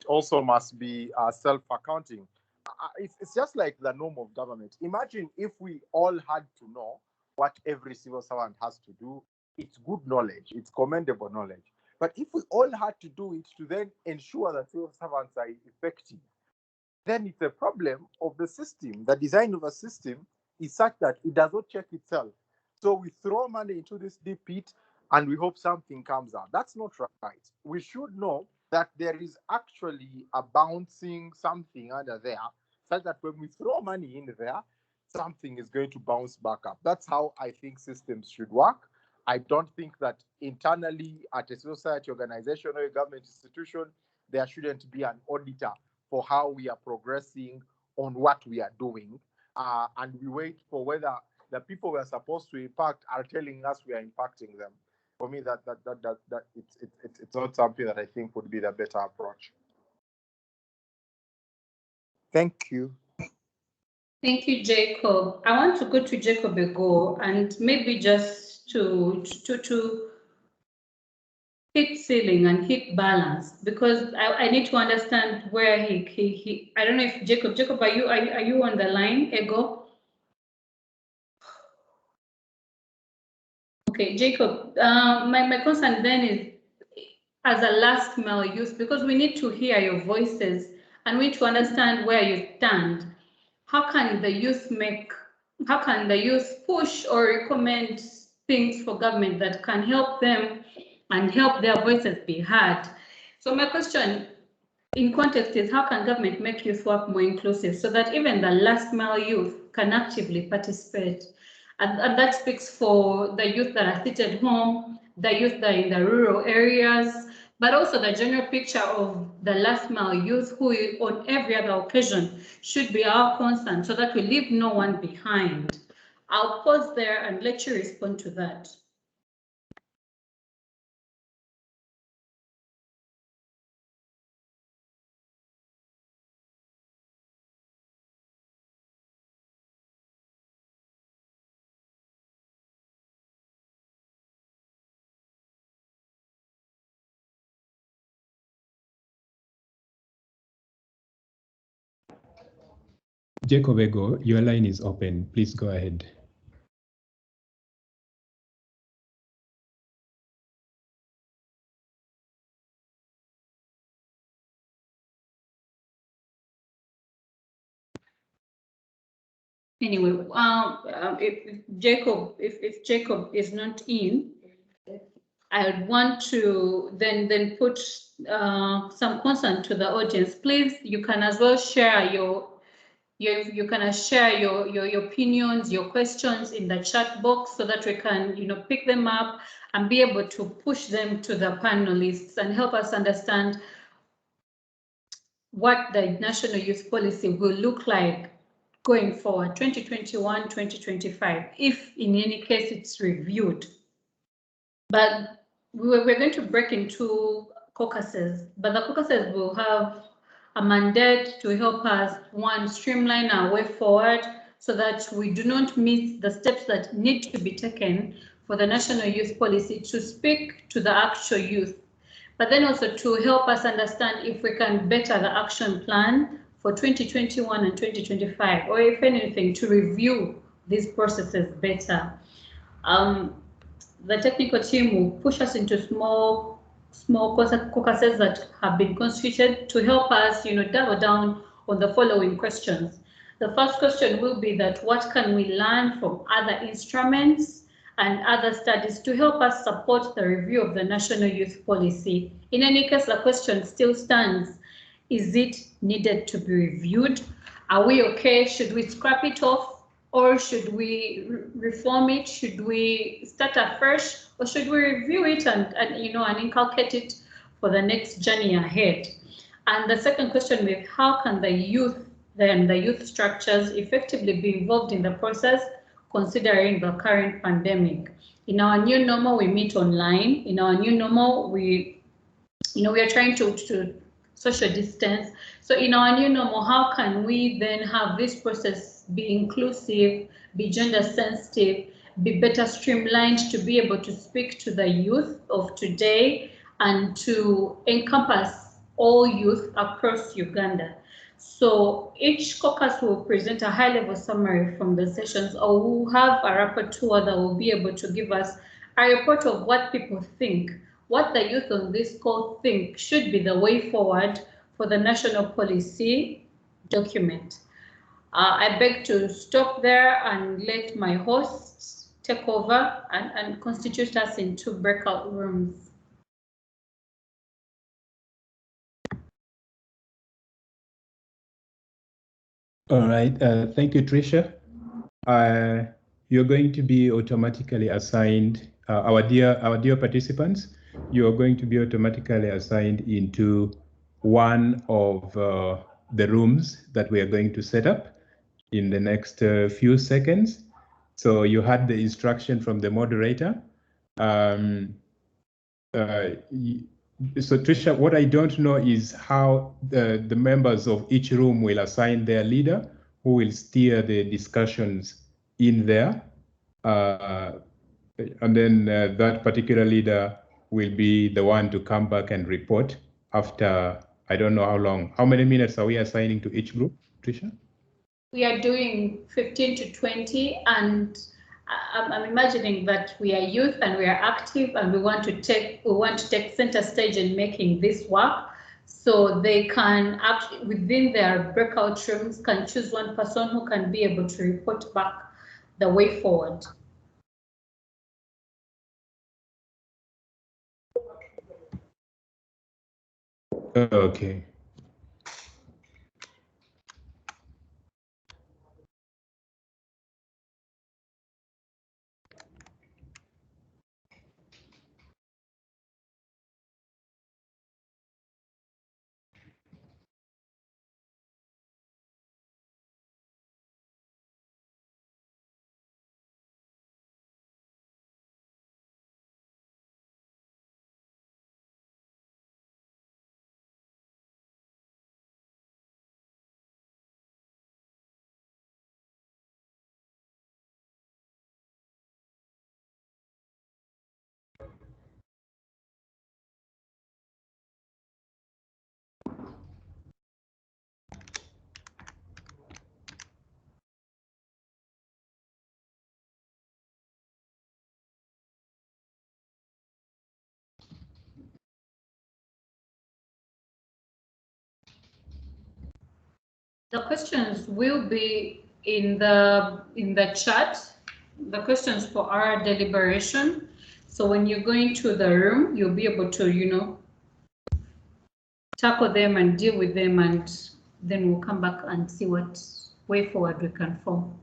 it also must be self-accounting. It's just like the norm of government. Imagine if we all had to know what every civil servant has to do. It's good knowledge, it's commendable knowledge. But if we all had to do it to then ensure that civil servants are effective, then it's a problem of the system. The design of a system is such that it does not check itself. So we throw money into this deep pit and we hope something comes out. That's not right. We should know that there is actually a bouncing something under there, such that when we throw money in there, something is going to bounce back up. That's how I think systems should work. I don't think that internally at a society organization or a government institution, there shouldn't be an auditor for how we are progressing on what we are doing. And we wait for whether the people we are supposed to impact are telling us we are impacting them. For me, that it's not something that I think would be the better approach. Thank you. Thank you, Jacob. I want to go to Jacob Ego and maybe just to hit ceiling and hit balance, because I need to understand where he I don't know if Jacob, are you on the line, Ego? Okay, Jacob, my concern then is, as a last mile youth, because we need to hear your voices and we need to understand where you stand. How can the youth push or recommend things for government that can help them and help their voices be heard? So my question in context is, how can government make youth work more inclusive so that even the last mile youth can actively participate? And that speaks for the youth that are seated home, the youth that are in the rural areas, but also the general picture of the last mile youth who on every other occasion should be our concern so that we leave no one behind. I'll pause there and let you respond to that. Jacob Ego, your line is open. Please go ahead. Anyway, if Jacob is not in, I want to then put some concern to the audience. Please, you can as well share your opinions, your questions in the chat box so that we can pick them up and be able to push them to the panelists and help us understand what the National Youth Policy will look like going forward, 2021, 2025, if in any case it's reviewed. But we're going to break into caucuses, but the caucuses will have a mandate to help us, one, streamline our way forward so that we do not miss the steps that need to be taken for the National Youth Policy to speak to the actual youth, but then also to help us understand if we can better the action plan for 2021 and 2025, or if anything, to review these processes better. The technical team will push us into small caucuses that have been constituted to help us, double down on the following questions. The first question will be that what can we learn from other instruments and other studies to help us support the review of the National Youth Policy? In any case, the question still stands. Is it needed to be reviewed? Are we okay? Should we scrap it off? Or should we reform it? Should we start afresh? Or should we review it and inculcate it for the next journey ahead? And the second question is, how can the youth structures effectively be involved in the process, considering the current pandemic? In our new normal, we meet online. In our new normal, we are trying to social distance. So in our new normal, how can we then have this process be inclusive, be gender sensitive, be better streamlined to be able to speak to the youth of today and to encompass all youth across Uganda? So each caucus will present a high-level summary from the sessions, or we'll have a rapporteur that will be able to give us a report of what people think, what the youth on this call think should be the way forward for the national policy document. I beg to stop there and let my hosts take over and constitute us into breakout rooms. All right, thank you, Tricia. you're going to be automatically assigned, our dear participants, you're going to be automatically assigned into one of the rooms that we are going to set up in the next few seconds. So you had the instruction from the moderator. So Trisha, what I don't know is how the members of each room will assign their leader who will steer the discussions in there. And then that particular leader will be the one to come back and report after, I don't know how long. How many minutes are we assigning to each group, Trisha? We are doing 15 to 20, and I'm imagining that we are youth and we are active, and we want to take center stage in making this work. So they can actually, within their breakout rooms, can choose one person who can be able to report back the way forward. Okay. The questions will be in the chat, the questions for our deliberation. So when you go into the room, you'll be able to, tackle them and deal with them, and then we'll come back and see what way forward we can form.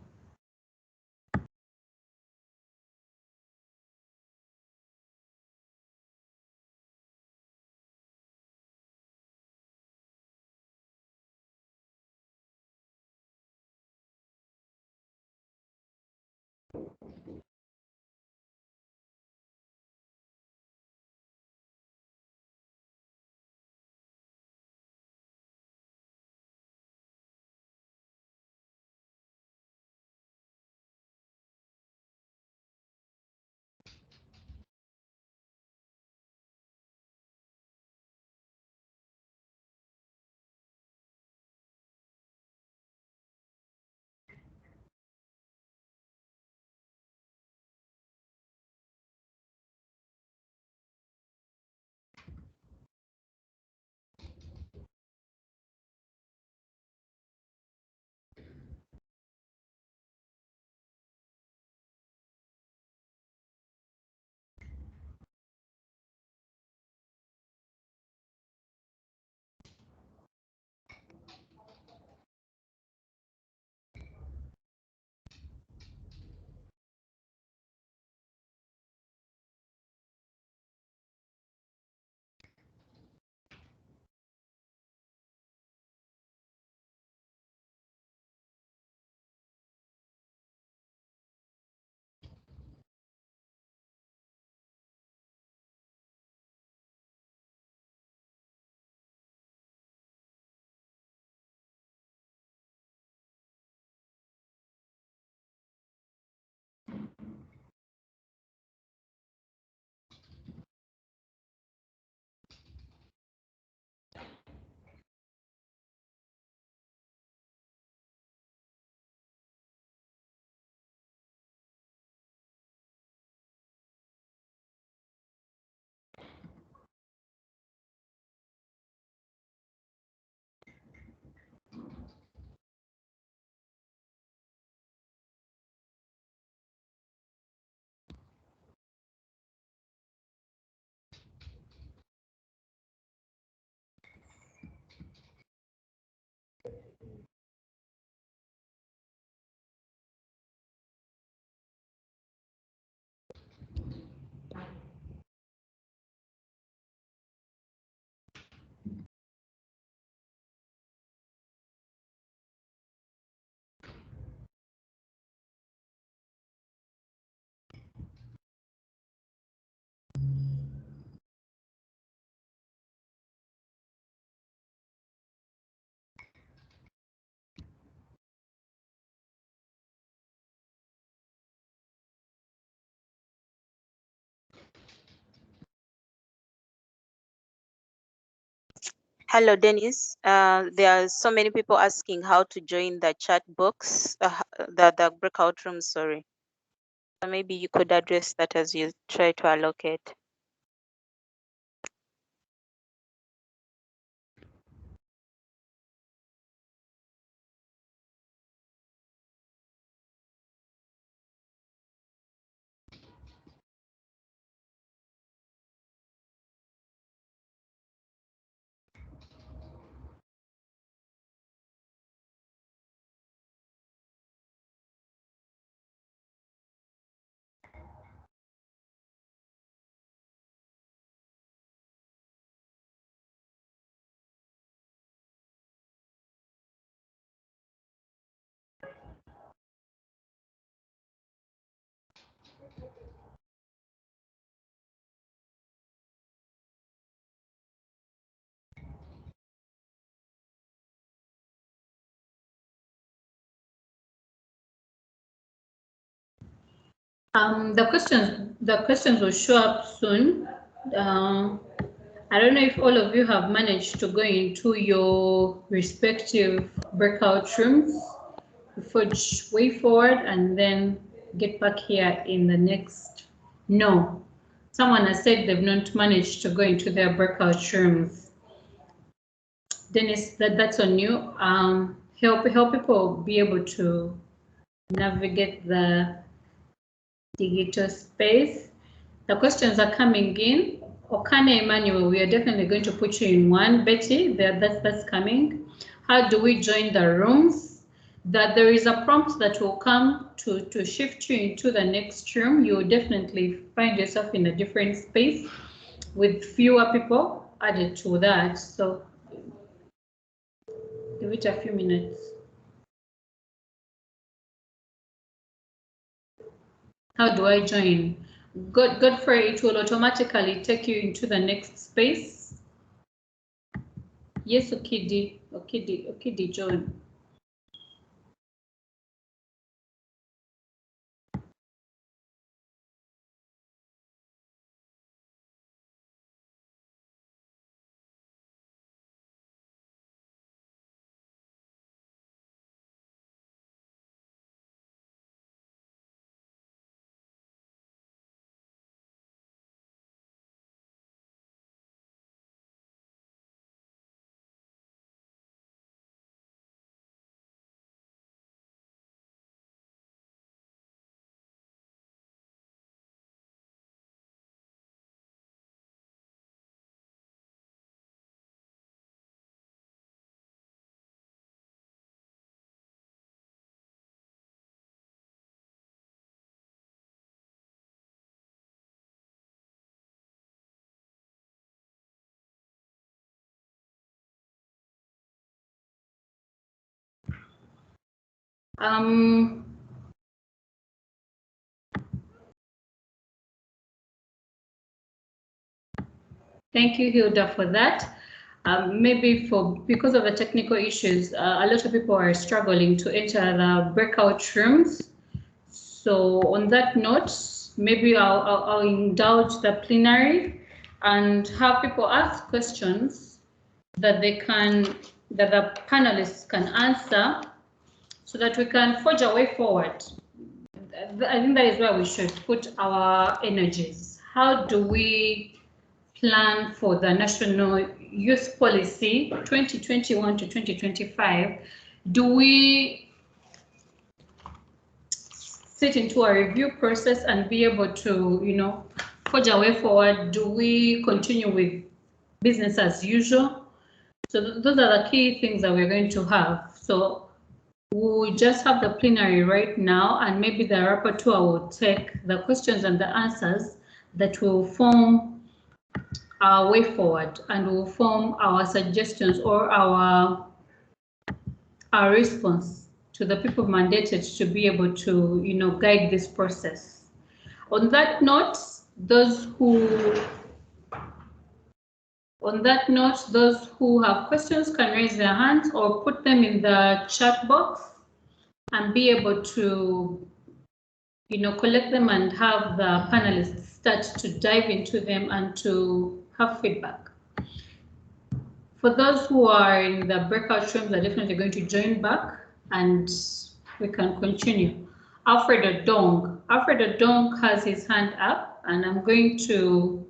Hello, Dennis. There are so many people asking how to join the chat box, the breakout room, sorry. So maybe you could address that as you try to allocate. The questions will show up soon. I don't know if all of you have managed to go into your respective breakout rooms, forge way forward, and then get back here in the next. No, someone has said they've not managed to go into their breakout rooms. Dennis, that's on you. Help people be able to navigate the digital space. The questions are coming in. Okane Emmanuel, we are definitely going to put you in one. Betty, that's coming. How do we join the rooms? That there is a prompt that will come to shift you into the next room. You will definitely find yourself in a different space with fewer people added to that. So give it a few minutes. How do I join? Godfrey, it will automatically take you into the next space. Yes, Okidi, join. Thank you, Hilda, for that. Maybe because of the technical issues, a lot of people are struggling to enter the breakout rooms. So on that note, maybe I'll indulge the plenary and have people ask questions that the panelists can answer so that we can forge our way forward. I think that is where we should put our energies. How do we plan for the National Youth Policy 2021 to 2025? Do we sit into a review process and be able to, forge our way forward? Do we continue with business as usual? So those are the key things that we're going to have. So we'll just have the plenary right now, and maybe the rapporteur will take the questions and the answers that will form our way forward and will form our suggestions or our response to the people mandated to be able to, guide this process. On that note, those who have questions can raise their hands or put them in the chat box and be able to, collect them and have the panelists start to dive into them and to have feedback. For those who are in the breakout rooms, are definitely going to join back and we can continue. Alfred Odong has his hand up, and I'm going to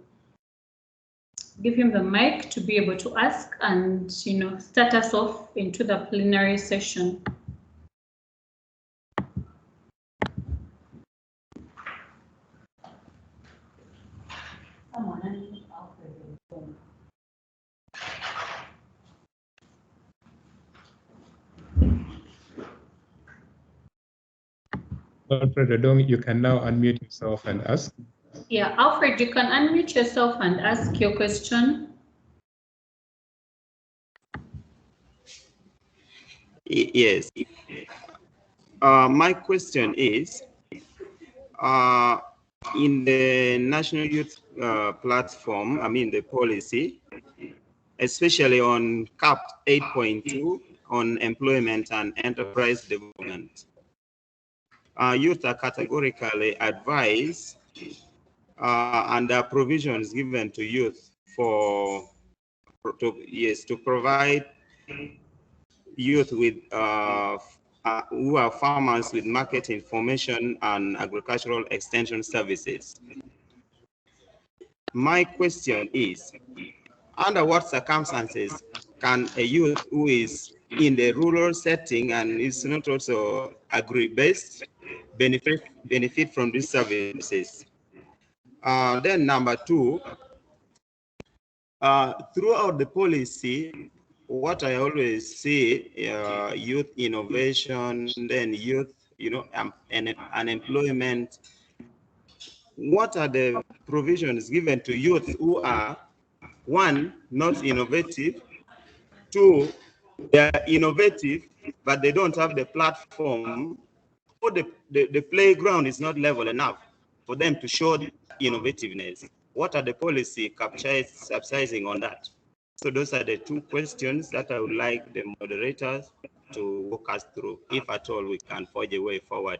give him the mic to be able to ask and start us off into the plenary session. Alfred Odong, you can now unmute yourself and ask. Yeah, Alfred, you can unmute yourself and ask your question. Yes. My question is, in the National Youth Platform, I mean the policy, especially on CAP 8.2 on employment and enterprise development, youth are categorically advised and there are provisions given to youth to provide youth with who are farmers with market information and agricultural extension services. My question is, under what circumstances can a youth who is in the rural setting and is not also agri-based benefit from these services? Then number two, throughout the policy, what I always see, youth innovation, then youth, unemployment. What are the provisions given to youth who are, one, not innovative, two, they are innovative, but they don't have the platform, or the playground is not level enough for them to show innovativeness? What are the policy capitalizing on that? So those are the two questions that I would like the moderators to walk us through, if at all we can forge a way forward.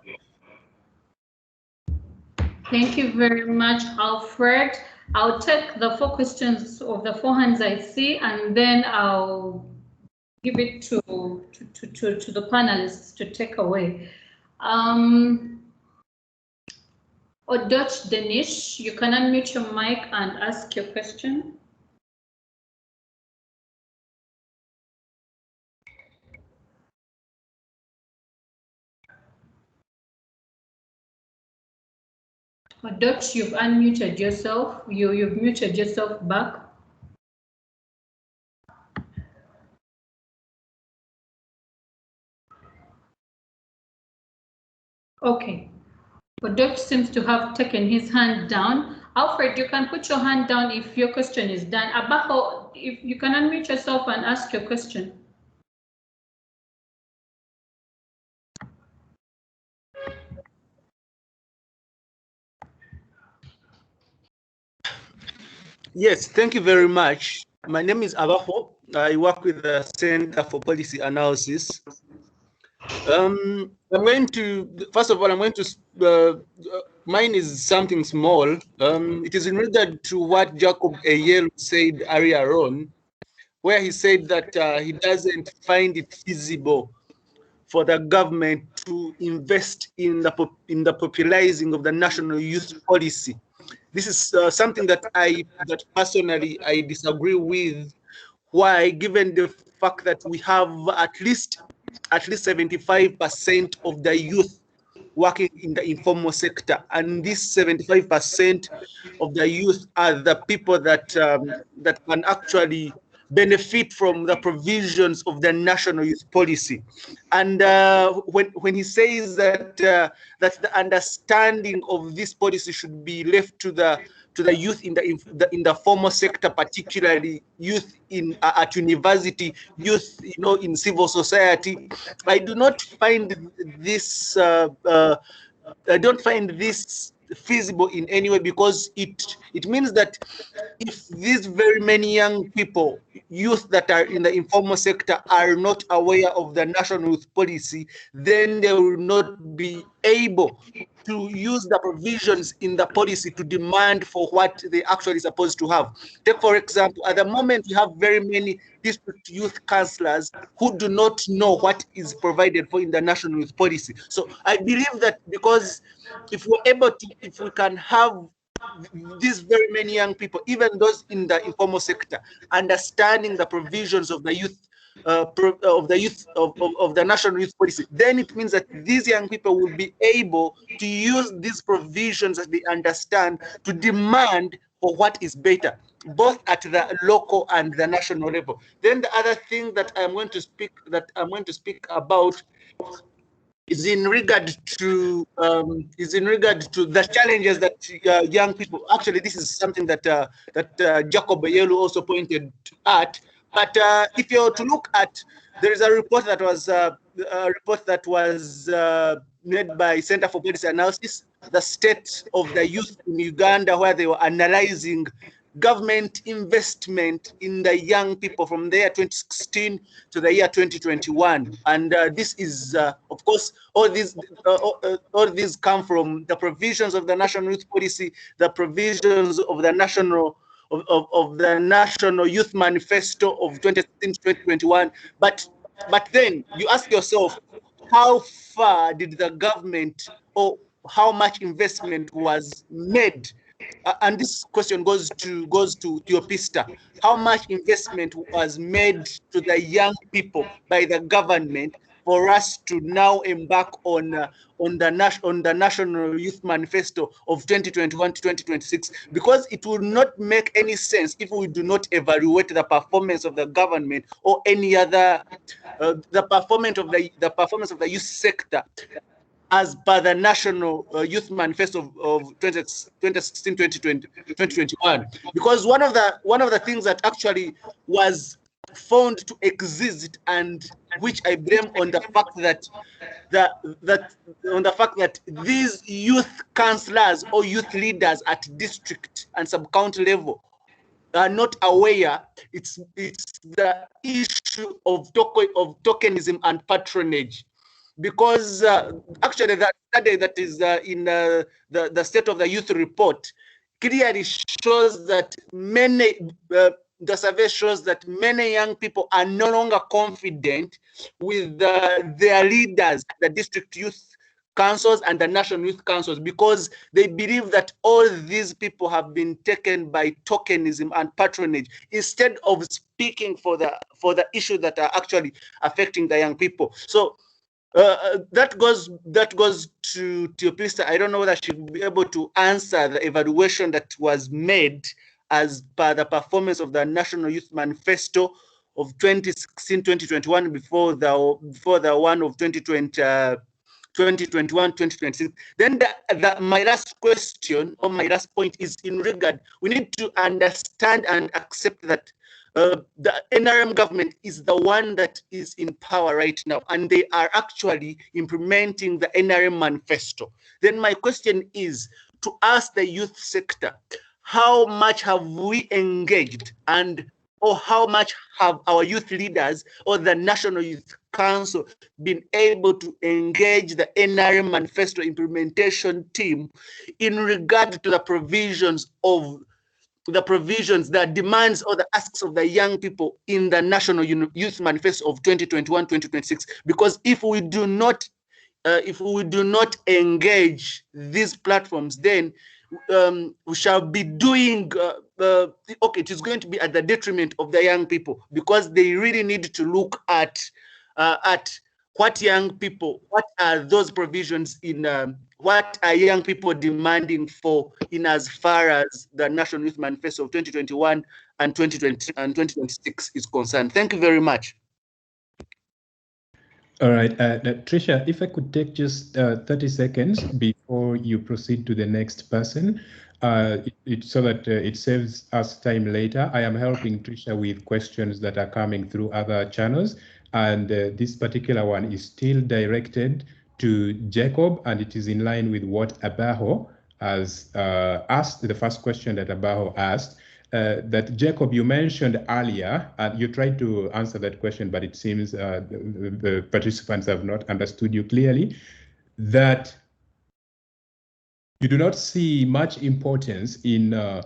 Thank you very much, Alfred. I'll take the 4 questions of the 4 hands I see, and then I'll give it to the panelists to take away. Odot Denish, you can unmute your mic and ask your question. Odot, you've unmuted yourself. You've muted yourself back. Okay. Odot seems to have taken his hand down. Alfred, you can put your hand down if your question is done. Abaho, if you can unmute yourself and ask your question. Yes, thank you very much. My name is Abaho. I work with the Center for Policy Analysis. I'm going to, first of all, I'm going to, mine is something small. It is related to what Jacob Eyel said earlier on, where he said that he doesn't find it feasible for the government to invest in the popularizing of the national youth policy. This is something that personally I disagree with. Why? Given the fact that we have at least 75% of the youth working in the informal sector, and this 75% of the youth are the people that that can actually benefit from the provisions of the national youth policy. And when he says that that the understanding of this policy should be left to the youth in the formal sector, particularly youth in at university, youth in civil society, I do not find this I don't find this feasible in any way, because it means that if these very many young people, youth that are in the informal sector, are not aware of the national youth policy, then they will not be able to use the provisions in the policy to demand for what they actually supposed to have. Take, for example, at the moment, we have very many district youth councillors who do not know what is provided for in the national youth policy. So I believe that because if we're able to, if we can have these very many young people, even those in the informal sector, understanding the provisions of the youth of the national youth policy, then it means that these young people will be able to use these provisions that they understand to demand for what is better, both at the local and the national level. Then the other thing that I'm going to speak about is in regard to the challenges that young people. Actually, this is something that Jacob Yelu also pointed at. But if you're to look at, there is a report that was made by Center for Policy Analysis, the state of the youth in Uganda, where they were analyzing government investment in the young people from the year 2016 to the year 2021. And this is, of course, all these come from the provisions of the National Youth Policy, the provisions of the National Youth Manifesto of 2016 to 2021. But then you ask yourself, how far did the government, or how much investment was made? And this question goes to Theopista. How much investment was made to the young people by the government for us to now embark on the National Youth Manifesto of 2021 to 2026? Because it will not make any sense if we do not evaluate the performance of the government or any other the performance of the youth sector as per the National Youth Manifesto of 2016-2021, because one of the things that actually was found to exist, and which I blame on the fact that these youth councillors or youth leaders at district and sub-county level are not aware, it's the issue of tokenism and patronage. Because actually that study that is in the State of the Youth report clearly shows that the survey shows that many young people are no longer confident with their leaders, the district youth councils and the national youth councils, because they believe that all these people have been taken by tokenism and patronage instead of speaking for the issues that are actually affecting the young people. So that goes to Theopista. I don't know whether she'll be able to answer the evaluation that was made as per the performance of the National Youth Manifesto of 2016-2021 before the one of 2021-2026. Then my last question, or my last point, is in regard, we need to understand and accept that the NRM government is the one that is in power right now, and they are actually implementing the NRM manifesto. Then my question is to ask the youth sector, how much have we engaged, or how much have our youth leaders or the National Youth Council been able to engage the NRM manifesto implementation team in regard to the provisions, the demands or the asks of the young people in the National Youth Manifesto of 2021-2026? Because if we do not engage these platforms, then we shall be doing okay, it is going to be at the detriment of the young people, because they really need to look at what are those provisions in what are young people demanding for in as far as the National Youth Manifesto of 2021 and 2026 is concerned. Thank you very much. All right, Tricia, if I could take just 30 seconds before you proceed to the next person, so that it saves us time later. I am helping Tricia with questions that are coming through other channels, and this particular one is still directed to Jacob, and it is in line with what Abaho has asked, the first question that Abaho asked. That Jacob, you mentioned earlier, and you tried to answer that question, but it seems the participants have not understood you clearly, that you do not see much importance in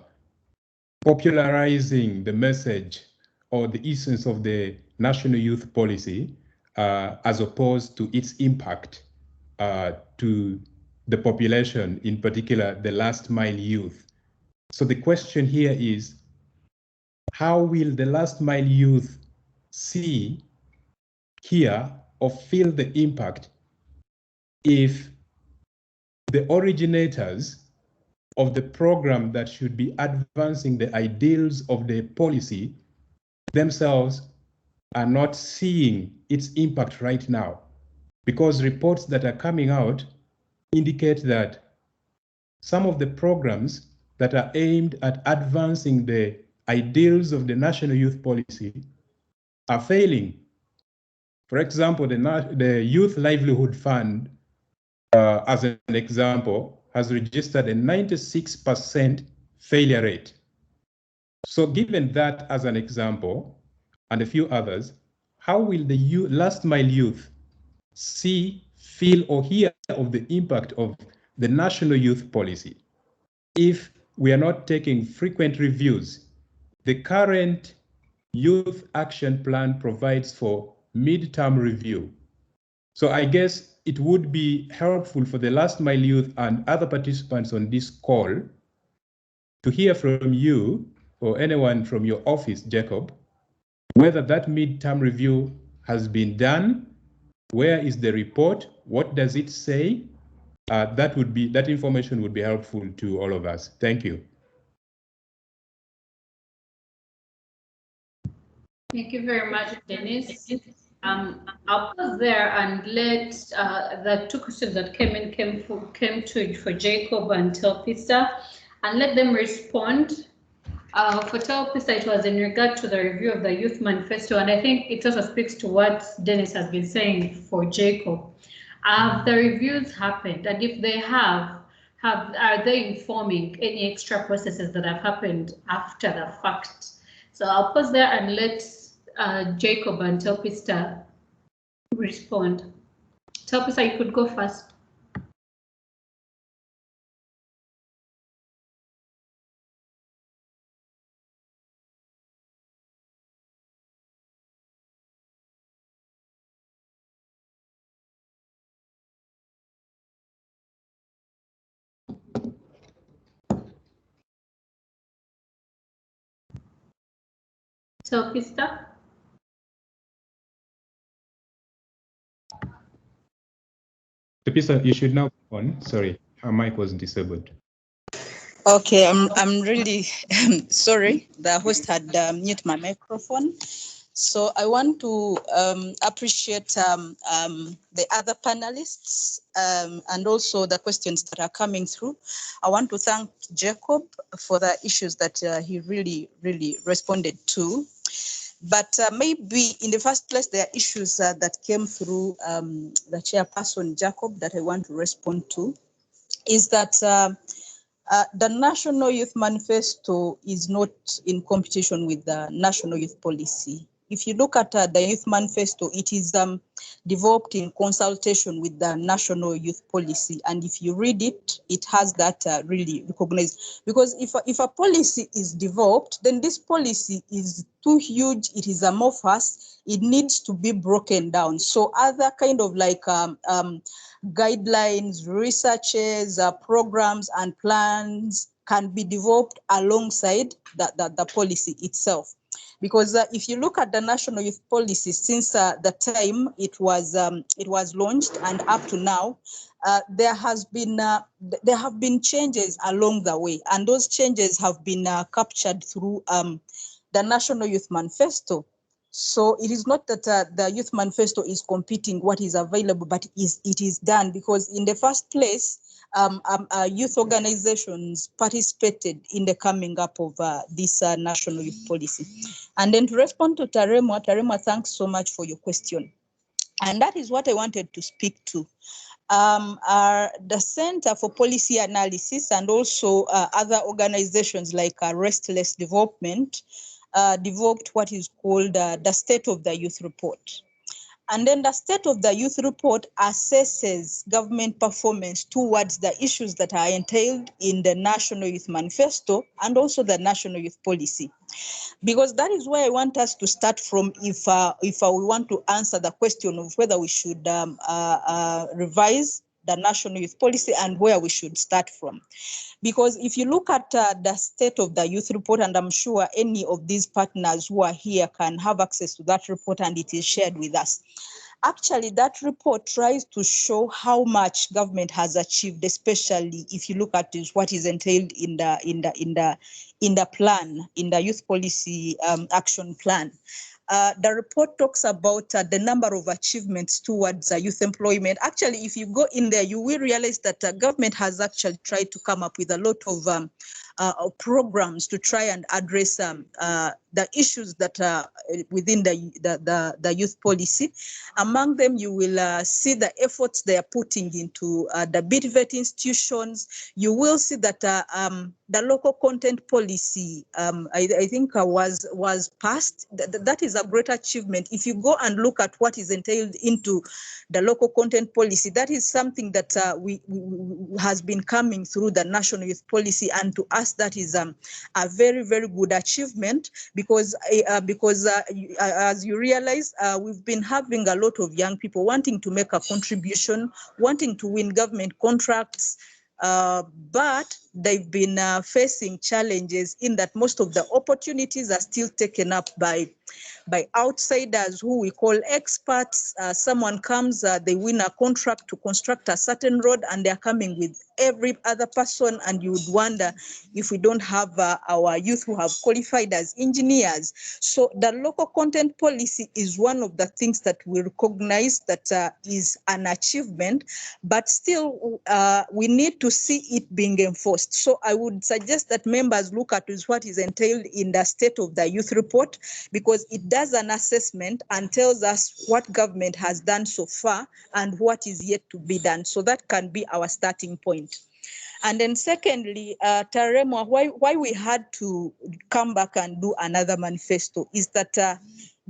popularizing the message or the essence of the national youth policy as opposed to its impact to the population, in particular the last mile youth. So the question here is, how will the last mile youth see, hear, or feel the impact if the originators of the program that should be advancing the ideals of the policy themselves are not seeing its impact right now? Because reports that are coming out indicate that some of the programs that are aimed at advancing the ideals of the national youth policy are failing. For example, the Youth Livelihood Fund, as an example, has registered a 96% failure rate. So given that as an example, and a few others, how will the last mile youth see, feel, or hear of the impact of the national youth policy if we are not taking frequent reviews? The current Youth Action Plan provides for mid-term review. So I guess it would be helpful for the last mile youth and other participants on this call to hear from you or anyone from your office, Jacob, whether that mid-term review has been done. Where is the report? What does it say? That information would be helpful to all of us. Thank you. Thank you very much, Dennis. I'll pause there and let the two questions that came for Jacob and Telpisa, and let them respond. For Telpisa, it was in regard to the review of the Youth Manifesto, and I think it also speaks to what Dennis has been saying for Jacob. Have the reviews happened, and if they are they informing any extra processes that have happened after the fact? So I'll pause there and let Jacob and Telpisa respond. Telpisa, you could go first. Telpisa? Telpisa, you should now be on. Sorry, her mic was disabled. Okay, I'm really sorry. The host had muted my microphone. So I want to appreciate the other panelists and also the questions that are coming through. I want to thank Jacob for the issues that he really responded to. But maybe in the first place, there are issues that came through the chairperson, Jacob, that I want to respond to, is that the National Youth Manifesto is not in competition with the National Youth Policy. If you look at the Youth Manifesto, it is developed in consultation with the National Youth Policy. And if you read it, it has that really recognized. Because if a policy is developed, then this policy is too huge, it is amorphous, it needs to be broken down. So other kind of like guidelines, researches, programs, and plans can be developed alongside the policy itself. Because if you look at the National Youth Policy, since the time it was launched and up to now, there have been changes along the way, and those changes have been captured through the National Youth Manifesto. So it is not that the Youth Manifesto is competing what is available, but it is done because in the first place, youth organizations participated in the coming up of this National Youth Policy. And then to respond to Tarema, thanks so much for your question. And that is what I wanted to speak to. The Center for Policy Analysis and also other organizations like Restless Development developed what is called the State of the Youth Report. And then the State of the Youth report assesses government performance towards the issues that are entailed in the National Youth Manifesto and also the National Youth Policy. Because that is where I want us to start from if we want to answer the question of whether we should revise the National Youth Policy and where we should start from. Because if you look at the State of the Youth report, and I'm sure any of these partners who are here can have access to that report and it is shared with us. Actually, that report tries to show how much government has achieved, especially if you look at what is entailed in the plan, in the youth policy action plan. The report talks about the number of achievements towards youth employment. Actually, if you go in there, you will realize that government has actually tried to come up with a lot of programs to try and address the issues that are within the youth policy. Among them, you will see the efforts they are putting into the BITVET institutions. You will see that the local content policy, I think, was passed. That is a great achievement. If you go and look at what is entailed into the local content policy, that is something that has been coming through the National Youth Policy, and to us that is a very, very good achievement because as you realize, we've been having a lot of young people wanting to make a contribution, wanting to win government contracts, but they've been facing challenges in that most of the opportunities are still taken up by outsiders who we call experts. Someone comes, they win a contract to construct a certain road, and they're coming with every other person, and you would wonder if we don't have our youth who have qualified as engineers. So the local content policy is one of the things that we recognize that is an achievement, but still we need to see it being enforced. So I would suggest that members look at what is entailed in the State of the Youth report, because it does an assessment and tells us what government has done so far and what is yet to be done. So that can be our starting point. And then secondly, Taremo, why we had to come back and do another manifesto is that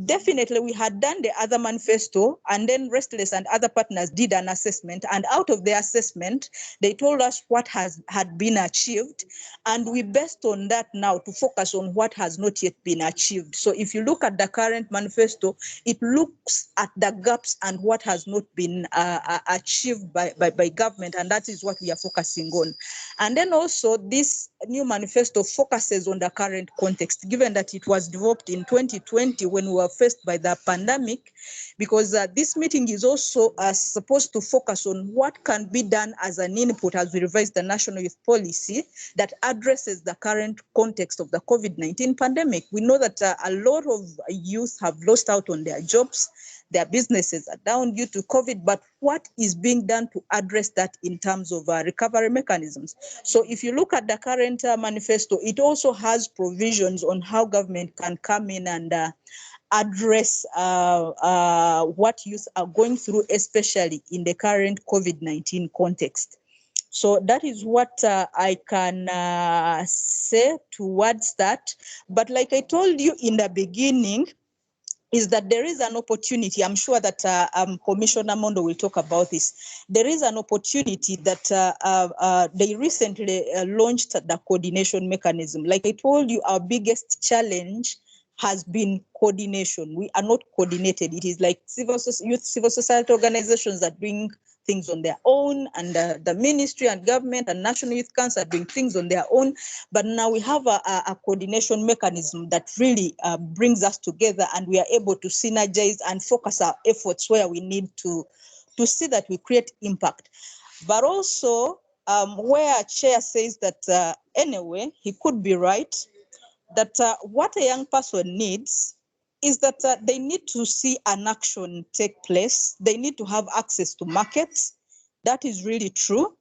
definitely we had done the other manifesto, and then Restless and other partners did an assessment, and out of the assessment, they told us what had been achieved, and we based on that now to focus on what has not yet been achieved. So if you look at the current manifesto, it looks at the gaps and what has not been achieved by government, and that is what we are focusing on. And then also this new manifesto focuses on the current context, given that it was developed in 2020 when we were faced by the pandemic, because this meeting is also supposed to focus on what can be done as an input as we revise the National Youth Policy that addresses the current context of the COVID-19 pandemic. We know that a lot of youth have lost out on their jobs, their businesses are down due to COVID, but what is being done to address that in terms of recovery mechanisms? So if you look at the current manifesto, it also has provisions on how government can come in and address what youth are going through, especially in the current COVID-19 context. So that is what I can say towards that. But like I told you in the beginning, is that there is an opportunity. I'm sure that Commissioner Mondo will talk about this. There is an opportunity that they recently launched the coordination mechanism. Like I told you, our biggest challenge has been coordination. We are not coordinated. It is like youth civil society organizations that doing things on their own, and the ministry and government and National Youth Council are doing things on their own. But now we have a coordination mechanism that really brings us together, and we are able to synergize and focus our efforts where we need to see that we create impact. But also where Chair says that anyway, he could be right, that what a young person needs is that they need to see an action take place. They need to have access to markets. That is really true.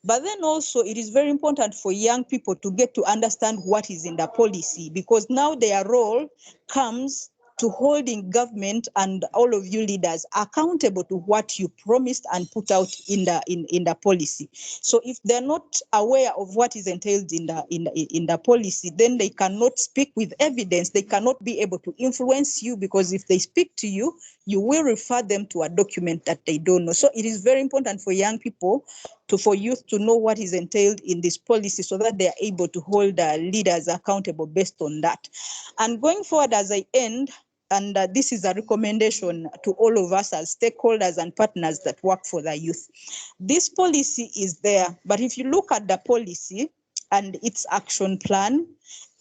But then also it is very important for young people to get to understand what is in the policy, because now their role comes to holding government and all of you leaders accountable to what you promised and put out in the policy. So if they're not aware of what is entailed in the policy, then they cannot speak with evidence. They cannot be able to influence you, because if they speak to you, you will refer them to a document that they don't know. So it is very important for young people, for youth to know what is entailed in this policy, so that they are able to hold leaders accountable based on that. And going forward, as I end, and this is a recommendation to all of us as stakeholders and partners that work for the youth. This policy is there, but if you look at the policy and its action plan,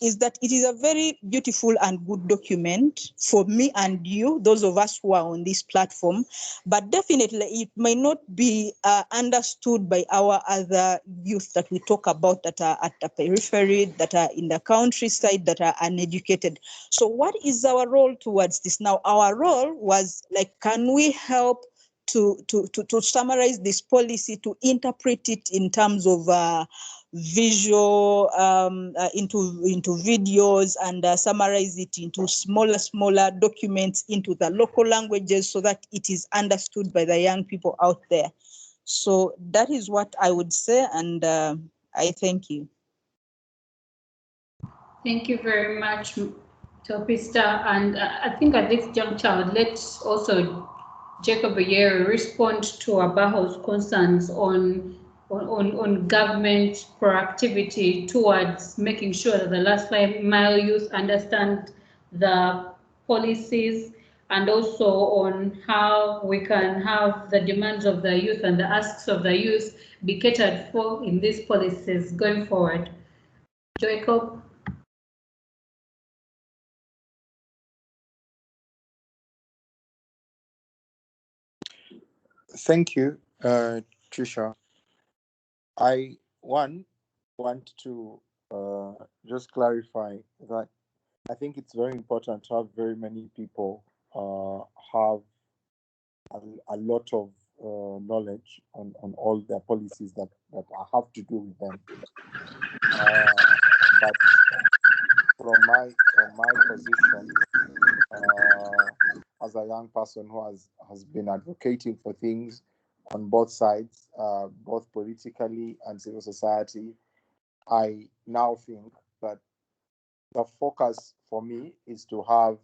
is that it is a very beautiful and good document for me and you, those of us who are on this platform, but definitely it may not be understood by our other youth that we talk about, that are at the periphery, that are in the countryside, that are uneducated. So what is our role towards this? Now, our role was like, can we help to summarize this policy, to interpret it in terms of visual, into videos, and summarize it into smaller documents into the local languages, so that it is understood by the young people out there. So that is what I would say, and I thank you. Thank you very much, Topista. And I think at this juncture, let's also Jacob Ayero respond to Abaho's concerns on government proactivity towards making sure that the last mile youth understand the policies, and also on how we can have the demands of the youth and the asks of the youth be catered for in these policies going forward. Jacob? Thank you, Trisha. I want to just clarify that I think it's very important to have very many people have a lot of knowledge on all the policies that have to do with them. But from my position as a young person who has been advocating for things on both sides, both politically and civil society, I now think that the focus for me is to have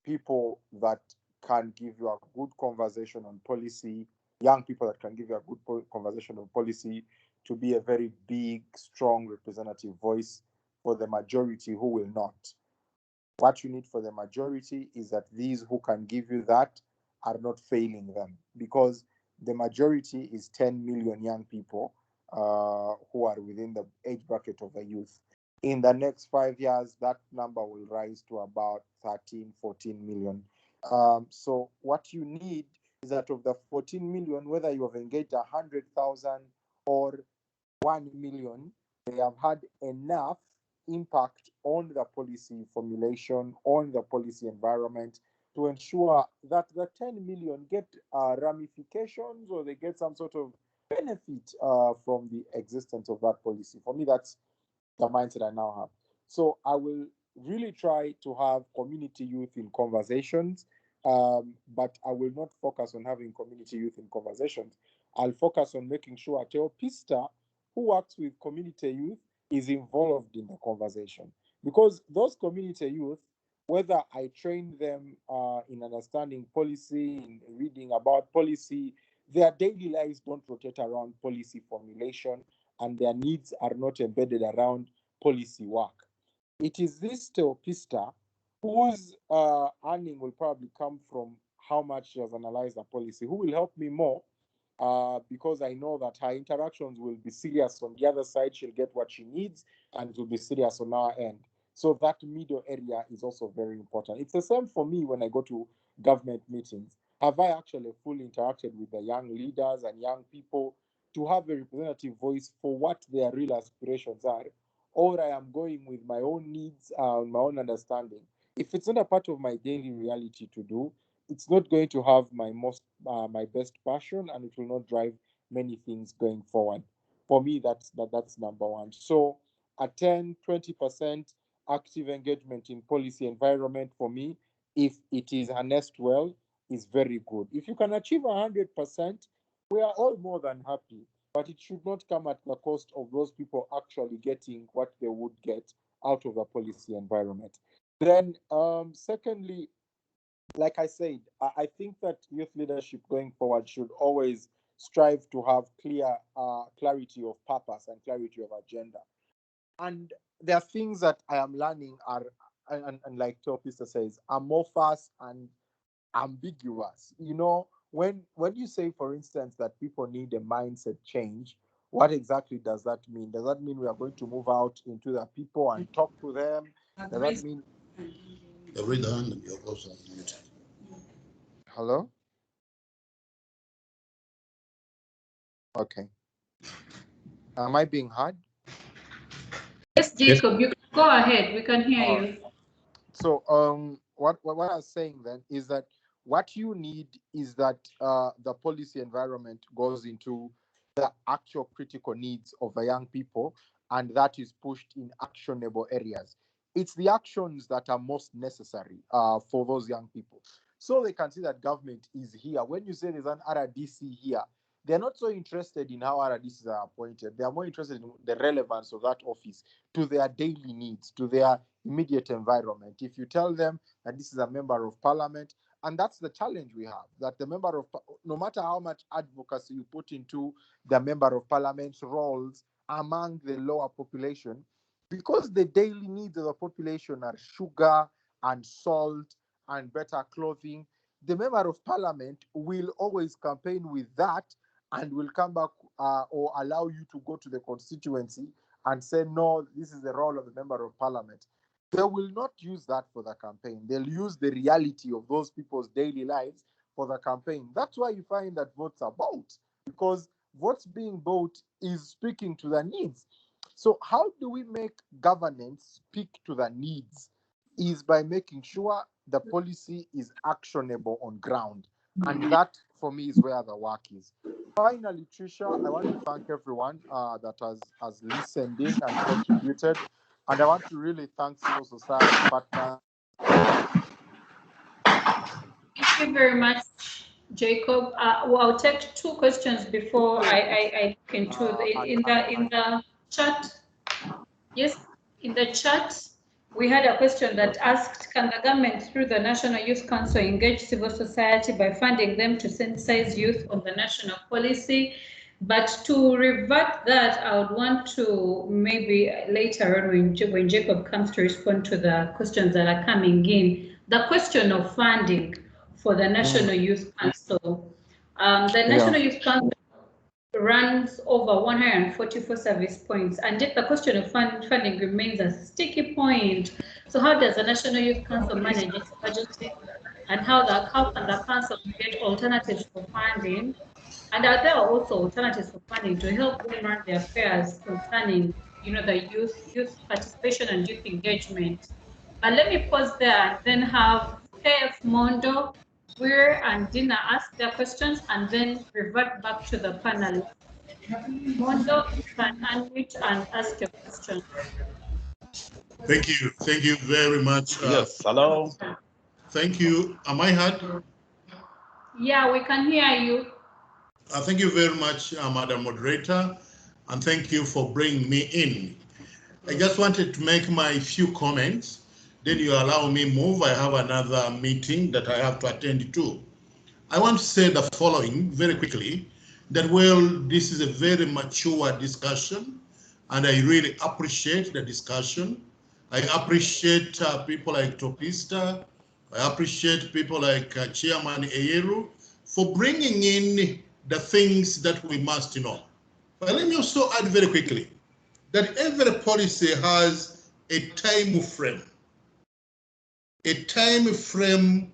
people that can give you a good conversation on policy, young people that can give you a good conversation on policy, to be a very big, strong representative voice for the majority who will not. What you need for the majority is that these who can give you that are not failing them, because the majority is 10 million young people who are within the age bracket of the youth. In the next 5 years, that number will rise to about 13, 14 million. So what you need is that of the 14 million, whether you have engaged 100,000 or 1 million, they have had enough impact on the policy formulation, on the policy environment, to ensure that the 10 million get ramifications, or they get some sort of benefit from the existence of that policy. For me, that's the mindset I now have. So I will really try to have community youth in conversations, but I will not focus on having community youth in conversations. I'll focus on making sure Teopista, who works with community youth, is involved in the conversation. Because those community youth, whether I train them in understanding policy, in reading about policy, their daily lives don't rotate around policy formulation, and their needs are not embedded around policy work. It is this Teopista whose earning will probably come from how much she has analyzed the policy, who will help me more, because I know that her interactions will be serious on the other side. She'll get what she needs, and it will be serious on our end. So that middle area is also very important. It's the same for me when I go to government meetings. Have I actually fully interacted with the young leaders and young people to have a representative voice for what their real aspirations are? Or I am going with my own needs, my own understanding. If it's not a part of my daily reality to do, it's not going to have my best passion, and it will not drive many things going forward. For me, that's number one. So a 10, 20% active engagement in policy environment for me if it is harnessed well, is very good. If you can achieve 100%, we are all more than happy. But it should not come at the cost of those people actually getting what they would get out of the policy environment. Then, secondly, like I said, I think that youth leadership going forward should always strive to have clarity of purpose and clarity of agenda. And there are things that I am learning are, and like Teopista says, amorphous and ambiguous. You know, when you say, for instance, that people need a mindset change, what exactly does that mean? Does that mean we are going to move out into the people and talk to them? Does that mean? Raise the hand and you're also muted. Hello? Okay. Am I being heard? Yes, Jacob, you can go ahead. We can hear you. So what I was saying then is that what you need is that the policy environment goes into the actual critical needs of the young people, and that is pushed in actionable areas. It's the actions that are most necessary for those young people, so they can see that government is here. When you say there's an RDC here, they're not so interested in how RDCs are appointed. They are more interested in the relevance of that office to their daily needs, to their immediate environment. If you tell them that this is a member of parliament, and that's the challenge we have, that the member of, no matter how much advocacy you put into the member of parliament's roles among the lower population, because the daily needs of the population are sugar and salt and better clothing, the member of parliament will always campaign with that and will come back or allow you to go to the constituency and say, no, this is the role of the member of parliament. They will not use that for the campaign. They'll use the reality of those people's daily lives for the campaign. That's why you find that votes are bought, because votes being bought is speaking to the needs. So how do we make governance speak to the needs? Is by making sure the policy is actionable on ground. And that, for me, is where the work is. Finally, Trisha, I want to thank everyone that has listened in and contributed. And I want to really thank civil society partners. Thank you very much, Jacob. Well, I'll take two questions before I look into in the chat. Yes, in the chat, we had a question that asked, can the government through the National Youth Council engage civil society by funding them to sensitize youth on the national policy? But to revert that, I would want to maybe later on when Jacob comes to respond to the questions that are coming in, the question of funding for the National Youth Council. The National Youth Council runs over 144 service points, and yet the question of funding remains a sticky point. So how does the National Youth Council manage its budget, and how can the council get alternatives for funding? And are there also alternatives for funding to help them run their affairs concerning, the youth participation and youth engagement? But let me pause there and then have KF Mondo, Weir, and Dina ask their questions and then revert back to the panelists. Mondo, you can unmute and ask your question. Thank you very much. Yes, hello. Thank you. Am I heard? Yeah, we can hear you. Thank you very much, Madam Moderator, and thank you for bringing me in. I just wanted to make my few comments, then you allow me move. I have another meeting that I have to attend to. I want to say the following very quickly, that well, this is a very mature discussion, and I really appreciate the discussion. I appreciate people like Topista. I appreciate people like Chairman Eyeru for bringing in the things that we must know. But let me also add very quickly that every policy has a time frame. A time frame,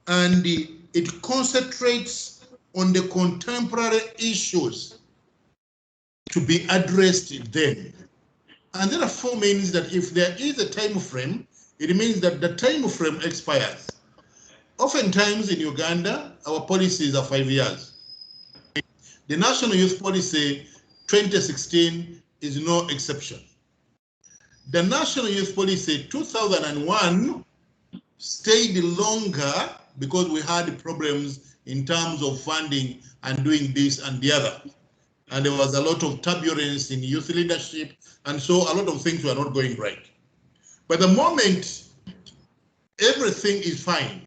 and it concentrates on the contemporary issues to be addressed then. And therefore means that if there is a time frame, it means that the time frame expires. Oftentimes in Uganda, our policies are 5 years. The National Youth Policy 2016 is no exception. The National Youth Policy 2001 stayed longer because we had problems in terms of funding and doing this and the other. And there was a lot of turbulence in youth leadership, and so a lot of things were not going right. But the moment everything is fine,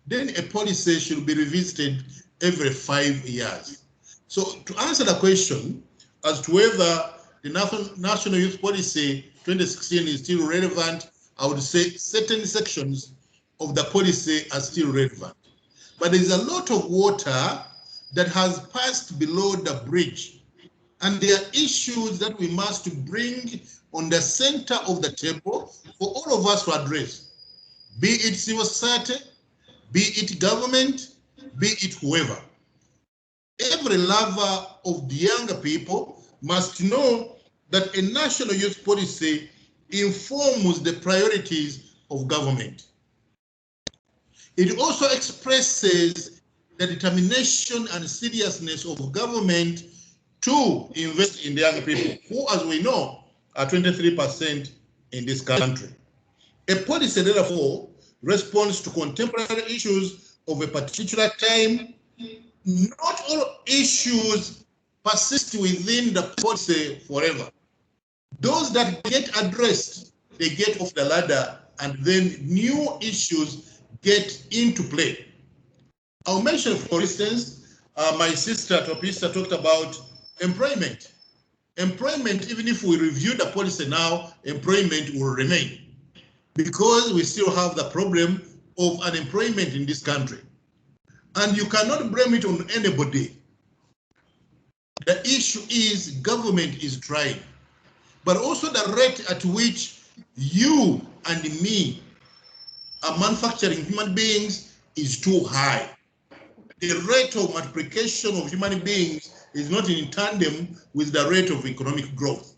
then a policy should be revisited every 5 years. So to answer the question as to whether the National Youth Policy 2016 is still relevant, I would say certain sections of the policy are still relevant. But there is a lot of water that has passed below the bridge. And there are issues that we must bring on the center of the table for all of us to address, be it civil society, be it government, be it whoever. Every lover of the younger people must know that a national youth policy informs the priorities of government. It also expresses the determination and seriousness of government to invest in the young people, who, as we know, are 23% in this country. A policy, therefore, responds to contemporary issues of a particular time. Not all issues persist within the policy forever. Those that get addressed, they get off the ladder, and then new issues get into play. I'll mention, for instance, my sister Topista talked about employment. Employment, even if we review the policy now, employment will remain because we still have the problem of unemployment in this country. And you cannot blame it on anybody. The issue is government is trying, but also the rate at which you and me are manufacturing human beings is too high. The rate of multiplication of human beings is not in tandem with the rate of economic growth.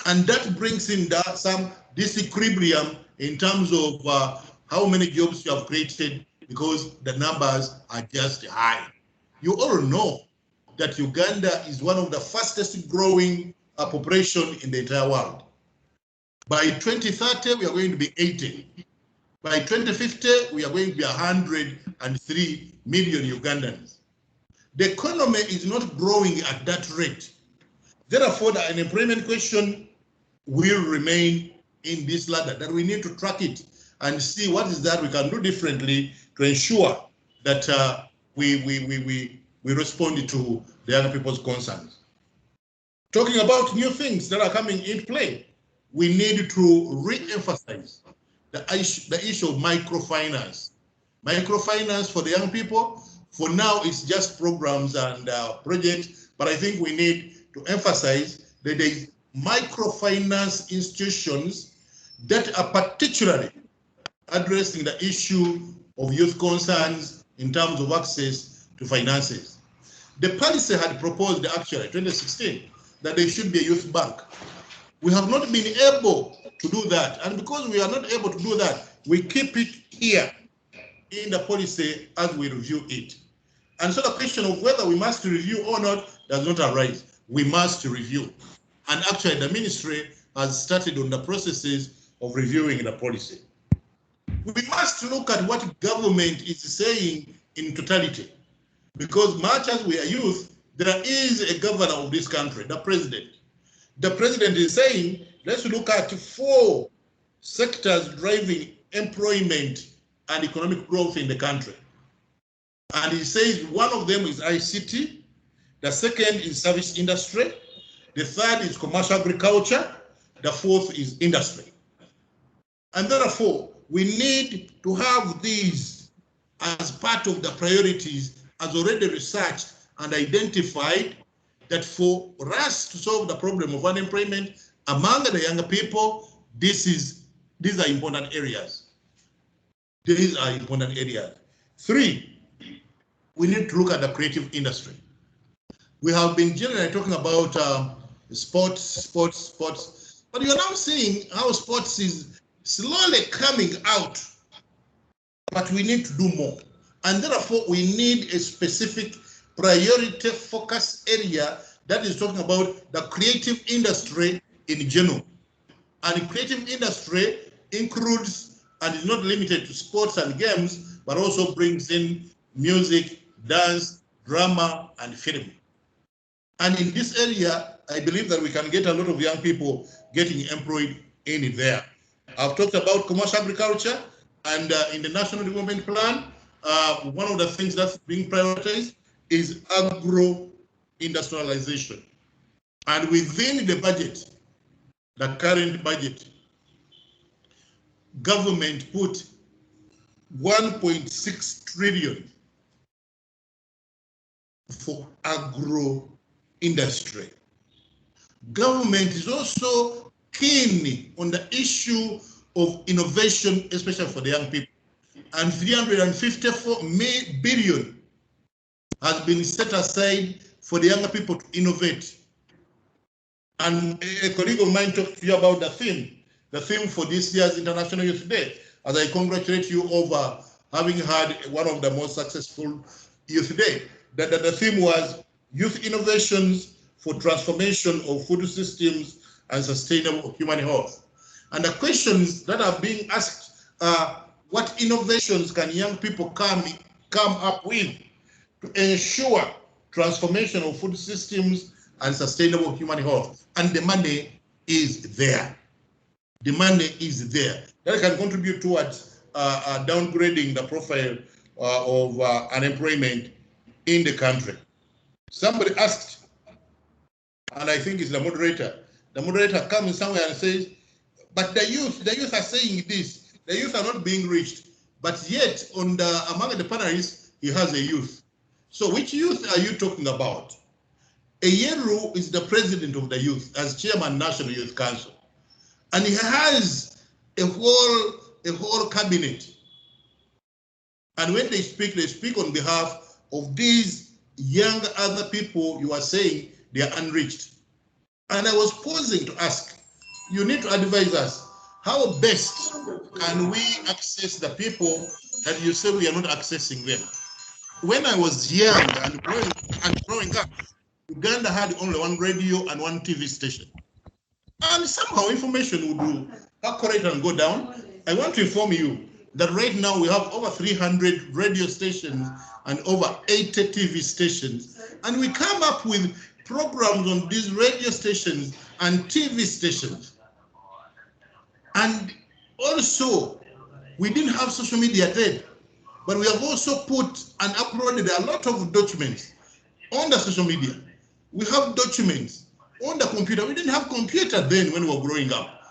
And that brings in some disequilibrium in terms of how many jobs you have created, because the numbers are just high. You all know that Uganda is one of the fastest growing population in the entire world. By 2030, we are going to be 80. By 2050, we are going to be 103 million Ugandans. The economy is not growing at that rate. Therefore, the unemployment question will remain in this ladder, that we need to track it and see what is that we can do differently to ensure that we respond to the young people's concerns. Talking about new things that are coming in play, we need to re-emphasize the issue of microfinance. Microfinance for the young people, for now, it's just programs and projects, but I think we need to emphasize that there is microfinance institutions that are particularly addressing the issue of youth concerns in terms of access to finances. The policy had proposed actually 2016 that there should be a youth bank. We have not been able to do that, and because we are not able to do that, we keep it here in the policy as we review it. And so the question of whether we must review or not does not arise. We must review. And actually the ministry has started on the processes of reviewing the policy. We must look at what government is saying in totality, because much as we are youth, there is a governor of this country, the president. The president is saying, let's look at 4 sectors driving employment and economic growth in the country. And he says one of them is ICT, the second is service industry, the third is commercial agriculture, the fourth is industry. And therefore, we need to have these as part of the priorities as already researched and identified, that for us to solve the problem of unemployment among the younger people, these are important areas. These are important areas. 3, we need to look at the creative industry. We have been generally talking about sports, but you're now seeing how sports is slowly coming out, but we need to do more. And therefore, we need a specific priority focus area that is talking about the creative industry in general. And creative industry includes and is not limited to sports and games, but also brings in music, dance, drama, and film. And in this area, I believe that we can get a lot of young people getting employed in it there. I've talked about commercial agriculture, and in the National Development Plan, one of the things that's being prioritized is agro-industrialization. And within the budget, the current budget, government put 1.6 trillion for agro-industry. Government is also keen on the issue of innovation, especially for the young people. And 354 billion has been set aside for the younger people to innovate. And a colleague of mine talked to you about the theme for this year's International Youth Day, as I congratulate you over having had one of the most successful Youth Day. The theme was Youth Innovations for Transformation of Food Systems and Sustainable Human Health. And the questions that are being asked are, what innovations can young people come up with to ensure transformation of food systems and sustainable human health? And the money is there. The money is there. That can contribute towards downgrading the profile of unemployment in the country. Somebody asked, and I think it's the moderator. The moderator comes somewhere and says, but the youth are saying this. The youth are not being reached. But yet, among the panelists, he has a youth. So which youth are you talking about? Eyeru is the president of the youth as chairman National Youth Council. And he has a whole cabinet. And when they speak on behalf of these young other people you are saying they are unreached. And I was pausing to ask, you need to advise us, how best can we access the people that you say we are not accessing them? When I was young and growing up, Uganda had only one radio and one TV station. And somehow information would percolate and go down. I want to inform you that right now we have over 300 radio stations and over 80 TV stations. And we come up with programs on these radio stations and TV stations. And also, we didn't have social media then, but we have also put and uploaded a lot of documents on the social media. We have documents on the computer. We didn't have computer then when we were growing up.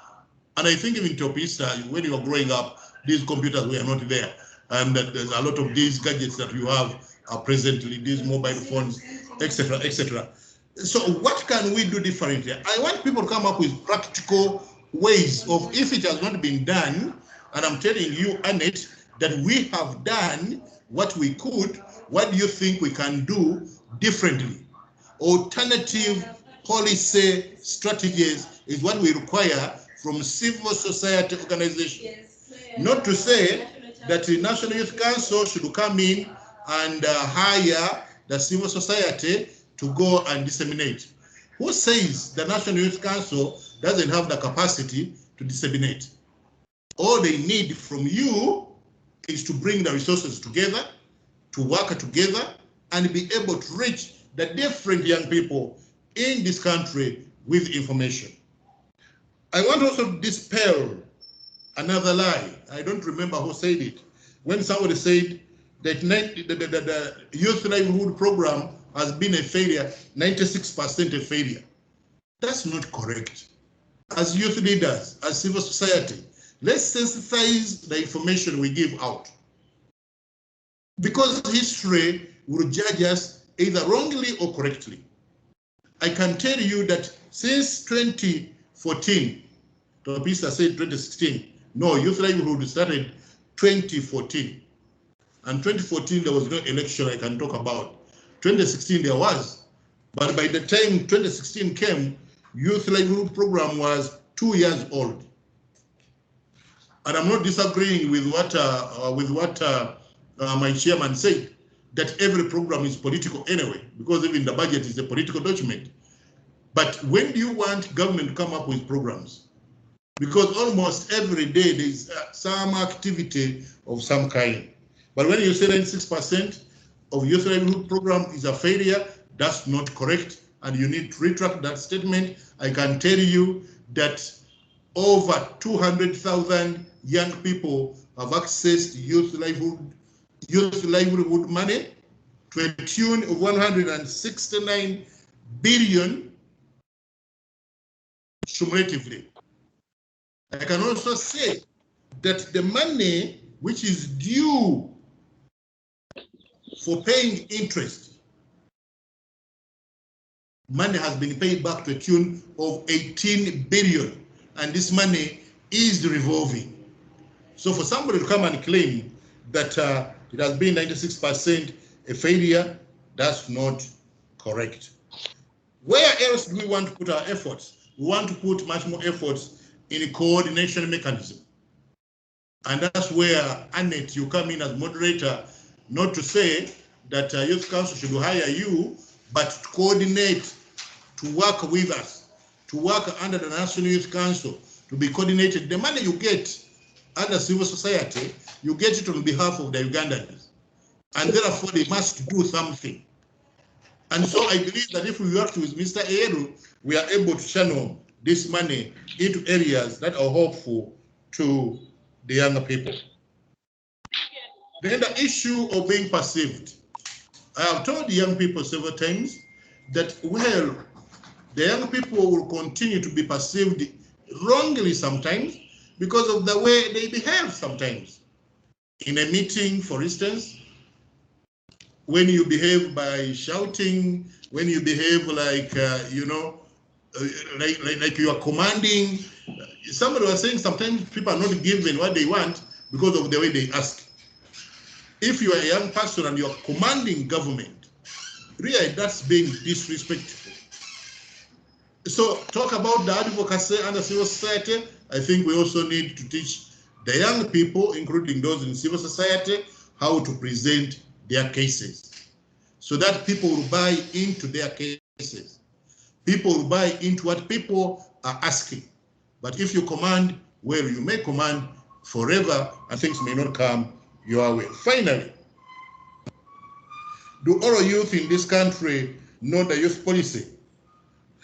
And I think even Topista, when you were growing up, these computers were not there. And there's a lot of these gadgets that you have presently, these mobile phones, etc., etc. So what can we do differently? I want people to come up with practical ways of, if it has not been done, and I'm telling you, Annette, that we have done what we could. What do you think we can do differently? Alternative policy strategies is what we require from civil society organizations. Not to say that the National Youth Council should come in and hire the civil society to go and disseminate. Who says the National Youth Council doesn't have the capacity to disseminate? All they need from you is to bring the resources together, to work together, and be able to reach the different young people in this country with information. I want also to dispel another lie. I don't remember who said it. When somebody said that the Youth Livelihood Program has been a failure, 96% a failure. That's not correct. As youth leaders, as civil society, let's sensitize the information we give out. Because history will judge us either wrongly or correctly. I can tell you that since 2014, Topista said 2016, no, Youth Livelihood started 2014. And 2014, there was no election I can talk about. 2016, there was. But by the time 2016 came, Youth Livelihood Program was 2 years old. And I'm not disagreeing with what my chairman said, that every program is political anyway, because even the budget is a political document. But when do you want government to come up with programs? because almost every day there's some activity of some kind. But when you say 96% of youth livelihood program is a failure, that's not correct, and you need to retract that statement. I can tell you that over 200,000 young people have accessed youth livelihood money to a tune of 169 billion cumulatively. I can also say that the money which is due for paying interest, money has been paid back to a tune of 18 billion, and this money is revolving. So for somebody to come and claim that it has been 96% a failure, that's not correct. Where else do we want to put our efforts? We want to put much more efforts in a coordination mechanism. And that's where, Annette, you come in as moderator, not to say that Youth Council should hire you, but to coordinate, to work with us, to work under the National Youth Council, to be coordinated. The money you get under civil society, you get it on behalf of the Ugandans. And therefore, they must do something. And so I believe that if we work with Mr. Eru, we are able to channel this money into areas that are hopeful to the younger people. Then the issue of being perceived. I have told the young people several times that, well, the young people will continue to be perceived wrongly sometimes because of the way they behave sometimes. In a meeting, for instance, when you behave by shouting, when you behave like, like you are commanding, somebody was saying sometimes people are not given what they want because of the way they ask. If you are a young person and you are commanding government, really that's being disrespectful. So talk about the advocacy under civil society. I think we also need to teach the young people, including those in civil society, how to present their cases so that people will buy into their cases. People will buy into what people are asking. But if you command, well, you may command forever and things may not come your way. Finally, do all youth in this country know the youth policy?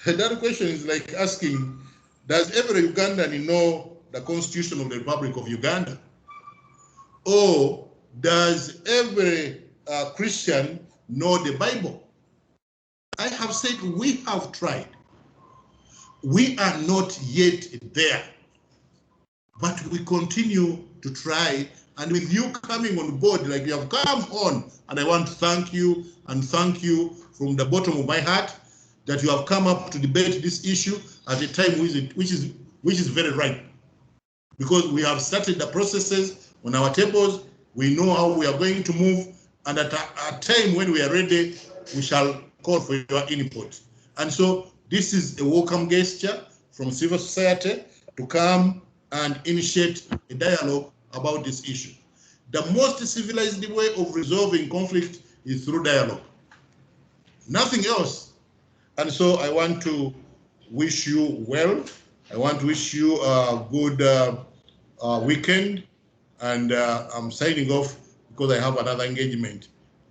That question is like asking, does every Ugandan know the Constitution of the Republic of Uganda? Or does every Christian know the Bible? I have said we have tried. We are not yet there, but we continue to try. And with you coming on board, like you have come on, and I want to thank you and thank you from the bottom of my heart that you have come up to debate this issue at a time which is very right. Because we have started the processes on our tables, we know how we are going to move, and at a time when we are ready, we shall call for your input. And so this is a welcome gesture from civil society to come and initiate a dialogue about this issue. The most civilized way of resolving conflict is through dialogue. Nothing else. And so I want to wish you well. I want to wish you a good weekend. And I'm signing off because I have another engagement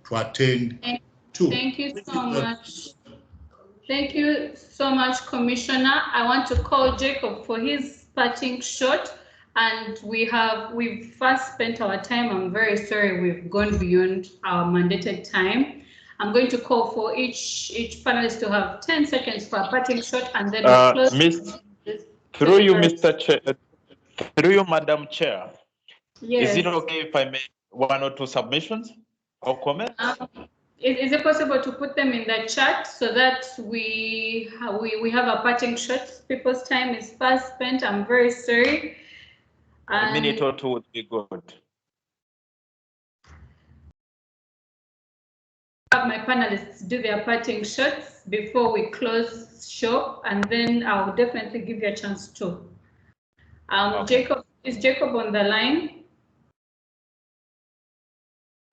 to attend to. Thank you so much. Thank you so much, Commissioner. I want to call Jacob for his parting shot. And we've first spent our time. I'm very sorry we've gone beyond our mandated time. I'm going to call for each panelist to have 10 seconds for a parting shot, and then we'll close. Through you, Mr. Chair, through you, Madam Chair. Yes. Is it okay if I make one or two submissions or comments? Is it possible to put them in the chat so that we have a parting shot? People's time is fast spent. I'm very sorry. A minute or two would be good. Have my panelists do their parting shots before we close shop, and then I'll definitely give you a chance to. Okay. Jacob, is Jacob on the line?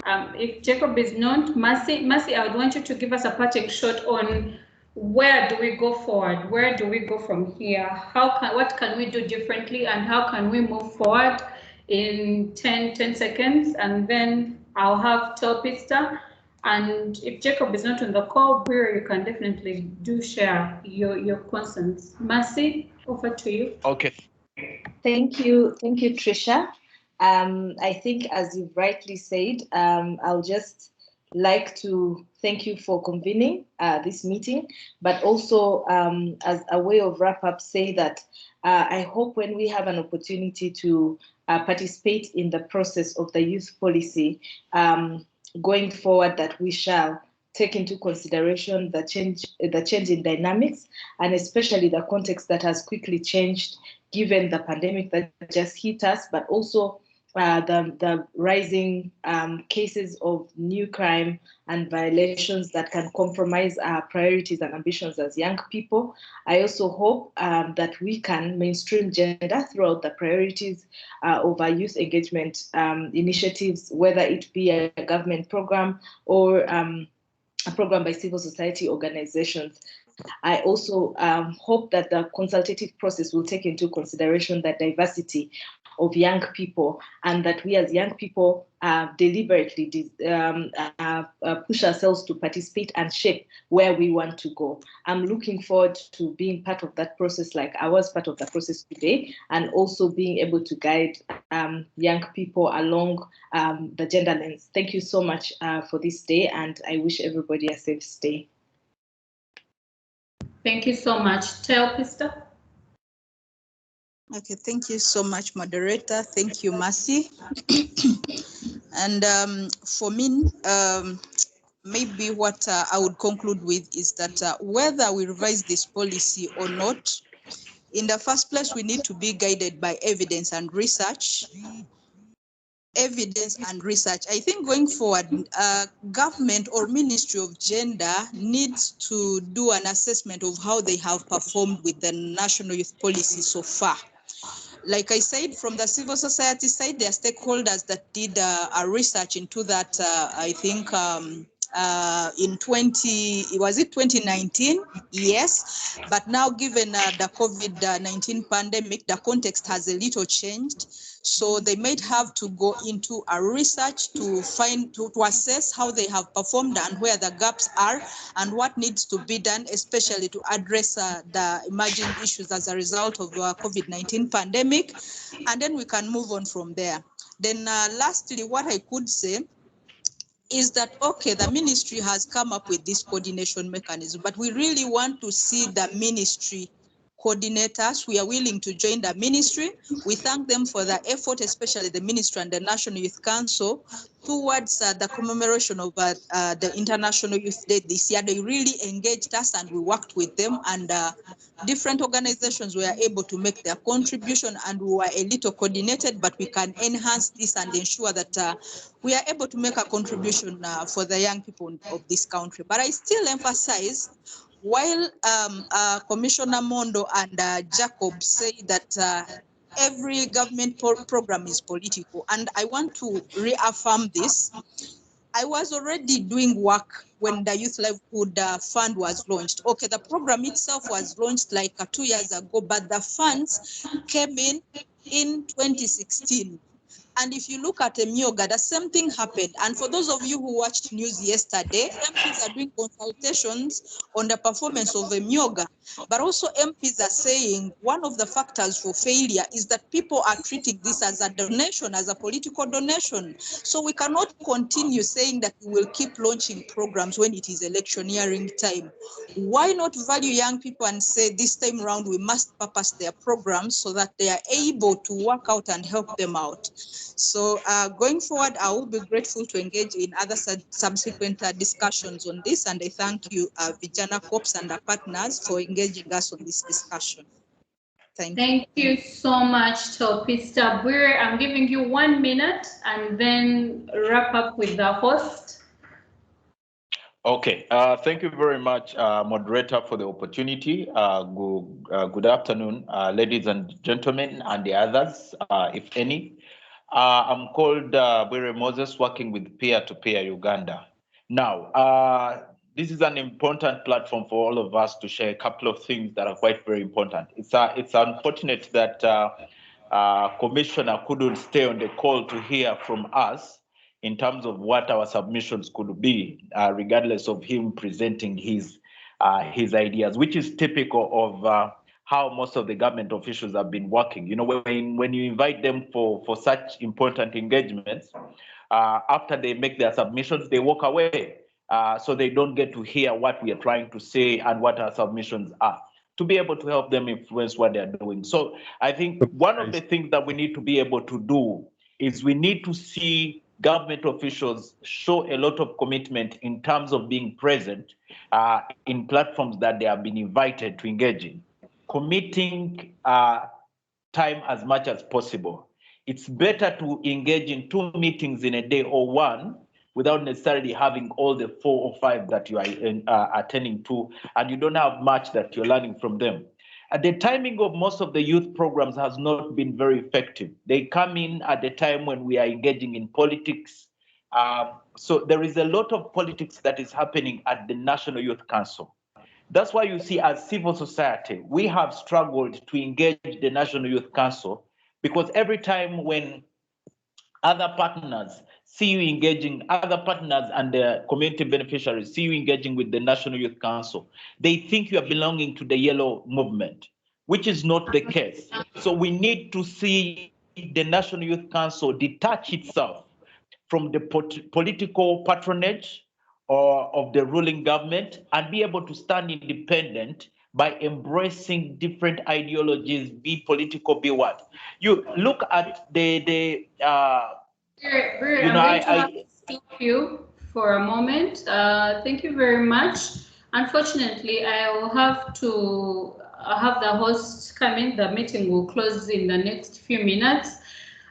If Jacob is not, Mercy, I would want you to give us a parting shot on where do we go forward? Where do we go from here? What can we do differently, and how can we move forward in 10 seconds? And then I'll have Telpista. And if Jacob is not on the call, Bria, you can definitely do share your concerns. Mercy, over to you. Okay. Thank you, Trisha. I think, as you've rightly said, I'll just like to thank you for convening this meeting, but also as a way of wrap up, say that I hope when we have an opportunity to participate in the process of the youth policy going forward, that we shall take into consideration the change in dynamics, and especially the context that has quickly changed given the pandemic that just hit us, but also the rising cases of new crime and violations that can compromise our priorities and ambitions as young people. I also hope that we can mainstream gender throughout the priorities of our youth engagement initiatives, whether it be a government program or a program by civil society organizations. I also hope that the consultative process will take into consideration the diversity of young people, and that we as young people deliberately push ourselves to participate and shape where we want to go. I'm looking forward to being part of that process, like I was part of the process today, and also being able to guide young people along the gender lens. Thank you so much for this day, and I wish everybody a safe stay. Thank you so much. Telpista. Okay, thank you so much, moderator. Thank you, Mercy. And for me, maybe what I would conclude with is that whether we revise this policy or not, in the first place, we need to be guided by evidence and research. I think going forward, government or Ministry of Gender needs to do an assessment of how they have performed with the National Youth Policy so far. Like I said, from the civil society side, there are stakeholders that did a research into that, I think in 2019? Yes, but now given the COVID-19 pandemic, the context has a little changed. So they might have to go into a research to assess how they have performed and where the gaps are and what needs to be done, especially to address the emerging issues as a result of COVID-19 pandemic. And then we can move on from there. Then lastly, what I could say is that, okay, the ministry has come up with this coordination mechanism, but we really want to see the ministry coordinators. We are willing to join the ministry. We thank them for the effort, especially the ministry and the National Youth Council, towards the commemoration of the International Youth Day this year. They really engaged us and we worked with them, and different organizations were able to make their contribution, and we were a little coordinated, but we can enhance this and ensure that we are able to make a contribution for the young people of this country. But I still emphasize, while Commissioner Mondo and Jacob say that every government program is political, and I want to reaffirm this. I was already doing work when the Youth Livelihood Fund was launched. Okay, the program itself was launched like 2 years ago, but the funds came in 2016. And if you look at Myoga, the same thing happened. And for those of you who watched news yesterday, MPs are doing consultations on the performance of Myoga. But also MPs are saying one of the factors for failure is that people are treating this as a donation, as a political donation. So we cannot continue saying that we will keep launching programs when it is electioneering time. Why not value young people and say this time around we must purpose their programs so that they are able to work out and help them out? So going forward, I will be grateful to engage in other subsequent discussions on this, and I thank you, Vijana Corps and our partners, for engaging us on this discussion. Thank you so much, Telpista. I'm giving you 1 minute and then wrap up with the host. Okay, thank you very much, moderator, for the opportunity. Good afternoon, ladies and gentlemen, and the others, if any. I'm called Bwire Moses, working with Peer-to-Peer Uganda. Now, this is an important platform for all of us to share a couple of things that are quite very important. It's unfortunate that Commissioner couldn't stay on the call to hear from us in terms of what our submissions could be, regardless of him presenting his ideas, which is typical of how most of the government officials have been working. You know, when you invite them for such important engagements, after they make their submissions, they walk away. So they don't get to hear what we are trying to say and what our submissions are, to be able to help them influence what they're doing. So I think one of the things that we need to be able to do is we need to see government officials show a lot of commitment in terms of being present in platforms that they have been invited to engage in, committing time as much as possible. It's better to engage in 2 meetings in a day or 1 without necessarily having all the 4 or 5 that you are attending to, and you don't have much that you're learning from them. The timing of most of the youth programs has not been very effective. They come in at the time when we are engaging in politics. So there is a lot of politics that is happening at the National Youth Council. That's why you see, as civil society, we have struggled to engage the National Youth Council, because every time when other partners see you engaging, other partners and the community beneficiaries see you engaging with the National Youth Council, they think you are belonging to the yellow movement, which is not the case. So we need to see the National Youth Council detach itself from the political patronage or of the ruling government and be able to stand independent by embracing different ideologies, be political, be what. You look at the Barrett, you know, I'm going to have to stop you for a moment. Thank you very much. Unfortunately, I will have to have the host come in. The meeting will close in the next few minutes.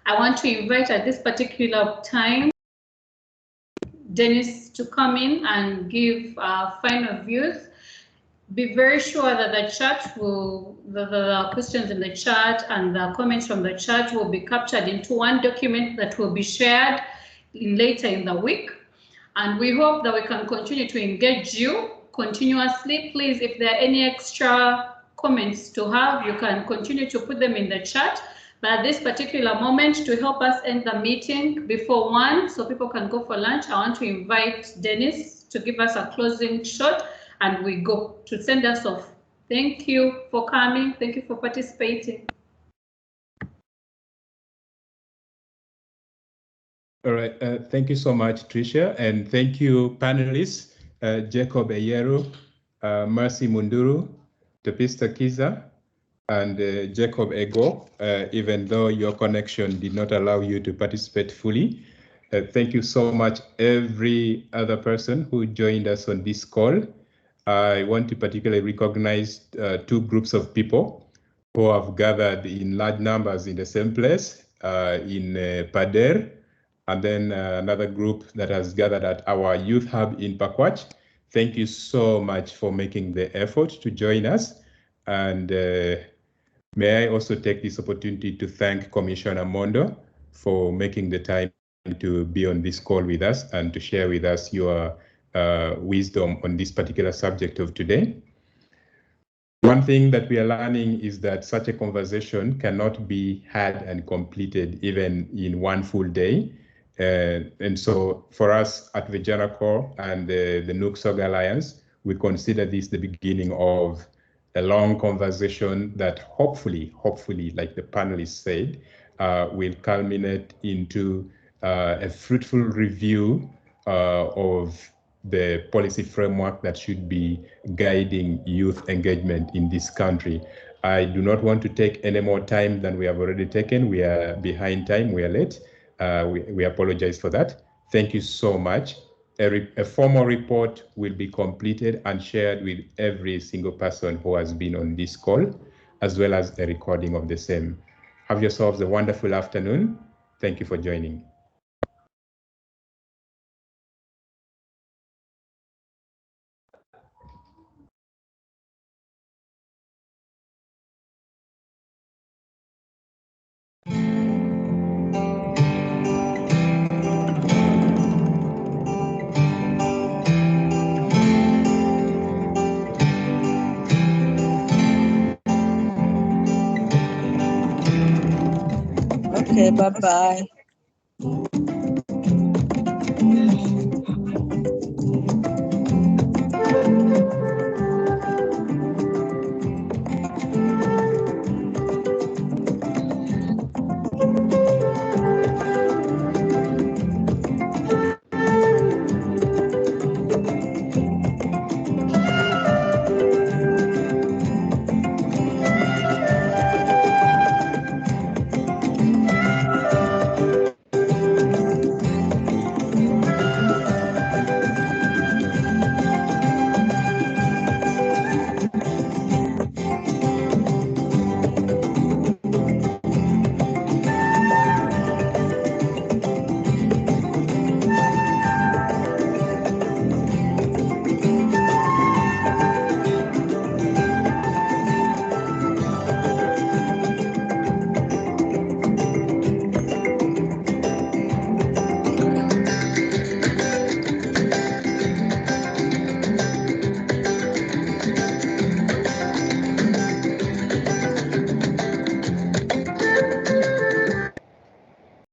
I want to invite at this particular time Dennis to come in and give final views. Be very sure that the chat will, the questions in the chat and the comments from the chat will be captured into one document that will be shared later in the week. And we hope that we can continue to engage you continuously. Please, if there are any extra comments to have, you can continue to put them in the chat. But at this particular moment, to help us end the meeting before 1, so people can go for lunch, I want to invite Dennis to give us a closing shot and we go to send us off. Thank you for coming. Thank you for participating. All right, thank you so much, Tricia, and thank you, panelists, Jacob Eyero, Mercy Munduru, Tepista Kiza, and Jacob Ego, even though your connection did not allow you to participate fully. Thank you so much, every other person who joined us on this call. I want to particularly recognize 2 groups of people who have gathered in large numbers in the same place, in Pader, and then another group that has gathered at our youth hub in Pakwach. Thank you so much for making the effort to join us. And may I also take this opportunity to thank Commissioner Mondo for making the time to be on this call with us and to share with us your wisdom on this particular subject of today. One thing that we are learning is that such a conversation cannot be had and completed even in 1 full day. And so for us at Vijana Corps and the NUCSOG Alliance, we consider this the beginning of a long conversation that hopefully, like the panelists said, will culminate into a fruitful review of the policy framework that should be guiding youth engagement in this country. I do not want to take any more time than we have already taken. We are behind time, we are late. We apologize for that. Thank you so much. A formal report will be completed and shared with every single person who has been on this call, as well as a recording of the same. Have yourselves a wonderful afternoon. Thank you for joining. Okay, bye-bye.